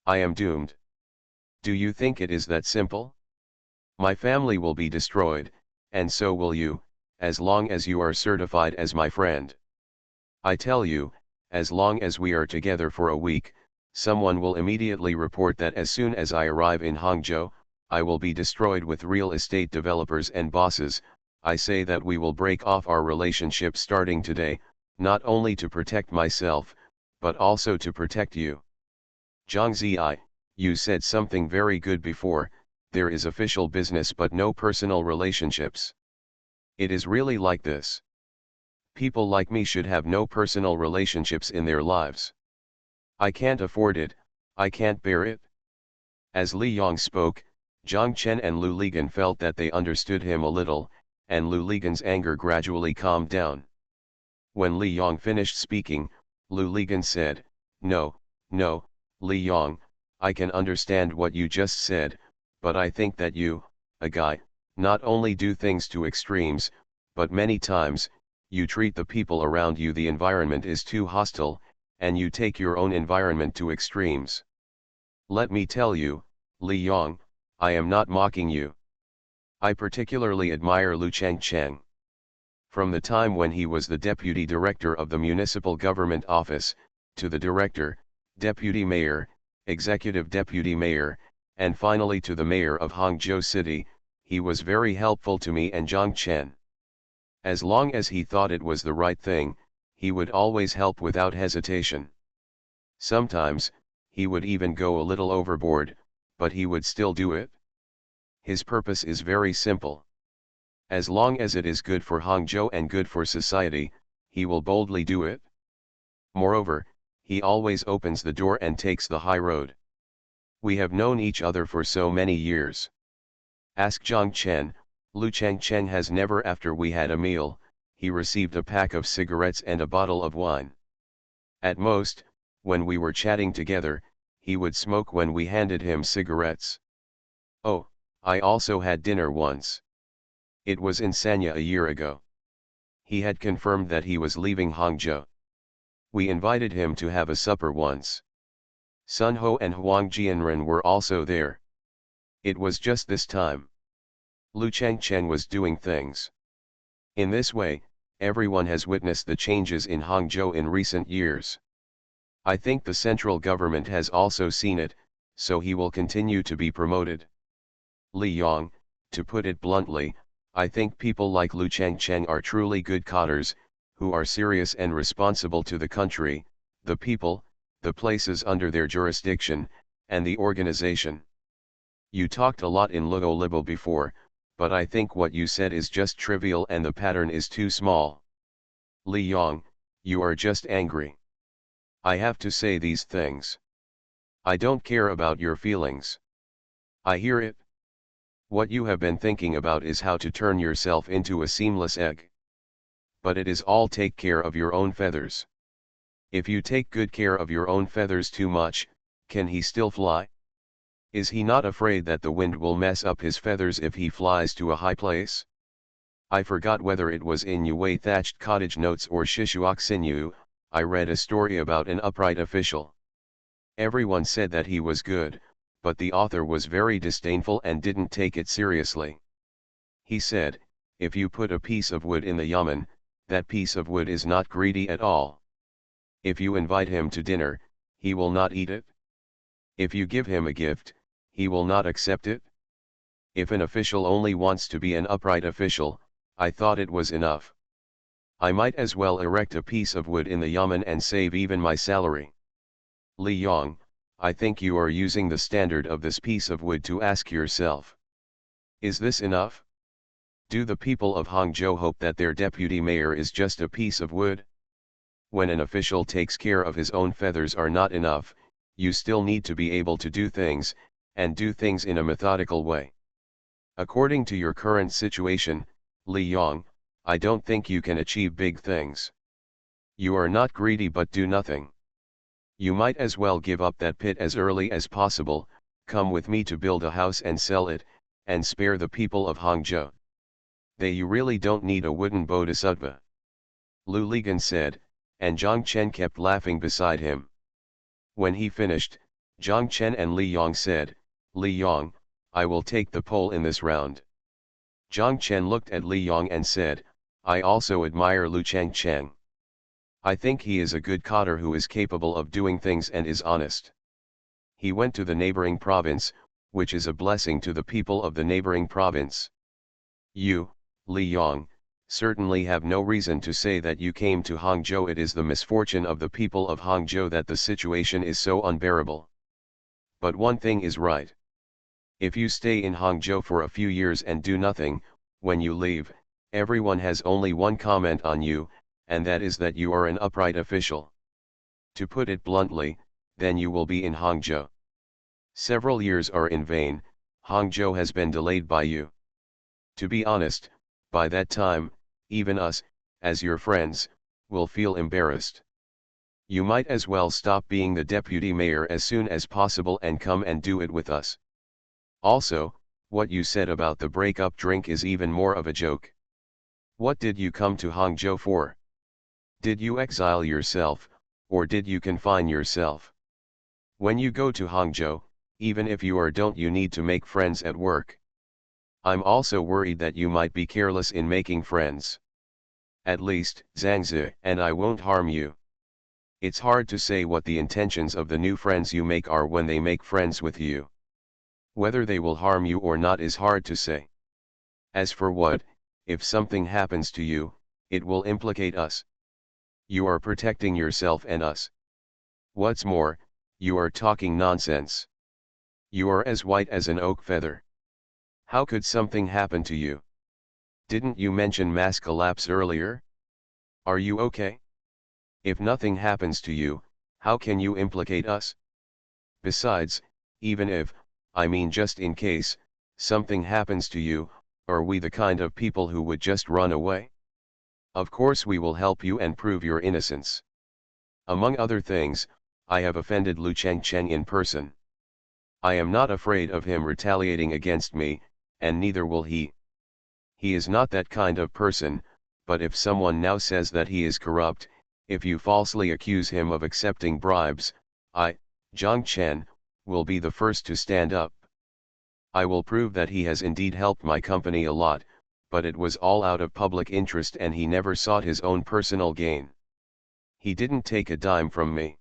I am doomed. Do you think it is that simple? My family will be destroyed, and so will you, as long as you are certified as my friend. I tell you, as long as we are together for a week, someone will immediately report that as soon as I arrive in Hangzhou, I will be destroyed with real estate developers and bosses. I say that we will break off our relationship starting today, not only to protect myself, but also to protect you. Zhang Ziyi, you said something very good before. There is official business but no personal relationships. It is really like this. People like me should have no personal relationships in their lives. I can't afford it, I can't bear it. As Li Yong spoke, Zhang Chen and Lu Ligan felt that they understood him a little, and Lu Ligan's anger gradually calmed down. When Li Yong finished speaking, Lu Ligan said, No, Li Yong, I can understand what you just said, but I think that you, a guy, not only do things to extremes, but many times, you treat the people around you, the environment is too hostile, and you take your own environment to extremes. Let me tell you, Li Yong, I am not mocking you. I particularly admire Lu Changcheng. From the time when he was the deputy director of the municipal government office, to the director, deputy mayor, executive deputy mayor, and finally to the mayor of Hangzhou City, he was very helpful to me and Zhang Chen. As long as he thought it was the right thing, he would always help without hesitation. Sometimes, he would even go a little overboard, but he would still do it. His purpose is very simple. As long as it is good for Hangzhou and good for society, he will boldly do it. Moreover, he always opens the door and takes the high road. We have known each other for so many years. Ask Zhang Chen, Lu Changcheng has never, after we had a meal, he received a pack of cigarettes and a bottle of wine. At most, when we were chatting together, he would smoke when we handed him cigarettes. Oh, I also had dinner once. It was in Sanya a year ago. He had confirmed that he was leaving Hangzhou. We invited him to have a supper once. Sun Ho and Huang Jianren were also there. It was just this time. Lu Changcheng was doing things. In this way, everyone has witnessed the changes in Hangzhou in recent years. I think the central government has also seen it, so he will continue to be promoted. Li Yong, to put it bluntly, I think people like Lu Changcheng are truly good cadres, who are serious and responsible to the country, the people, the places under their jurisdiction, and the organization. You talked a lot in Luo Libo before, but I think what you said is just trivial and the pattern is too small. Li Yong, you are just angry. I have to say these things. I don't care about your feelings. I hear it. What you have been thinking about is how to turn yourself into a seamless egg. but it is all take care of your own feathers. If you take good care of your own feathers too much, can he still fly? Is he not afraid that the wind will mess up his feathers if he flies to a high place? I forgot whether it was in Yue Thatched Cottage Notes or Shishuok Sinew, I read a story about an upright official. Everyone said that he was good, but the author was very disdainful and didn't take it seriously. He said, if you put a piece of wood in the yamen, that piece of wood is not greedy at all. If you invite him to dinner, he will not eat it. If you give him a gift, he will not accept it. If an official only wants to be an upright official, I thought it was enough. I might as well erect a piece of wood in the yamen and save even my salary. Li Yong, I think you are using the standard of this piece of wood to ask yourself, is this enough? Do the people of Hangzhou hope that their deputy mayor is just a piece of wood? When an official takes care of his own feathers are not enough, you still need to be able to do things, and do things in a methodical way. According to your current situation, Li Yong, I don't think you can achieve big things. You are not greedy but do nothing. You might as well give up that pit as early as possible, come with me to build a house and sell it, and spare the people of Hangzhou. You really don't need a wooden bodhisattva. Lu Ligan said, and Zhang Chen kept laughing beside him. When he finished, Zhang Chen and Li Yong said, Li Yong, I will take the pole in this round. Zhang Chen looked at Li Yong and said, I also admire Lu Changcheng. I think he is a good cotter who is capable of doing things and is honest. He went to the neighboring province, which is a blessing to the people of the neighboring province. You, Li Yong, certainly have no reason to say that you came to Hangzhou. It is the misfortune of the people of Hangzhou that the situation is so unbearable. But one thing is right. If you stay in Hangzhou for a few years and do nothing, when you leave, everyone has only one comment on you, and that is that you are an upright official. To put it bluntly, then you will be in Hangzhou. Several years are in vain, Hangzhou has been delayed by you. To be honest, by that time, even us, as your friends, will feel embarrassed. You might as well stop being the deputy mayor as soon as possible and come and do it with us. Also, what you said about the break-up drink is even more of a joke. What did you come to Hangzhou for? Did you exile yourself, or did you confine yourself? When you go to Hangzhou, even if you don't, you need to make friends at work. I'm also worried that you might be careless in making friends. At least, Zhangzi and I won't harm you. It's hard to say what the intentions of the new friends you make are when they make friends with you. Whether they will harm you or not is hard to say. As for what, if something happens to you, it will implicate us. You are protecting yourself and us. What's more, you are talking nonsense. You are as white as an oak feather. How could something happen to you? Didn't you mention mass collapse earlier? Are you okay? If nothing happens to you, how can you implicate us? Besides, even if, I mean just in case, something happens to you, are we the kind of people who would just run away? Of course we will help you and prove your innocence. Among other things, I have offended Lu Changcheng in person. I am not afraid of him retaliating against me, and neither will he. He is not that kind of person, but if someone now says that he is corrupt, if you falsely accuse him of accepting bribes, I, Zhang Chen, will be the first to stand up. I will prove that he has indeed helped my company a lot, but it was all out of public interest and he never sought his own personal gain. He didn't take a dime from me.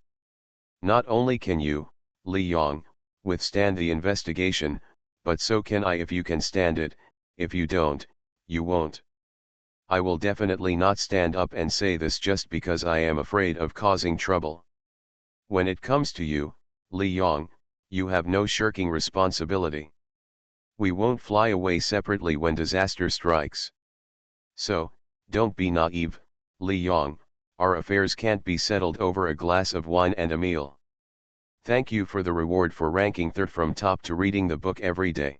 Not only can you, Li Yong, withstand the investigation, but so can I if you can stand it. If you don't, you won't. I will definitely not stand up and say this just because I am afraid of causing trouble. When it comes to you, Li Yong, you have no shirking responsibility. We won't fly away separately when disaster strikes. So, don't be naive, Li Yong, our affairs can't be settled over a glass of wine and a meal. Thank you for the reward for ranking third from top to reading the book every day.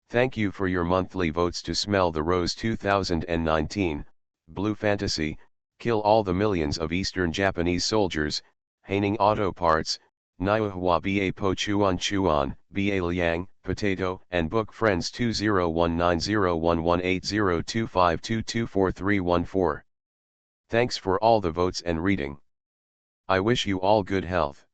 Thank you for your monthly votes to Smell the Rose 2019, Blue Fantasy, kill all the millions of Eastern Japanese soldiers, Haining Auto Parts, Niuhua Ba Po Chuan Chuan, Ba Liang, Potato, and Book Friends 201901180252243114. Thanks for all the votes and reading. I wish you all good health.